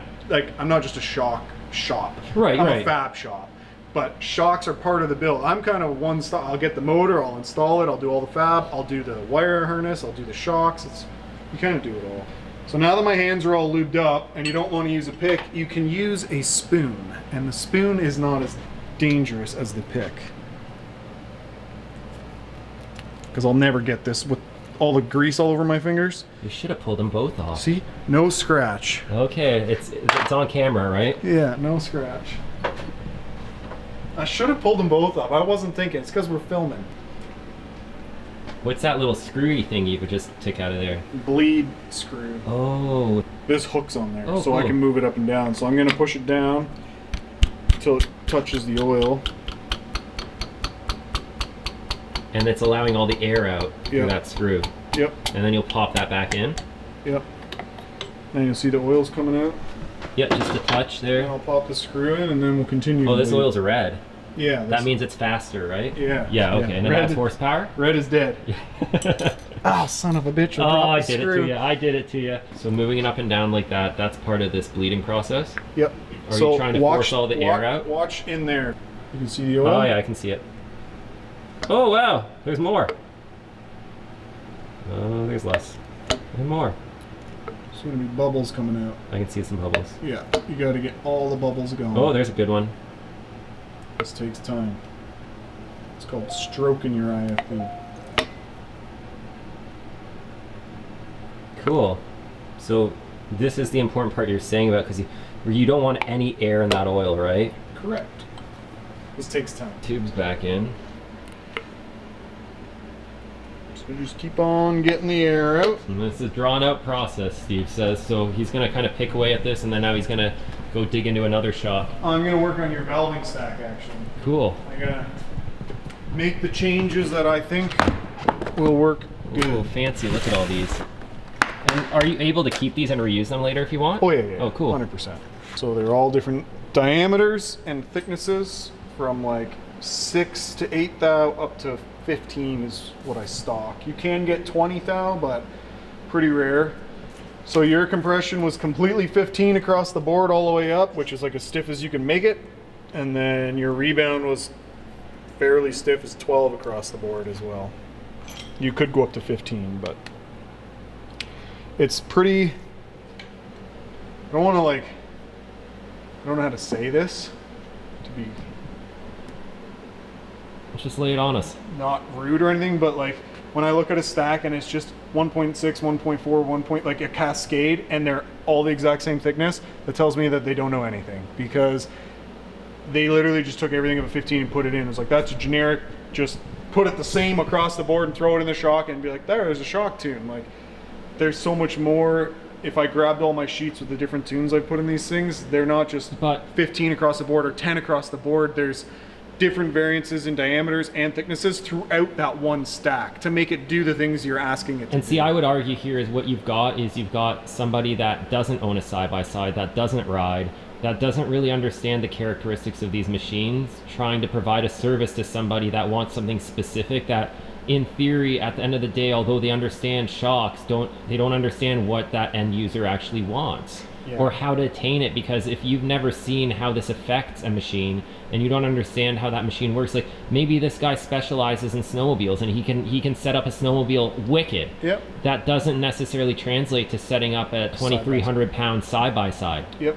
I'm not just a shock shop. Right, I'm right. a fab shop. But shocks are part of the build. I'm kind of one stop. I'll get the motor, I'll install it, I'll do all the fab, I'll do the wire harness, I'll do the shocks. You kind of do it all. So now that my hands are all lubed up and you don't want to use a pick, you can use a spoon. And the spoon is not as dangerous as the pick. Because I'll never get this with all the grease all over my fingers. You should have pulled them both off. See? No scratch. Okay, it's on camera, right? Yeah, no scratch. I should have pulled them both up. I wasn't thinking. It's because we're filming. What's that little screwy thing you could just take out of there? Bleed screw. Oh, This hook's on there, Oh, so I cool. can move it up and down. So I'm going to push it down until it touches the oil. and it's allowing all the air out through Yep. that screw. Yep, And then you'll pop that back in. yep. And you'll see the oil's coming out. Yep, just a touch And there. I'll pop the screw in, and then we'll continue. Oh, to this bleed. oil's a red. Yeah. That means it's faster, right? Yeah. Yeah, okay. And then Red, that's horsepower? red is dead. Ah, son of a bitch! Oh, I dropped the did it screw. to you. I did it to you. So moving it up and down like that, that's part of this bleeding process? Yep. Are you trying to force all the air out? Watch in there. You can see the oil. Oh, yeah, I can see it. Oh, wow. There's more. Oh, there's less. There's more. There's gonna be bubbles coming out. I can see some bubbles. Yeah, you got to get all the bubbles going. Oh, there's a good one. This takes time. It's called stroking your IFB. Cool. So this is the important part you're saying about, because you don't want any air in that oil, right? Correct. This takes time. Tube's back in. So just keep on getting the air out. And this is a drawn out process, Steve says. So he's going to kind of pick away at this, and then now he's going to go dig into another shop. I'm gonna work on your valving stack actually. Cool. I gotta make the changes that I think will work good. Ooh, fancy. Look at all these. And are you able to keep these and reuse them later if you want? Oh yeah, yeah. Oh, cool. 100%. So they're all different diameters and thicknesses, from like 6 to 8 thou up to 15 is what I stock. You can get 20 thou, but pretty rare. So your compression was completely 15 across the board all the way up, which is like as stiff as you can make it. And then your rebound was fairly stiff as 12 across the board as well. You could go up to 15, but it's pretty, I don't want to like, I don't know how to say this to be Let's just lay it on us. not rude or anything, but like when I look at a stack and it's just 1.6, 1.4, 1 point, like a cascade, and they're all the exact same thickness, that tells me that they don't know anything, because they literally just took everything of a 15 and put it in. It's like, that's a generic, just put it the same across the board and throw it in the shock and be like, there's a shock tune. Like, there's so much more. If I grabbed all my sheets with the different tunes I put in these things, they're not just 15 across the board or 10 across the board. There's different variances in diameters and thicknesses throughout that one stack to make it do the things you're asking it to And see, do. I would argue here is what you've got somebody that doesn't own a side-by-side, that doesn't ride, that doesn't really understand the characteristics of these machines, trying to provide a service to somebody that wants something specific that, in theory, at the end of the day, although they understand shocks, they don't understand what that end user actually wants. Yeah. Or how to attain it, because if you've never seen how this affects a machine and you don't understand how that machine works, like maybe this guy specializes in snowmobiles and he can set up a snowmobile wicked. Yep. That doesn't necessarily translate to setting up a 2,300 pound side by side. Yep.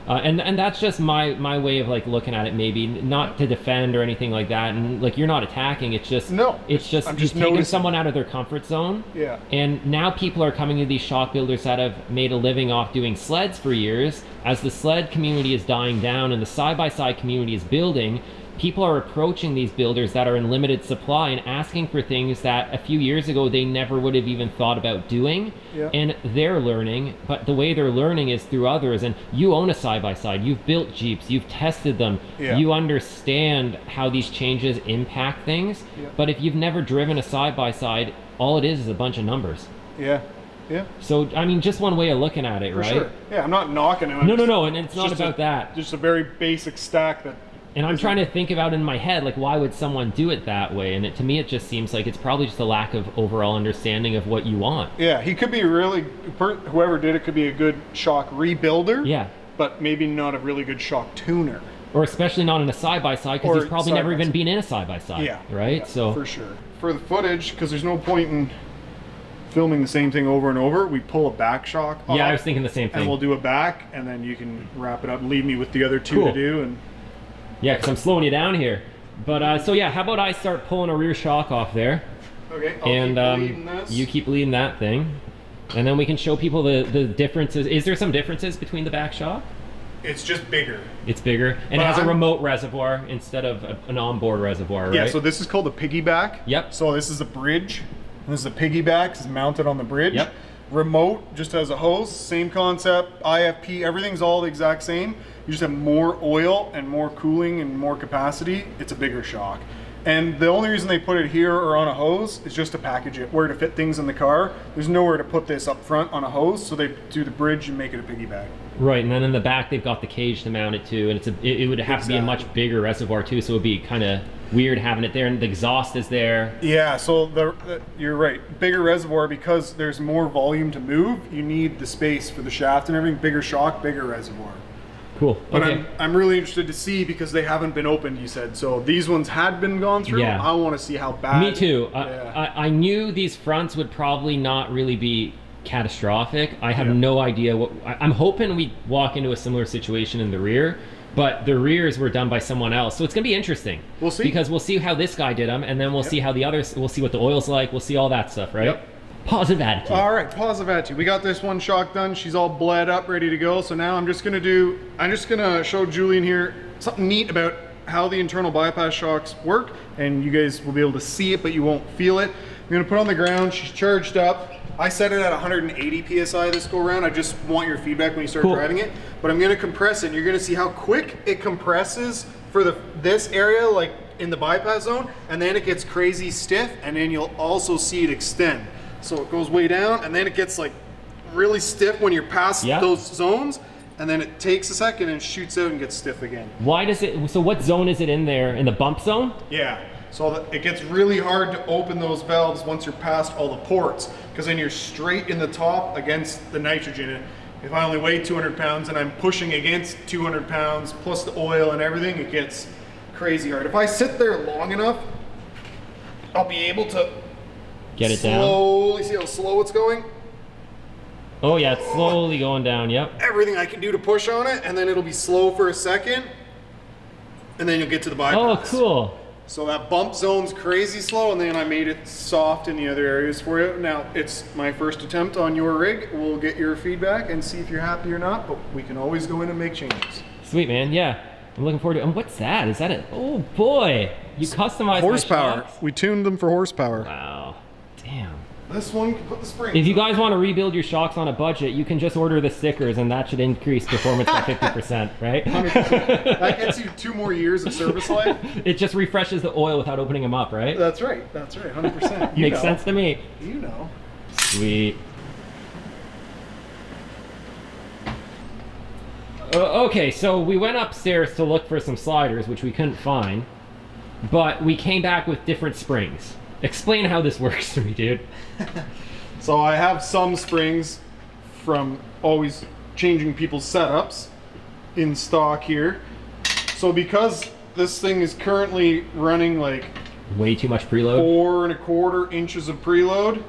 And that's just my way of like looking at it, maybe not to defend or anything like that. And like, you're not attacking. It's just No, I'm just you've taken noticing. someone out of their comfort zone. Yeah. And now people are coming to these shock builders that have made a living off doing sleds for years. As the sled community is dying down and the side-by-side community is building, people are approaching these builders that are in limited supply and asking for things that a few years ago they never would have even thought about doing. Yeah. And they're learning, but the way they're learning is through others. And you own a side-by-side, you've built Jeeps, you've tested them, Yeah. you understand how these changes impact things. Yeah. But if you've never driven a side-by-side, all it is a bunch of numbers. Yeah. Yeah. So, I mean, just one way of looking at it, For right? sure. Yeah, I'm not knocking it. No, and it's not about that. Just a very basic stack that. And I'm trying to think about in my head, like, why would someone do it that way? And to me, it just seems like it's probably just a lack of overall understanding of what you want. Yeah, he could be whoever did it could be a good shock rebuilder. Yeah. But maybe not a really good shock tuner. Or especially not in a side-by-side, because Or he's probably never even side-by-side. been in a side-by-side. Yeah. Right? Yeah, So for sure. For the footage, because there's no point in filming the same thing over and over, we pull a back shock off, yeah, I was thinking the same and we'll thing. do a back, and then you can wrap it up and leave me with the other two Cool. to do. And Yeah, because I'm slowing you down here. But so yeah, how about I start pulling a rear shock off there, okay, I'll and keep leading this. you keep leading that thing, and then we can show people the differences. Is there some differences between the back shock? It's just bigger. It's bigger and But it has a I'm- remote reservoir instead of an onboard reservoir, right? Yeah, so this is called a piggyback. Yep. So this is a bridge. And this is a piggyback. It's mounted on the bridge. Yep. Remote just has a hose. Same concept. IFP. Everything's all the exact same. You just have more oil and more cooling and more capacity. It's a bigger shock. And the only reason they put it here or on a hose is just to package it, where to fit things in the car. There's nowhere to put this up front on a hose, so they do the bridge and make it a piggyback. Right, and then in the back they've got the cage to mount it to, and it would have to be a much bigger reservoir too, so it would be kind of weird having it there, and the exhaust is there. Yeah, so you're right. Bigger reservoir, because there's more volume to move. You need the space for the shaft and everything. Bigger shock, bigger reservoir. Cool. But Okay. I'm really interested to see, because they haven't been opened, you said. So these ones had been gone through. Yeah. I want to see how bad. Me too. Yeah. I knew these fronts would probably not really be catastrophic. I have Yeah. no idea what. I'm hoping we walk into a similar situation in the rear, but the rears were done by someone else, so it's gonna be interesting. We'll see. Because we'll see how this guy did them, and then we'll Yep. see how the others. We'll see what the oil's like. We'll see all that stuff, right? Yep. Positive attitude. All right, positive attitude. We got this one shock done. She's all bled up, ready to go. So now I'm just gonna show Julian here something neat about how the internal bypass shocks work, and you guys will be able to see it, but you won't feel it. I'm gonna put it on the ground. She's charged up. I set it at 180 PSI this go around. I just want your feedback when you start Cool. driving it. But I'm gonna compress it, and you're gonna see how quick it compresses for this area, like in the bypass zone, and then it gets crazy stiff, and then you'll also see it extend. So it goes way down, and then it gets like really stiff when you're past Yeah. those zones, and then it takes a second and shoots out and gets stiff again. Why does it? So what zone is it in there? In the bump zone? Yeah, so it gets really hard to open those valves once you're past all the ports, because then you're straight in the top against the nitrogen. And if I only weigh 200 pounds and I'm pushing against 200 pounds plus the oil and everything, it gets crazy hard. If I sit there long enough, I'll be able to Get it down. slowly, see how slow it's going? Oh yeah, it's slowly going down. Yep. Everything I can do to push on it, and then it'll be slow for a second, and then you'll get to the Oh, bypass. cool. So that bump zone's crazy slow, and then I made it soft in the other areas for you. Now, it's my first attempt on your rig. We'll get your feedback and see if you're happy or not, but we can always go in and make changes. Sweet, man. Yeah. I'm looking forward to it. And what's that? Is that it? Oh boy, you customized my Horsepower. shocks? We tuned them for horsepower. Wow, damn. This one can put the springs. If you guys want to rebuild your shocks on a budget, you can just order the stickers, and that should increase performance by 50%, right? 100%. That gets you 2 more years of service life. It just refreshes the oil without opening them up, right? That's right. 100%. You Makes know. sense to me. You know. Sweet. Okay, so we went upstairs to look for some sliders, which we couldn't find, but we came back with different springs. Explain how this works to me, dude. So I have some springs from always changing people's setups in stock here. So because this thing is currently running like Way too much preload? 4 1/4 inches of preload,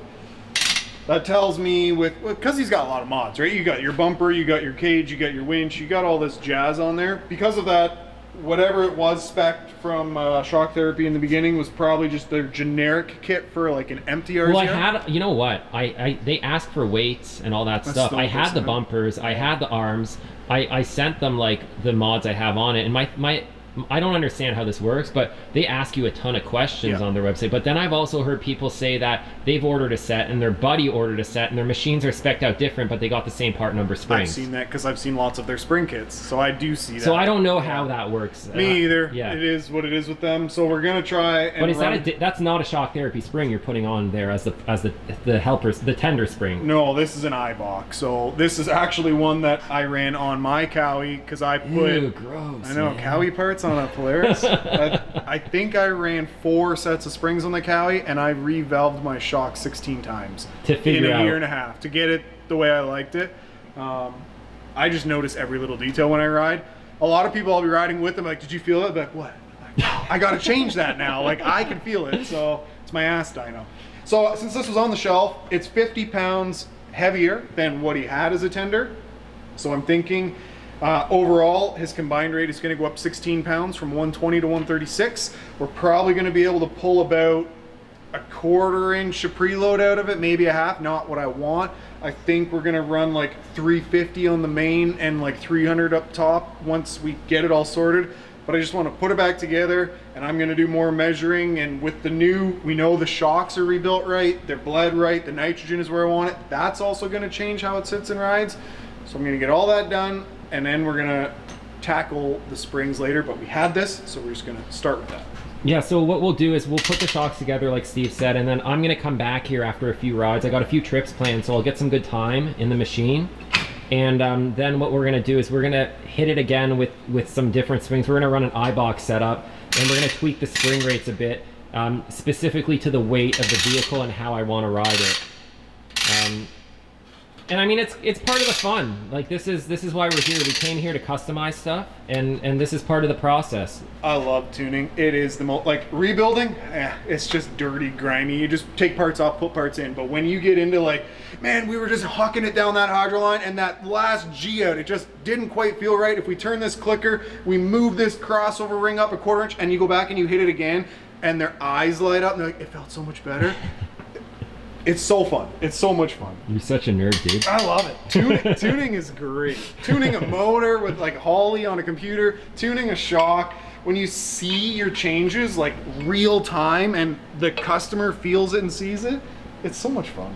that tells me because he's got a lot of mods, right? You got your bumper, you got your cage, you got your winch, you got all this jazz on there. Because of that, whatever it was spec'd from Shock Therapy in the beginning was probably just their generic kit for like an empty RZR. Well, I had, you know what? They asked for weights and all that stuff. I had the bumpers, I had the arms. I sent them like the mods I have on it, and my I don't understand how this works, but they ask you a ton of questions on their website. But then I've also heard people say that they've ordered a set and their buddy ordered a set and their machines are spec'd out different, but they got the same part number springs. I've seen that because I've seen lots of their spring kits, so I do see that. So I don't know how that works. Me either. Yeah. It is what it is with them. So we're gonna try and But is that's not a Shock Therapy spring you're putting on there as the helpers, the tender spring? No, this is an iBox. So this is actually one that I ran on my Cowie because I put. Ew, gross. I know, man. Cowie parts on a Polaris. I think I ran 4 sets of springs on the Cowie, and I revalved my Shox 16 times To figure in a out. year and a half to get it the way I liked it. I just notice every little detail when I ride. A lot of people I'll be riding with them like, "Did you feel it?" I'll be like, "What?" Like, I got to change that now. Like I can feel it. So it's my ass dyno. So since this was on the shelf, it's 50 pounds heavier than what he had as a tender. So I'm thinking overall, his combined rate is going to go up 16 pounds from 120 to 136. We're probably going to be able to pull about a 1/4 inch of preload out of it, maybe a half, not what I want. I think we're going to run like 350 on the main and like 300 up top once we get it all sorted. But I just want to put it back together, and I'm going to do more measuring. And with the new, we know the shocks are rebuilt right, they're bled right, the nitrogen is where I want it. That's also going to change how it sits and rides. So I'm going to get all that done, and then we're gonna tackle the springs later, but we had this, so we're just gonna start with that. Yeah, so what we'll do is we'll put the shocks together like Steve said, and then I'm gonna come back here after a few rides. I got a few trips planned, so I'll get some good time in the machine. And then what we're gonna do is we're gonna hit it again with some different springs. We're gonna run an iBox setup, and we're gonna tweak the spring rates a bit, specifically to the weight of the vehicle and how I wanna ride it. And I mean, it's part of the fun. Like this is why we're here. We came here to customize stuff, and this is part of the process. I love tuning. It is the most, like rebuilding, it's just dirty, grimy. You just take parts off, put parts in. But when you get into like, man, we were just hucking it down that hydro line, and that last G out, it just didn't quite feel right. If we turn this clicker, we move this crossover ring up a 1/4 inch, and you go back and you hit it again, and their eyes light up, and they're like, it felt so much better. It's so fun. It's so much fun. You're such a nerd, dude. I love it. Tuning is great. Tuning a motor with like Holly on a computer, tuning a shock, when you see your changes like real time and the customer feels it and sees it, it's so much fun.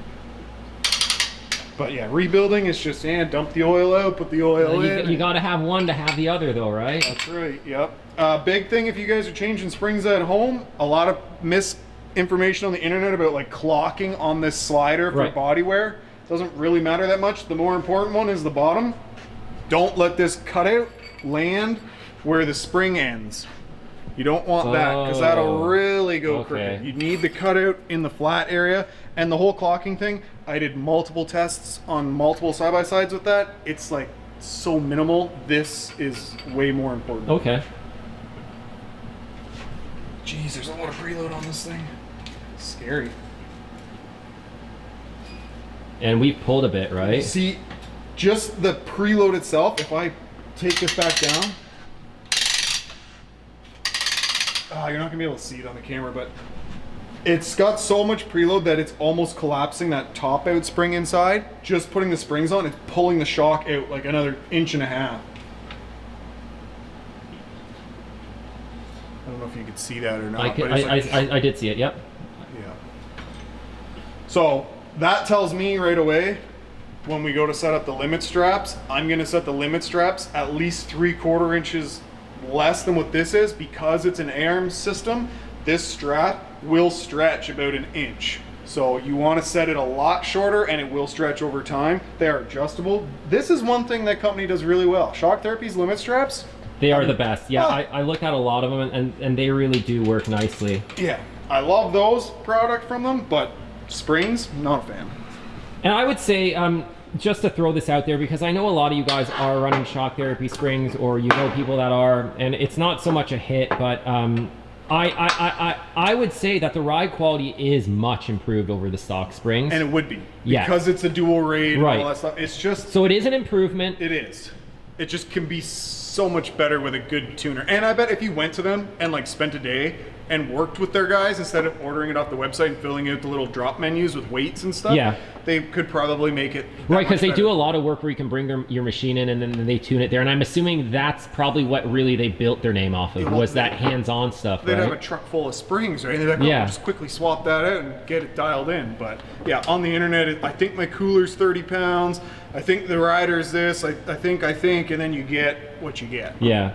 But yeah, rebuilding is just, dump the oil out, put the oil in. You gotta have one to have the other though, right? That's right, yep. Big thing if you guys are changing springs at home, a lot of misinformation on the internet about like clocking on this slider for body wear. Doesn't really matter that much. The more important one is the bottom. Don't let this cutout land where the spring ends. You don't want that because that'll really go crooked. You need the cutout in the flat area. And the whole clocking thing, I did multiple tests on multiple side-by-sides with that. It's like so minimal. This is way more important. Okay. Jeez, there's a lot of preload on this thing. Scary. And we've pulled a bit, right? See, just the preload itself, if I take this back down, you're not gonna be able to see it on the camera, but it's got so much preload that it's almost collapsing that top out spring inside. Just putting the springs on, it's pulling the shock out like another 1.5 inches. if you could see that or not. I but it's like, I did see it. Yep. yeah. So that tells me right away, when we go to set up the limit straps, I'm gonna set the limit straps at least 3/4 inches less than what this is, because it's an ARM system. This strap will stretch about an inch. So you want to set it a lot shorter, and it will stretch over time. They are adjustable. This is one thing that company does really well. Shock Therapy's limit straps. They are the best. Yeah, I looked at a lot of them, and they really do work nicely. Yeah, I love those product from them, but springs, not a fan. And I would say, just to throw this out there, because I know a lot of you guys are running Shock Therapy springs, or you know people that are, and it's not so much a hit, but I would say that the ride quality is much improved over the stock springs. And it would be, Yeah. because it's a dual raid and Right. all that stuff. It's just, So it is an improvement. it is. It just can be so much better with a good tuner. And I bet if you went to them and like spent a day and worked with their guys instead of ordering it off the website and filling out the little drop menus with weights and stuff, Yeah. they could probably make it that Right, much because they better. do a lot of work where you can bring your machine in and then they tune it there. And I'm assuming that's probably what really they built their name off of, Yeah, was well, that hands-on stuff, They'd right? have a truck full of springs, right? And they'd be like, Yeah. oh, just quickly swap that out and get it dialed in. But yeah, on the internet, I think my cooler's 30 pounds. I think the rider's this. I think, and then you get what you get. Yeah.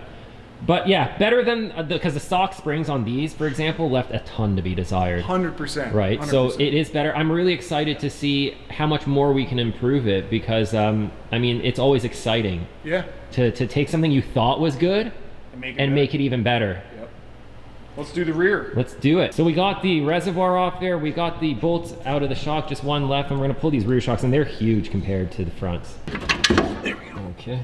But yeah, better than, because the stock springs on these, for example, left a ton to be desired. 100%. Right, so 100%. it is better. I'm really excited to see how much more we can improve it, because, I mean, it's always exciting Yeah. to take something you thought was good and make it even better. Yep. Let's do the rear. Let's do it. So we got the reservoir off there, we got the bolts out of the shock, just one left, and we're gonna pull these rear shocks, and they're huge compared to the fronts. There we go. Okay.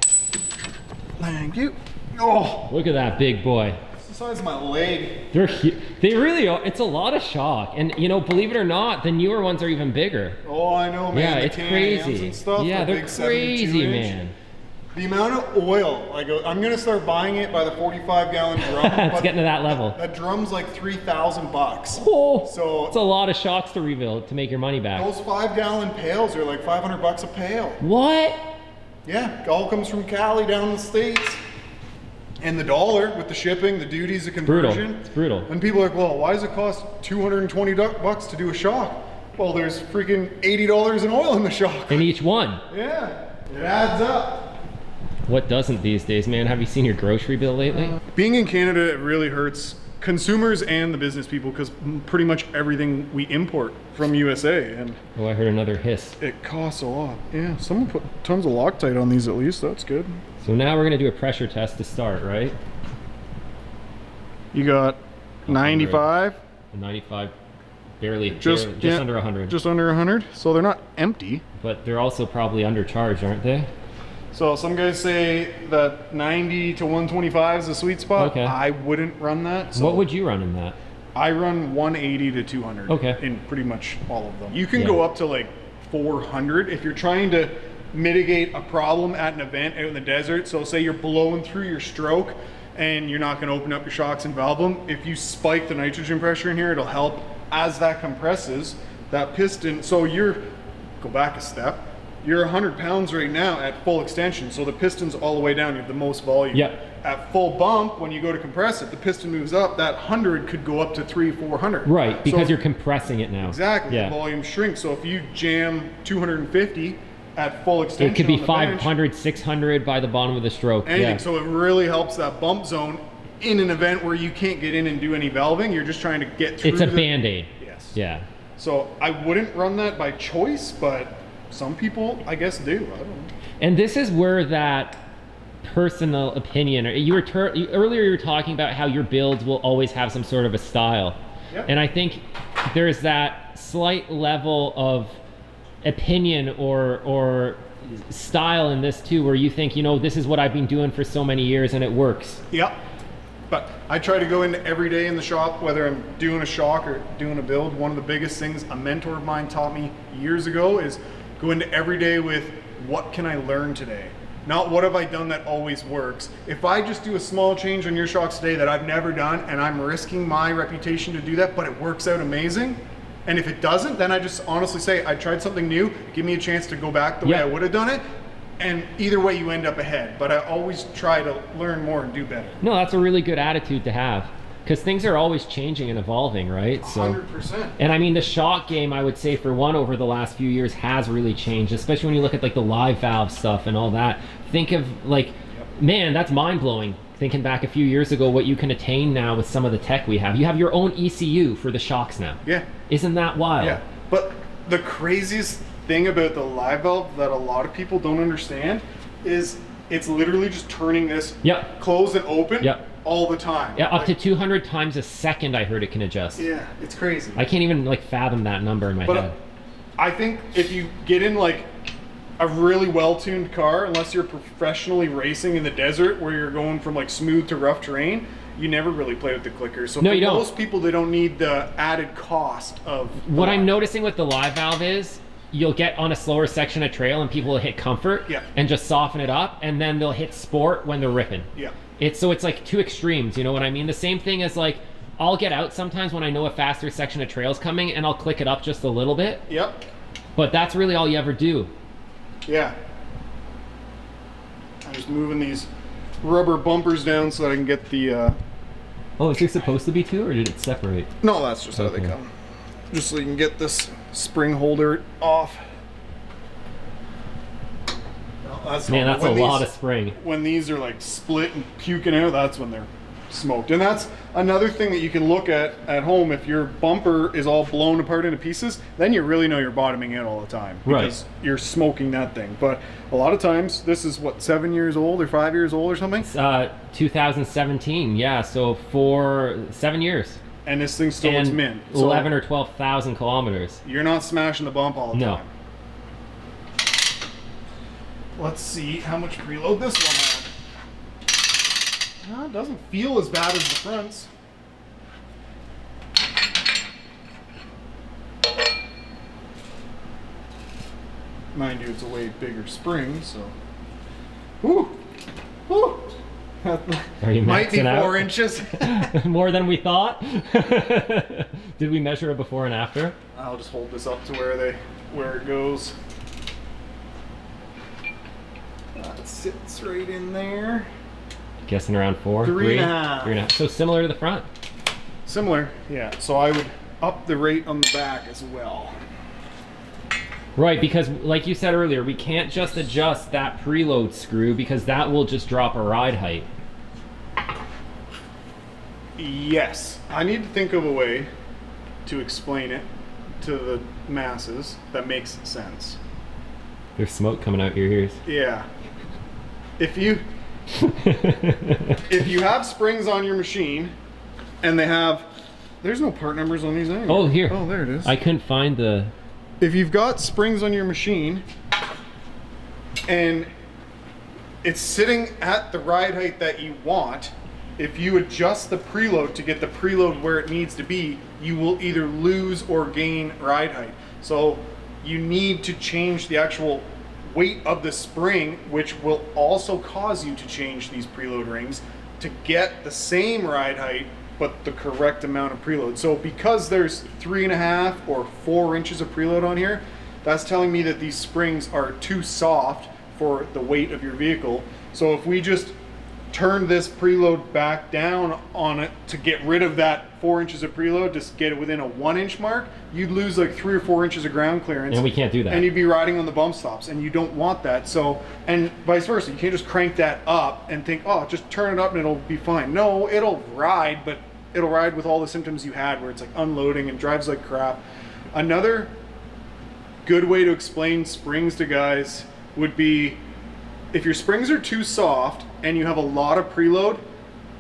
Thank you. Oh, Look at that big boy. it's the size of my leg. They're they really are. It's a lot of shock, and you know, believe it or not, the newer ones are even bigger. Oh, I know, man. Yeah, the it's Can-Ams crazy. and stuff, Yeah, the they're big crazy, 72-inch. man. The amount of oil, I'm gonna start buying it by the 45-gallon drum. It's but getting to that level. That drum's like $3,000. Oh, So it's a lot of shocks to rebuild to make your money back. those 5-gallon pails are like $500 a pail. What? Yeah, it all comes from Cali down in the States. And the dollar with the shipping, the duties, the Brutal. conversion. It's brutal. And people are like, well, why does it cost $220 to do a shock? Well, there's freaking $80 in oil in the shock. In each one. Yeah, it adds up. What doesn't these days, man? Have you seen your grocery bill lately? Being in Canada, it really hurts consumers and the business people, because pretty much everything we import from USA, and Oh, I heard another hiss. it costs a lot. Yeah, someone put tons of Loctite on these at least. That's good. So now we're gonna do a pressure test to start, right? You got 95, 95, barely, just just under 100. Just under 100. So they're not empty. But they're also probably undercharged, aren't they? So some guys say that 90 to 125 is the sweet spot. Okay. I wouldn't run that. So What would you run in that? I run 180 to 200 Okay. in pretty much all of them. You can Yeah. go up to like 400 if you're trying to mitigate a problem at an event out in the desert. So say you're blowing through your stroke and you're not going to open up your shocks and valve them. If you spike the nitrogen pressure in here, it'll help as that compresses that piston. So go back a step. You're 100 pounds right now at full extension, so the piston's all the way down. You have the most volume. Yep. At full bump, when you go to compress it, the piston moves up. That 100 could go up to 300-400. Right, because So- you're compressing it now. exactly. Yeah. The volume shrinks. So if you jam 250 at full extension, It could be on the bench, 500, 600 by the bottom of the stroke. anything. Yeah. So it really helps that bump zone in an event where you can't get in and do any valving. You're just trying to get through. It's a the- Band-Aid. Yes. Yeah. So I wouldn't run that by choice, but some people, I guess, do. I don't know. And this is where that personal opinion, or earlier you were talking about how your builds will always have some sort of a style. Yep. And I think there's that slight level of opinion or style in this too, where you think, you know, this is what I've been doing for so many years and it works. Yep. But I try to go into every day in the shop, whether I'm doing a shock or doing a build. One of the biggest things a mentor of mine taught me years ago is go into every day with, what can I learn today? Not what have I done that always works. If I just do a small change on your shocks today that I've never done, and I'm risking my reputation to do that, but it works out amazing, and if it doesn't, then I just honestly say, I tried something new, give me a chance to go back the way Yeah. I would have done it, and either way you end up ahead. But I always try to learn more and do better. No, that's a really good attitude to have. because things are always changing and evolving, right? 100%. And I mean, the shock game, I would say, for one, over the last few years has really changed, especially when you look at like the live valve stuff and all that. Think of like, man, that's mind blowing. Thinking back a few years ago, what you can attain now with some of the tech we have. You have your own ECU for the Shox now. Yeah. Isn't that wild? Yeah. But the craziest thing about the live valve that a lot of people don't understand is it's literally just turning this Yep. closed and open Yep. all the time. Yeah, up to 200 times a second I heard it can adjust. Yeah, it's crazy. I can't even like fathom that number in my But head. I think if you get in like a really well-tuned car, unless you're professionally racing in the desert where you're going from like smooth to rough terrain, you never really play with the clickers. So No, for you don't. most people, they don't need the added cost of What I'm noticing with the live valve is you'll get on a slower section of trail and people will hit comfort Yeah. and just soften it up, and then they'll hit sport when they're ripping. Yeah. It's like two extremes, you know what I mean? The same thing as like, I'll get out sometimes when I know a faster section of trail's coming and I'll click it up just a little bit, Yep. but that's really all you ever do. Yeah. I'm just moving these rubber bumpers down so that I can get the Oh, is there supposed to be two, or did it separate? no, that's just how they Okay. come. Just so you can get this spring holder off. No, that's Man, not- that's a when lot these- of spring. When these are like split and puking out, that's when they're smoked. And that's another thing that you can look at home. If your bumper is all blown apart into pieces, then you really know you're bottoming out all the time, because you're smoking that thing. But a lot of times, this is what, 7 years old or 5 years old or something, 2017, yeah, so for 7 years. and this thing still looks And mint. So 11 or 12,000 kilometers. you're not smashing the bump all the No. time. Let's see how much preload this one had. It doesn't feel as bad as the fronts. Mind you, it's a way bigger spring, so. Woo! Woo! Are you Might be maxing 4 out? inches. More than we thought? Did we measure a before and after? I'll just hold this up to where it goes. It sits right in there. Guessing around 4? 3.5. 3.5. So similar to the front. Similar, yeah. So I would up the rate on the back as well. Right, because like you said earlier, we can't just adjust that preload screw because that will just drop our ride height. Yes, I need to think of a way to explain it to the masses that makes sense. There's smoke coming out your ears. Yeah. If you have springs on your machine and there's no part numbers on these anyway. Oh, here. Oh, there it is. I couldn't find the... If you've got springs on your machine and it's sitting at the ride height that you want, if you adjust the preload to get the preload where it needs to be, you will either lose or gain ride height. So you need to change the actual weight of the spring, which will also cause you to change these preload rings to get the same ride height but the correct amount of preload. So because there's 3.5 or 4 inches of preload on here, that's telling me that these springs are too soft for the weight of your vehicle. So if we just turn this preload back down on it to get rid of that 4 inches of preload, just get it within a 1 inch mark, you'd lose like 3 or 4 inches of ground clearance. And we can't do that. And you'd be riding on the bump stops, and you don't want that. So, and vice versa, you can't just crank that up and think, oh, just turn it up and it'll be fine. No, it'll ride, but it'll ride with all the symptoms you had where it's like unloading and drives like crap. Another good way to explain springs to guys would be, if your springs are too soft and you have a lot of preload,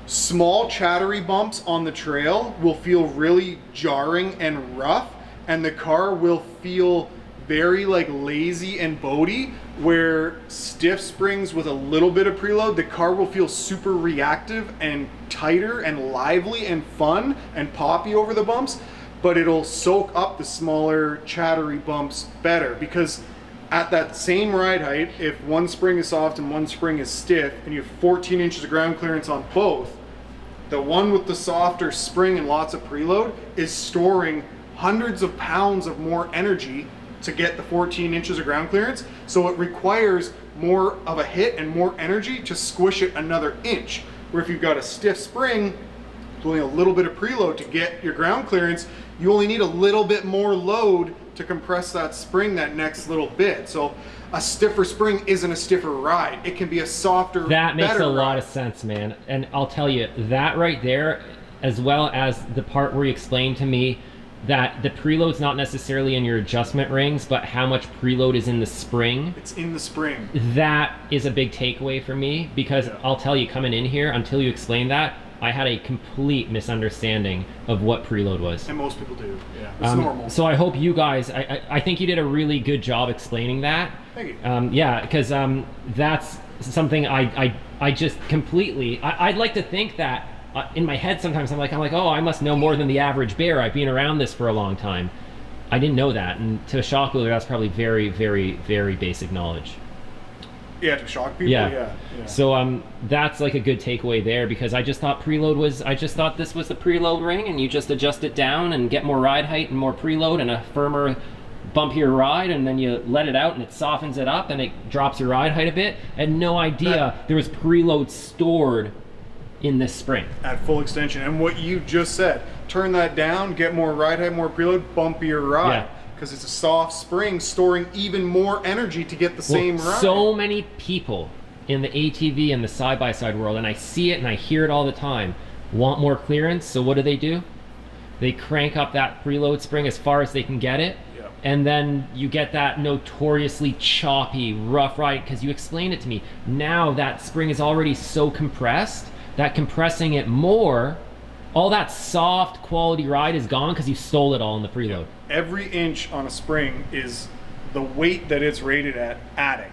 small chattery bumps on the trail will feel really jarring and rough, and the car will feel very like lazy and boaty, where stiff springs with a little bit of preload, the car will feel super reactive and tighter and lively and fun and poppy over the bumps, but it'll soak up the smaller chattery bumps better, because at that same ride height, if one spring is soft and one spring is stiff, and you have 14 inches of ground clearance on both, the one with the softer spring and lots of preload is storing hundreds of pounds of more energy to get the 14 inches of ground clearance. So it requires more of a hit and more energy to squish it another inch. Where if you've got a stiff spring, pulling a little bit of preload to get your ground clearance, you only need a little bit more load to compress that spring that next little bit. So a stiffer spring isn't a stiffer ride. It can be a softer, That makes better a lot ride. of sense, man. And I'll tell you, that right there, as well as the part where you explained to me that the preload's not necessarily in your adjustment rings, but how much preload is in the spring. It's in the spring. That is a big takeaway for me, because I'll tell you, coming in here, until you explain that, I had a complete misunderstanding of what preload was. And most people do. Yeah, it's normal. So I hope you guys, I think you did a really good job explaining that. Thank you. Yeah, because that's something I just completely, I'd like to think that in my head sometimes I'm like, oh, I must know more than the average bear. I've been around this for a long time. I didn't know that, and to a shock wheeler, that's probably very, very, very basic knowledge. Yeah, to shock people. Yeah. Yeah. So that's like a good takeaway there, because I just thought this was the preload ring, and you just adjust it down and get more ride height and more preload and a firmer, bumpier ride, and then you let it out and it softens it up and it drops your ride height a bit. I had no idea there was preload stored in this spring. At full extension. And what you just said, turn that down, get more ride height, more preload, bumpier ride. Yeah. Because it's a soft spring storing even more energy to get the same ride. So many people in the ATV and the side-by-side world, and I see it and I hear it all the time, want more clearance. So what do? They crank up that preload spring as far as they can get it. Yeah. And then you get that notoriously choppy, rough ride, because you explained it to me. Now that spring is already so compressed that compressing it more, all that soft quality ride is gone because you stole it all in the preload. Every inch on a spring is the weight that it's rated at adding.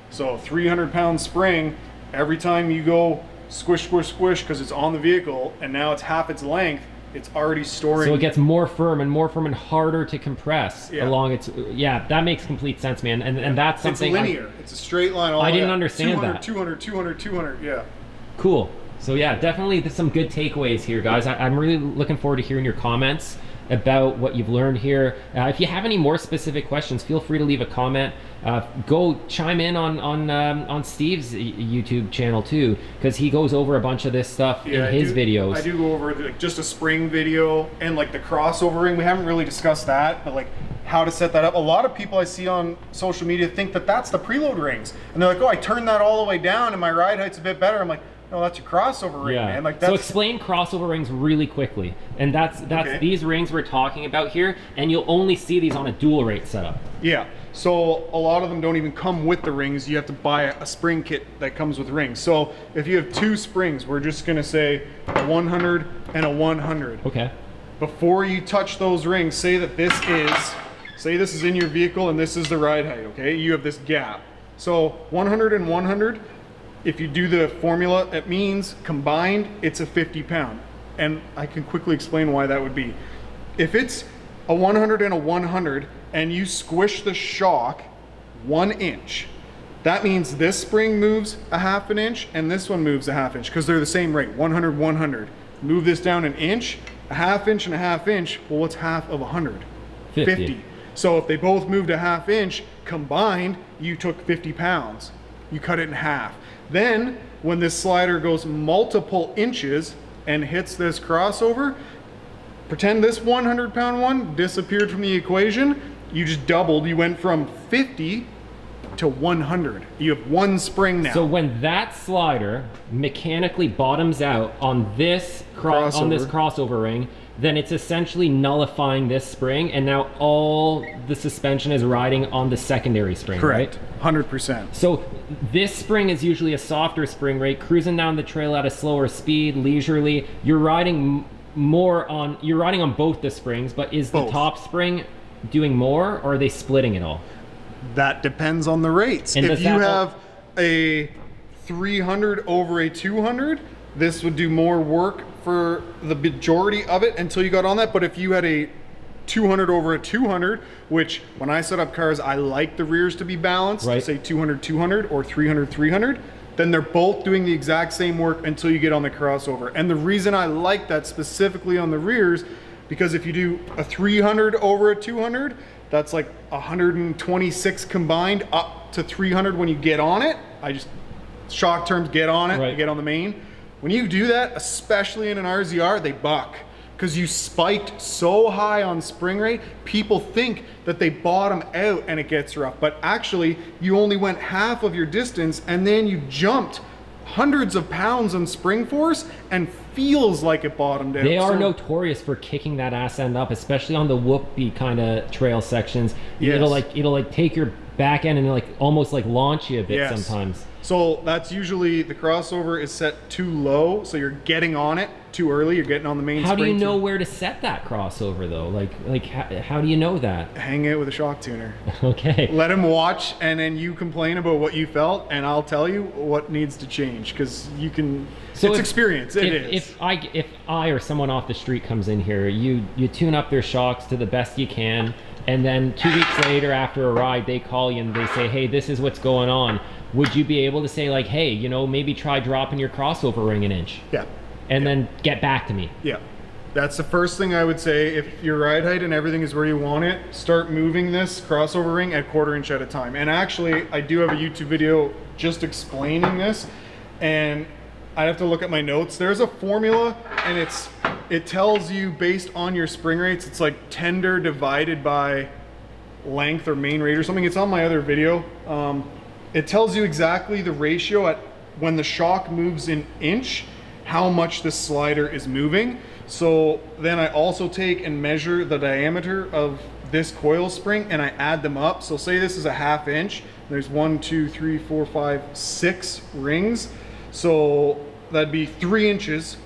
So 300-pound spring, every time you go squish, squish, squish, because it's on the vehicle and now it's half its length, it's already storing. So it gets more firm and harder to compress along its. Yeah, that makes complete sense, man. And that's something. It's linear. It's a straight line. All I the way didn't up. understand 200, that. 200, 200, 200. Yeah. Cool. So yeah, definitely some good takeaways here, guys. I'm really looking forward to hearing your comments about what you've learned here. If you have any more specific questions, feel free to leave a comment. Go chime in on Steve's YouTube channel too, because he goes over a bunch of this stuff in his videos. I do go over like just a spring video and like the crossover ring. We haven't really discussed that, but like how to set that up. A lot of people I see on social media think that that's the preload rings, and they're like, oh, I turned that all the way down and my ride height's a bit better. I'm like, no, that's your crossover ring, man. Like, that's... So explain crossover rings really quickly. And that's Okay. These rings we're talking about here, and you'll only see these on a dual rate setup. Yeah, so a lot of them don't even come with the rings. You have to buy a spring kit that comes with rings. So if you have two springs, we're just gonna say a 100 and a 100. Okay. Before you touch those rings, say this is in your vehicle and this is the ride height, okay? You have this gap. So 100 and 100, if you do the formula, it means combined, it's a 50-pound. And I can quickly explain why that would be. If it's a 100 and a 100 and you squish the shock 1 inch, that means this spring moves a half an inch and this one moves a half inch because they're the same rate, 100, 100. Move this down an inch, a half inch and a half inch, well, what's half of 100? 50. So if they both moved a half inch, combined, you took 50 pounds. You cut it in half. Then, when this slider goes multiple inches and hits this crossover, pretend this 100-pound one disappeared from the equation. You just doubled. You went from 50 to 100. You have one spring now. So when that slider mechanically bottoms out on this crossover ring, then it's essentially nullifying this spring, and now all the suspension is riding on the secondary spring. Correct. Right? 100%. So this spring is usually a softer spring rate, cruising down the trail at a slower speed, leisurely. You're riding on both the springs, but is the Both. top spring doing more, or are they splitting it all? That depends on the rates. And if does you that have a 300 over a 200, this would do more work for the majority of it until you got on that. But if you had a 200 over a 200, which when I set up cars, I like the rears to be balanced, Right. say 200, 200 or 300, 300, then they're both doing the exact same work until you get on the crossover. And the reason I like that specifically on the rears, because if you do a 300 over a 200, that's like 126 combined up to 300 when you get on it. Shock terms, get on it, Right. you get on the main. When you do that, especially in an RZR, they buck. Because you spiked so high on spring rate, people think that they bottom out and it gets rough. But actually, you only went half of your distance and then you jumped hundreds of pounds on spring force and feels like it bottomed out. They are notorious for kicking that ass end up, especially on the whoopy kind of trail sections. Yes. It'll like take your back end and like almost like launch you a bit sometimes. So that's usually the crossover is set too low, so you're getting on it too early. You're getting on the main. How do you spring know where to set that crossover though? Like how do you know that? Hang out with a shock tuner. Okay. Let him watch, and then you complain about what you felt, and I'll tell you what needs to change because you can. So it's if, experience. It is. If I or someone off the street comes in here, you tune up their shocks to the best you can, and then 2 weeks later after a ride, they call you and they say, hey, this is what's going on. Would you be able to say like, hey, you know, maybe try dropping your crossover ring an inch? Yeah. And then get back to me. Yeah. That's the first thing I would say. If your ride height and everything is where you want it, start moving this crossover ring at 1/4 inch at a time. And actually, I do have a YouTube video just explaining this, and I'd have to look at my notes. There's a formula, and it tells you based on your spring rates. It's like tender divided by length or main rate or something. It's on my other video. It tells you exactly the ratio at when the shock moves in inch, how much the slider is moving. So then I also take and measure the diameter of this coil spring and I add them up. So say this is a 1/2 inch. There's 1, 2, 3, 4, 5, 6 rings. So that'd be 3 inches.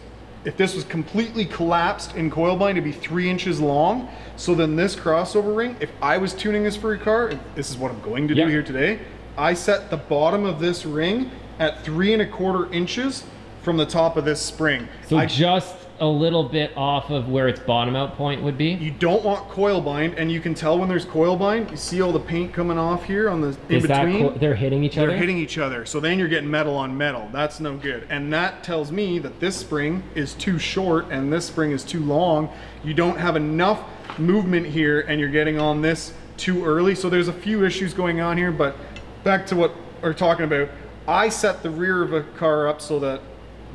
If this was completely collapsed in coil bind, it'd be 3 inches long. So then this crossover ring, if I was tuning this for a car, this is what I'm going to do here today. I set the bottom of this ring at 3 1/4 inches from the top of this spring. So just a little bit off of where its bottom out point would be? You don't want coil bind, and you can tell when there's coil bind. You see all the paint coming off here on the in between? They're hitting each other? They're hitting each other. So then you're getting metal on metal. That's no good. And that tells me that this spring is too short and this spring is too long. You don't have enough movement here and you're getting on this too early. So there's a few issues going on here, but back to what we're talking about. I set the rear of a car up so that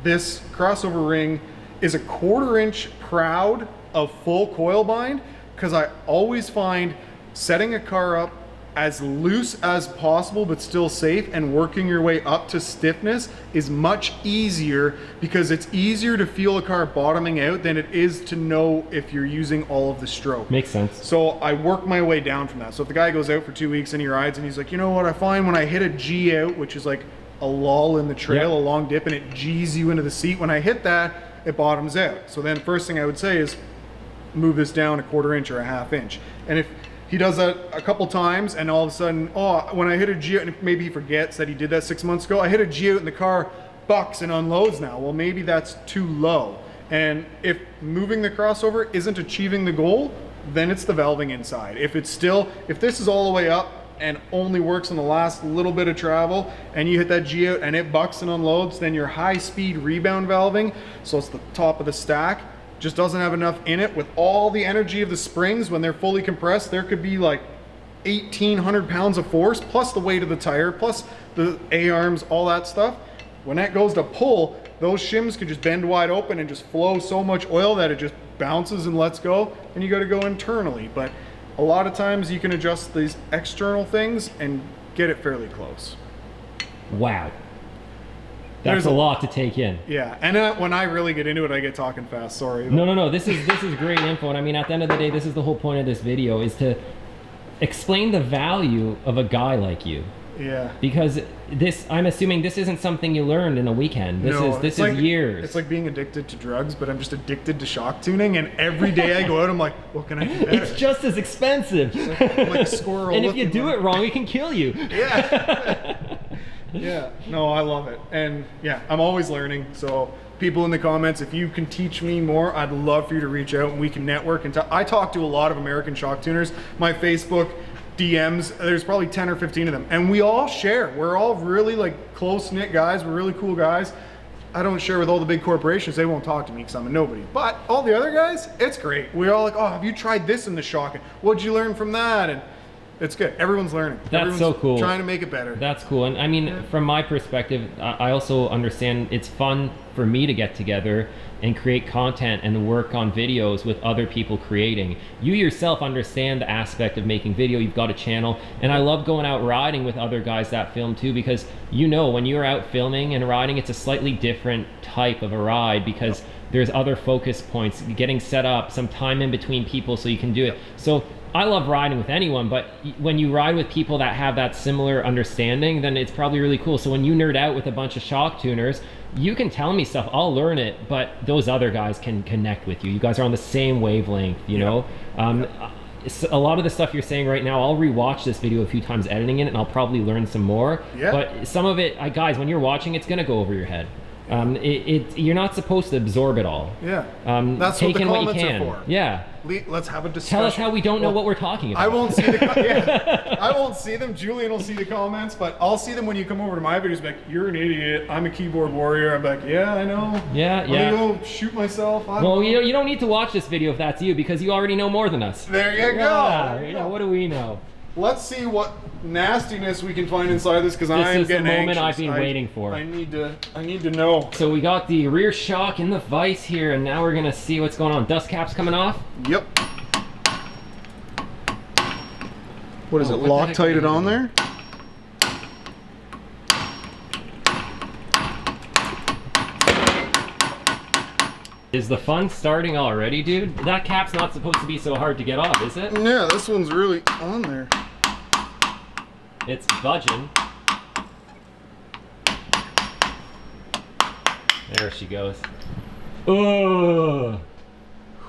this crossover ring is a 1/4 inch proud of full coil bind, because I always find setting a car up as loose as possible but still safe and working your way up to stiffness is much easier, because it's easier to feel a car bottoming out than it is to know if you're using all of the stroke. Makes sense. So I work my way down from that. So if the guy goes out for 2 weeks and he rides and he's like, you know what, I find when I hit a G out, which is like a lull in the trail, a long dip, and it G's you into the seat, when I hit that, it bottoms out. So then first thing I would say is move this down a 1/4 inch or a 1/2 inch. And if he does that a couple times and all of a sudden, oh, when I hit a G out, and maybe he forgets that he did that 6 months ago, I hit a G out and the car bucks and unloads now. Well, maybe that's too low. And if moving the crossover isn't achieving the goal, then it's the valving inside. If this is all the way up and only works in the last little bit of travel, and you hit that G out and it bucks and unloads, then your high speed rebound valving, so it's the top of the stack, just doesn't have enough in it. With all the energy of the springs, when they're fully compressed, there could be like 1,800 pounds of force, plus the weight of the tire, plus the A-arms, all that stuff. When that goes to pull, those shims could just bend wide open and just flow so much oil that it just bounces and lets go, and you gotta go internally. But a lot of times you can adjust these external things and get it fairly close. Wow. That's a lot to take in. Yeah, and when I really get into it, I get talking fast, sorry. No. This is great info. And I mean, at the end of the day, this is the whole point of this video, is to explain the value of a guy like you. Yeah. Because I'm assuming this isn't something you learned in a weekend. This is years. It's like being addicted to drugs, but I'm just addicted to shock tuning, and every day I go out, I'm like, what can I do better? It's just as expensive. I'm like a squirrel. And if you do it wrong, it can kill you. Yeah. Yeah. No, I love it. And yeah, I'm always learning. So people in the comments, if you can teach me more, I'd love for you to reach out and we can network. And I talk to a lot of American shock tuners. My Facebook DMs, there's probably 10 or 15 of them, and we all share. We're all really like close-knit guys. We're really cool guys. I don't share with all the big corporations. They won't talk to me because I'm a nobody. But all the other guys, it's great. We're all like, oh, have you tried this in the shock? What'd you learn from that? And it's good. Everyone's learning. That's so cool. Trying to make it better. That's cool. And I mean, from my perspective, I also understand it's fun for me to get together and create content and work on videos with other people creating. You yourself understand the aspect of making video. You've got a channel, and I love going out riding with other guys that film too, because you know when you're out filming and riding, it's a slightly different type of a ride because there's other focus points, getting set up, some time in between people so you can do it. So I love riding with anyone, but when you ride with people that have that similar understanding, then it's probably really cool. So when you nerd out with a bunch of shock tuners, you can tell me stuff, I'll learn it, but those other guys can connect with you. You guys are on the same wavelength, you know? A lot of the stuff you're saying right now, I'll rewatch this video a few times editing it, and I'll probably learn some more. Yeah. But some of it, guys, when you're watching, it's gonna go over your head. You're not supposed to absorb it all. Yeah. That's take what the in what you comments can. are for. Yeah. Let's have a discussion. Tell us how we don't know what we're talking about. I won't see the I won't see them. Julian will see the comments, but I'll see them when you come over to my videos. Like, you're an idiot. I'm a keyboard warrior. I'm like, yeah, I know. Yeah, Let me go shoot myself. Well, you don't need to watch this video if that's you, because you already know more than us. There you go. Yeah, There you go. what do we know? Let's see what nastiness we can find inside this, because This I'm is the getting moment anxious. I've been waiting for. I need to know. So we got the rear shock in the vise here, and now we're gonna see what's going on. Dust cap's coming off. Yep. What is it? what the heck are you Loctited on doing? there? Is the fun starting already, dude? That cap's not supposed to be so hard to get off, is it? Yeah, this one's really on there. It's budging. There she goes. Oh,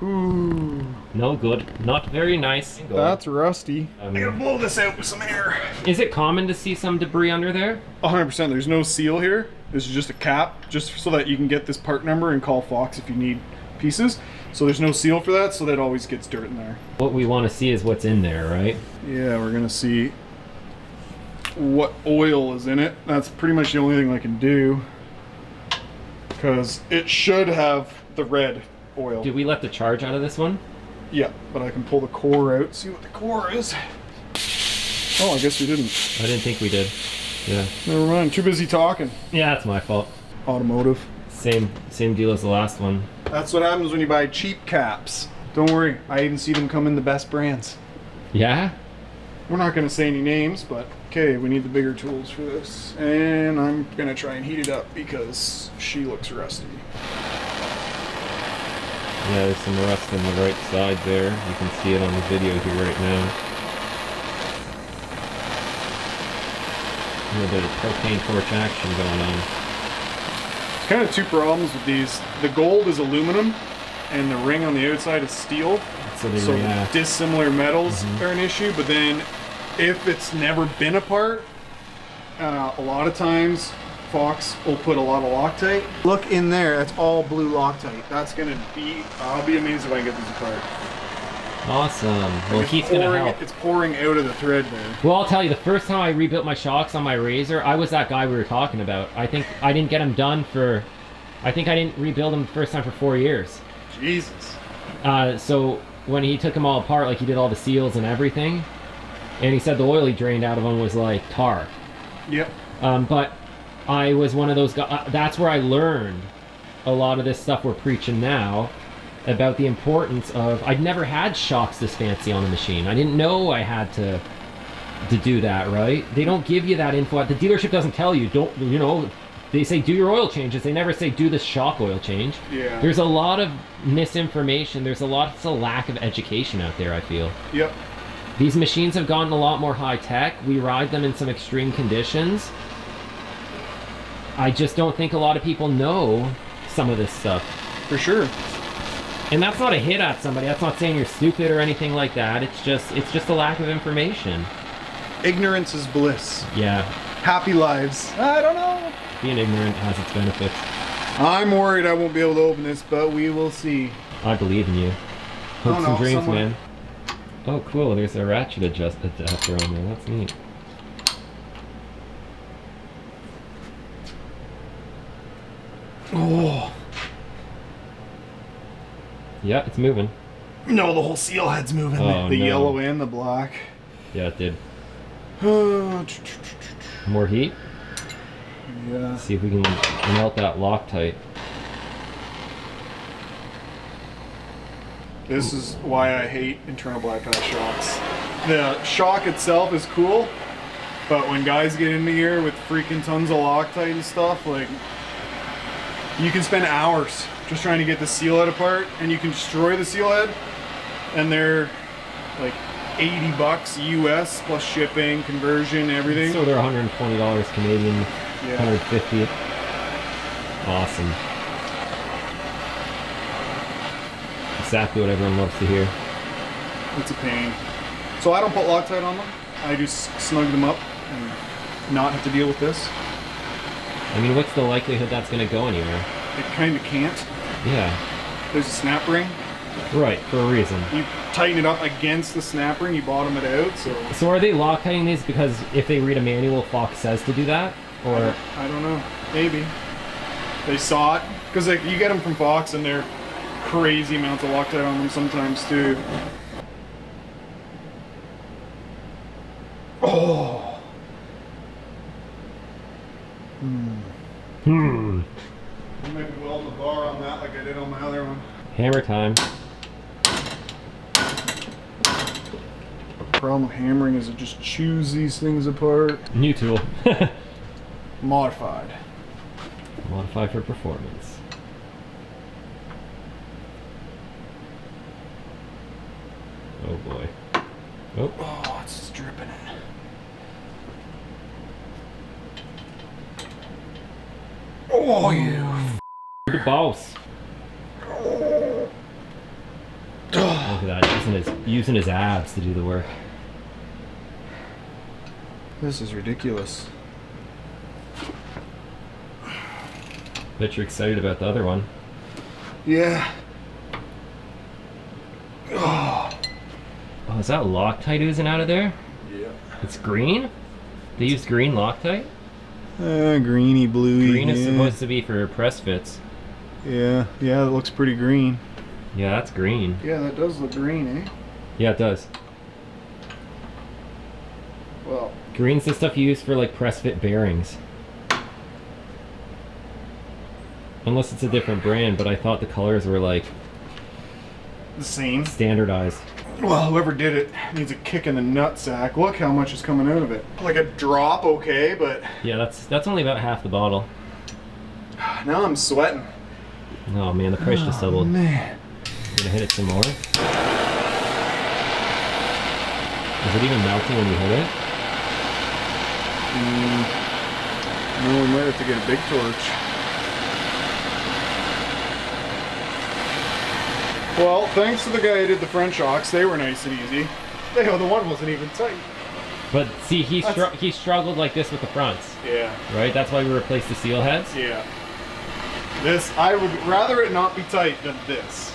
Ooh, no good. Not very nice. that's rusty. I Um, gotta blow this out with some air. Is it common to see some debris under there? 100%. There's no seal here. This is just a cap, just so that you can get this part number and call Fox if you need pieces. So there's no seal for that, so that always gets dirt in there. What we want to see is what's in there, right? Yeah, we're gonna see what oil is in it. That's pretty much the only thing I can do, because it should have the red oil. Did we let the charge out of this one? Yeah, but I can pull the core out, see what the core is. Oh, I guess we didn't. I didn't think we did. Yeah. Never mind, too busy talking. Yeah, that's my fault. Automotive. Same deal as the last one. That's what happens when you buy cheap caps. Don't worry, I even see them come in the best brands. Yeah? We're not gonna say any names, but okay, we need the bigger tools for this. And I'm gonna try and heat it up because she looks rusty. Yeah, there's some rust on the right side there. You can see it on the video here right now. A little bit of propane torch action going on. There's kind of two problems with these. The gold is aluminum and the ring on the outside is steel. So they So react. dissimilar metals are an issue, but then if it's never been apart, a lot of times Fox will put a lot of Loctite. Look in there, that's all blue Loctite. That's gonna be, I'll be amazed if I can get these apart. Awesome. Well, It's Keith's gonna pouring- help. It's pouring out of the thread there. Well, I'll tell you, the first time I rebuilt my shocks on my Razor, I was that guy we were talking about. I think I didn't get them done for, I think I didn't rebuild them the first time for 4 years. Jesus. So when he took them all apart, like he did all the seals and everything, and he said the oil he drained out of them was like tar. Yep. But I was one of those guys, that's where I learned a lot of this stuff we're preaching now about the importance of, I'd never had shocks this fancy on the machine. I didn't know I had to do that, right? They don't give you that info. The dealership doesn't tell you, don't, you know, they say do your oil changes. They never say do the shock oil change. Yeah. There's a lot of misinformation. It's a lack of education out there, I feel. Yep. These machines have gotten a lot more high tech. We ride them in some extreme conditions. I just don't think a lot of people know some of this stuff. For sure. And that's not a hit at somebody. That's not saying you're stupid or anything like that. It's just a lack of information. Ignorance is bliss. Yeah. Happy lives. I don't know. Being ignorant has its benefits. I'm worried I won't be able to open this, but we will see. I believe in you. Hopes no, and dreams, someone- man. Oh, cool. There's a ratchet adjuster on there. That's neat. Oh. Yeah, it's moving. No, the whole seal head's moving. Oh, the no. yellow and the black. Yeah, it did. Yeah. More heat. See if we can melt that Loctite. This is why I hate internal bypass shocks. The shock itself is cool, but when guys get into here with freaking tons of Loctite and stuff, like, you can spend hours just trying to get the seal head apart, and you can destroy the seal head, and they're like $80 US plus shipping, conversion, everything. So they're $120 Canadian, Yeah. 150. Awesome. Exactly what everyone loves to hear. It's a pain. So I don't put Loctite on them. I just snug them up and not have to deal with this. I mean, what's the likelihood that's going to go anywhere? It kind of can't. Yeah. There's a snap ring. Right, for a reason. You tighten it up against the snap ring, you bottom it out, so... So are they Loctiting these because if they read a manual, Fox says to do that? Or I don't know. Maybe. They saw it. Because like, you get them from Fox and they're crazy amounts of Loctite on them sometimes too. Oh! I might be welding the bar on that like I did on my other one. hammer time. Problem with hammering is it just chews these things apart. New tool. Modified. Modify for performance. Oh boy. Oh. Oh, it's just dripping in. Oh, you. The boss. Look at that, using his abs to do the work. This is ridiculous. Bet you're excited about the other one. Yeah. Oh, is that Loctite oozing out of there? Yeah. It's green? They use green Loctite? Greeny, bluey. Green is supposed to be for press fits. Yeah, yeah, it looks pretty green. Yeah, that's green. Yeah, that does look green, eh? Yeah, it does. Well, Green's the stuff you use for like press fit bearings. Unless it's a different brand, but I thought the colors were like the same. standardized. Well, whoever did it needs a kick in the nutsack. Look how much is coming out of it. Like a drop, okay, but Yeah, that's only about half the bottle. now I'm sweating. Oh man, the price just doubled. Man. I'm gonna hit it some more. Is it even melting when you hit it? No, we might have to get a big torch. Well, thanks to the guy who did the front shocks, they were nice and easy. The one wasn't even tight. But see, he struggled like this with the fronts, Yeah, right? That's why we replaced the seal heads. yeah. This, I would rather it not be tight than this.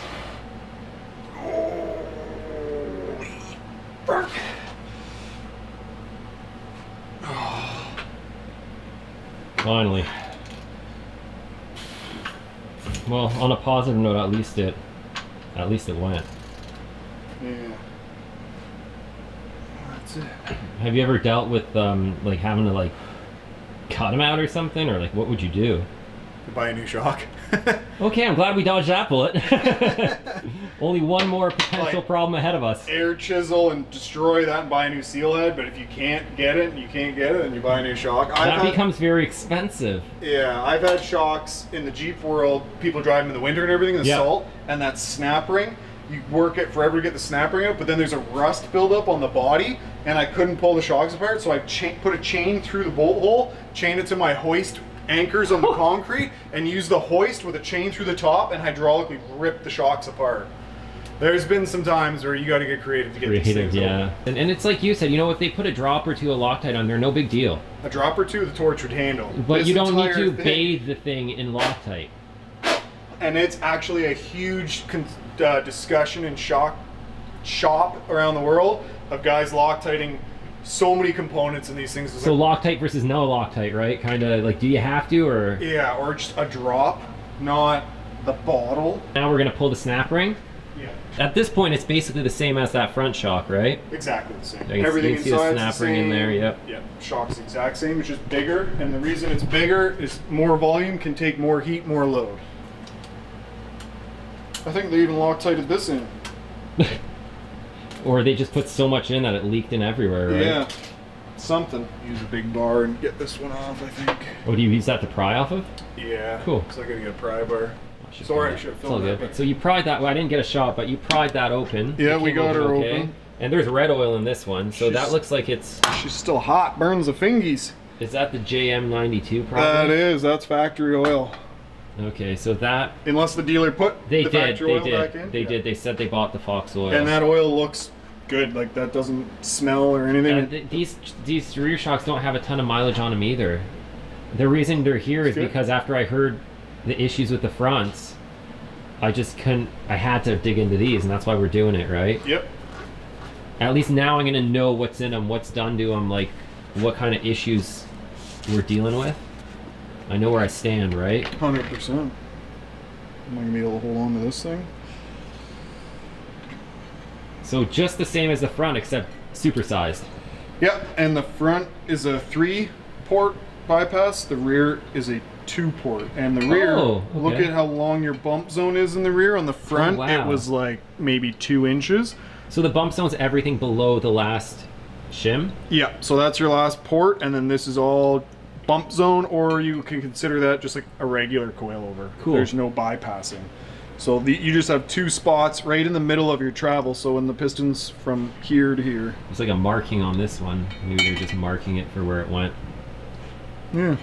Finally. Well, on a positive note, at least it went. Yeah. That's it. Have you ever dealt with like having to like cut them out or something, or like what would you do? Buy a new shock. Okay, I'm glad we dodged that bullet. Only one more potential Like, problem ahead of us. Air chisel and destroy that and buy a new seal head, but if you can't get it, then you buy a new shock. That becomes very expensive. Yeah, I've had shocks in the Jeep world, people drive them in the winter and everything, the Yeah. salt, and that snap ring, you work it forever to get the snap ring out, but then there's a rust buildup on the body, and I couldn't pull the shocks apart, so I put a chain through the bolt hole, chained it to my hoist anchors on the concrete, and used the hoist with a chain through the top, and hydraulically ripped the shocks apart. There's been some times where you got to get creative to get these things Yeah. And it's like you said, you know, if they put a drop or two of Loctite on there, no big deal. open. A drop or two, the torch would handle. But This you don't need entire to thing- bathe the thing in Loctite. And it's actually a huge discussion in shop around the world of guys Loctiting so many components in these things. It's So like, Loctite versus no Loctite, right? Kind of like, do you have to, or yeah, or just a drop, not the bottle. now we're gonna pull the snap ring? Yeah, At this point, it's basically the same as that front shock, right? exactly the same. You can see the inside's snap the ring in same. there, yep. Yeah, shock's the exact same. It's just bigger, and the reason it's bigger is more volume can take more heat, more load. I think they even Loctited this in. Or they just put so much in that it leaked in everywhere, right? Yeah, something. Use a big bar and get this one off, I think. Oh, do you use that to pry off of? Yeah. Cool. So I gotta get a pry bar. Sorry, I should have It's all filmed good. that. So you pried that, well, I didn't get a shot, but you pried that open. Yeah, It we came got her okay. open. And there's red oil in this one, so that She's- looks like it's... She's still hot, burns the fingies. Is that the JM92 That probably? is, that's factory oil. Okay, so that... Unless the dealer put They the did, factory oil back in. they did. They said they bought the Fox oil. And that oil looks good, like that doesn't smell or anything. These rear shocks don't have a ton of mileage on them either. The reason they're here is Good. because after I heard the issues with the fronts, I just couldn't, I had to dig into these, and that's why we're doing it, right? Yep. At least now I'm gonna know what's in them, what's done to them, like what kind of issues we're dealing with. I know where I stand, right? 100%. Am I gonna be able to hold on to this thing? So just the same as the front, except supersized. Yep, and the front is a 3-port bypass, the rear is a 2-port. And the rear, Oh, okay. look at how long your bump zone is in the rear. On the front, Oh, wow. it was like maybe 2 inches. So the bump zone's everything below the last shim? Yeah, so that's your last port, and then this is all bump zone, or you can consider that just like a regular coilover. Cool. There's no bypassing. So you just have 2 spots right in the middle of your travel, so when the piston's from here to here. It's like a marking on this one. Maybe they're just marking it for where it went. Yeah.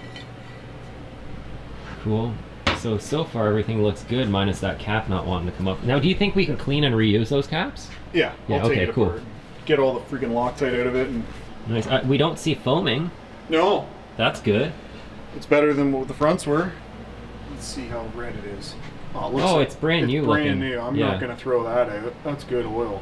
Cool. So far everything looks good, minus that cap not wanting to come up. Now, do you think we can clean and reuse those caps? Yeah, Yeah, I'll take okay, it cool. apart. Get all the freaking Loctite out of it. And Nice. We don't see foaming. no, That's good. it's better than what the fronts were. Let's see how red it is. Oh, it looks Oh, like it's brand new brand looking. new. I'm Yeah. not going to throw that out. That's good oil.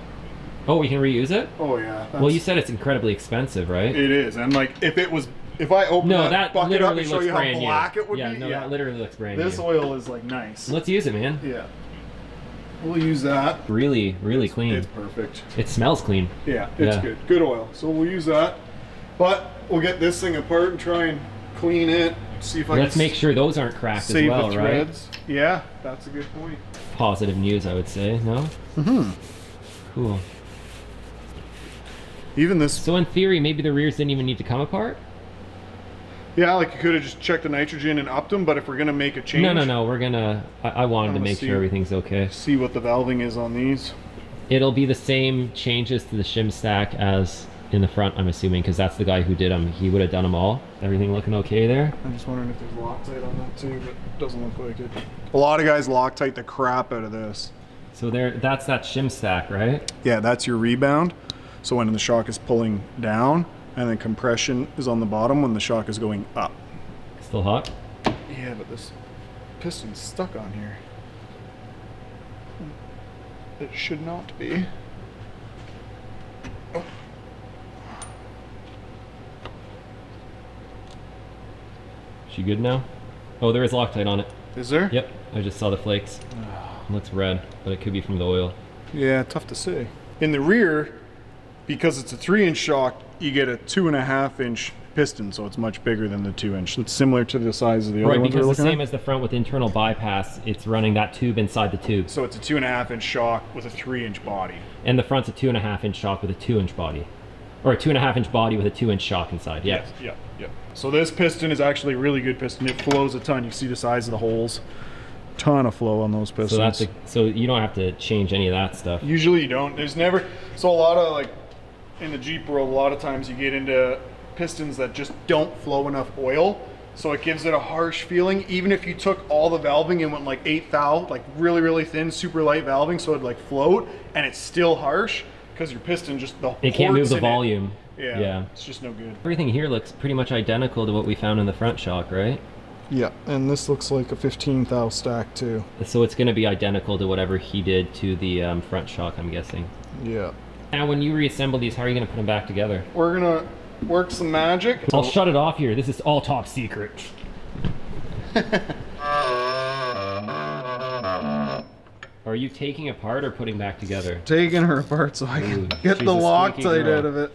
Oh, we can reuse it? Oh, yeah. Well, you said it's incredibly expensive, right? It is. And like, if I open No, that that bucket up literally and show looks you how brand new. black it would Yeah, be. no, that literally looks brand This new. oil is like nice. Let's use it, man. Yeah. We'll use that. Really, really clean. It's perfect. It smells clean. Yeah, it's Yeah. good. Good oil. So we'll use that. But we'll get this thing apart and try and clean it. See if I Let's can make sure those aren't cracked as save well, the right? threads. Yeah, that's a good point. Positive news, I would say. No? Mm-hmm. Cool. Even this, So in theory, maybe the rears didn't even need to come apart? yeah, like you could have just checked the nitrogen and upped them, but if we're gonna make a change, No. We're gonna. I wanted to I'ma make see. sure everything's okay. see what the valving is on these. It'll be the same changes to the shim stack as in the front, I'm assuming, because that's the guy who did them. He would have done them all. Everything looking okay there? I'm just wondering if there's Loctite on that too, but it doesn't look like it. A lot of guys Loctite the crap out of this. So that's that shim stack, right? Yeah, that's your rebound. So when the shock is pulling down, and then compression is on the bottom when the shock is going up. Still hot? Yeah, but this piston's stuck on here. It should not be. Oh. She good now? Oh, there is Loctite on it. Is there? Yep, I just saw the flakes. It looks red, but it could be from the oil. Yeah, tough to say. In the rear, because it's a 3-inch shock, you get a 2.5-inch piston, so it's much bigger than the 2-inch. It's similar to the size of the other Right, ones we're because the looking same at. as the front with internal bypass, it's running that tube inside the tube. So it's a 2.5-inch shock with a 3-inch body. And the front's a 2.5-inch shock with a 2-inch body. Or a 2.5-inch body with a 2-inch shock inside, yeah. Yes, yeah. So this piston is actually a really good piston. It flows a ton. You see the size of the holes. Ton of flow on those pistons. So you don't have to change any of that stuff. Usually you don't. There's never, so a lot of like, in the Jeep world, a lot of times you get into pistons that just don't flow enough oil. So it gives it a harsh feeling. Even if you took all the valving and went like 8 thou, like really, really thin, super light valving, so it'd like float, and it's still harsh, because your piston just, It can't move ports the in it. volume. Yeah, it's just no good. Everything here looks pretty much identical to what we found in the front shock, right? Yeah, and this looks like a 15 thou stack too. So it's going to be identical to whatever he did to the front shock, I'm guessing. Yeah. Now, when you reassemble these, how are you going to put them back together? We're gonna work some magic. I'll shut it off here. This is all top secret. Are you taking apart or putting back together? Taking her apart so I can Ooh, get she's the a squeaky Loctite girl. out of it.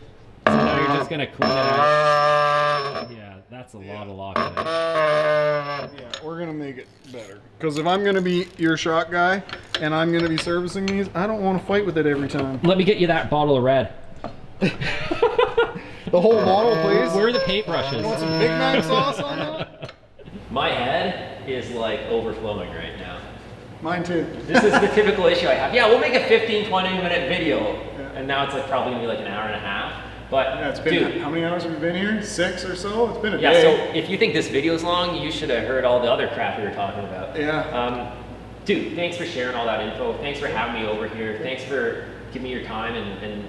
So now you're just going to clean it out. Yeah, That's a lot of lock in. Yeah, we're gonna make it better. Because if I'm gonna be your shock guy and I'm gonna be servicing these, I don't want to fight with it every time. Let me get you that bottle of red. The whole bottle, please. Where are the paintbrushes? Want some Big Mac sauce on that? My head is like overflowing right now. Mine too. This is the typical issue I have. Yeah, we'll make a 15, 20-minute video, Yeah. and now it's like probably gonna be like an hour and a half. But Yeah, it's been, dude, how many hours have we been here? 6 or so? It's been a yeah. day. So if you think this video is long, you should have heard all the other crap we were talking about. Yeah. Dude, thanks for sharing all that info. Thanks for having me over here. Thanks for giving me your time and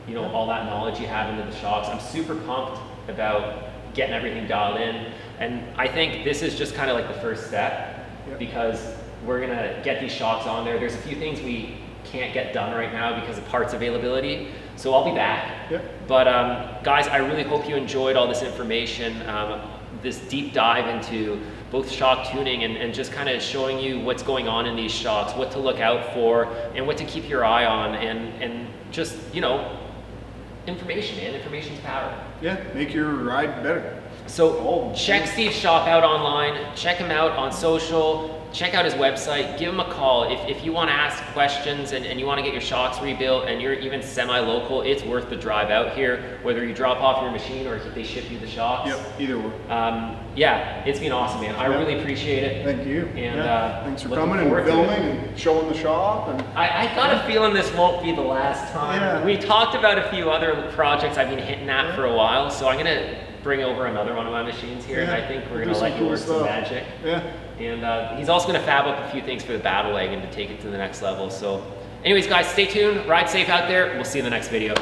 you know all that knowledge you have into the shocks. I'm super pumped about getting everything dialed in, and I think this is just kind of like the first step because we're gonna get these shocks on there. There's a few things we can't get done right now because of parts availability, so I'll be back. Yep. But guys, I really hope you enjoyed all this information, this deep dive into both shock tuning and just kind of showing you what's going on in these shocks, what to look out for, and what to keep your eye on, and just, you know, information, man. Information's power. Yeah, make your ride better. So check Steve's shop out online, check him out on social, check out his website, give him a call. If you want to ask questions and you want to get your shocks rebuilt and you're even semi-local, it's worth the drive out here, whether you drop off your machine or if they ship you the shocks. Yep, either way. Yeah, it's been awesome, man. I really appreciate it. Thank you. And thanks for looking coming and forward to filming it. and showing the shop. And I got a feeling this won't be the last time. Yeah. We talked about a few other projects I've been hitting at for a while, so I'm gonna bring over another one of my machines here, and I think we're do gonna let you cool work some stuff. magic. Yeah. And he's also gonna fab up a few things for the battle wagon to take it to the next level. So anyways, guys, stay tuned, ride safe out there. We'll see you in the next video.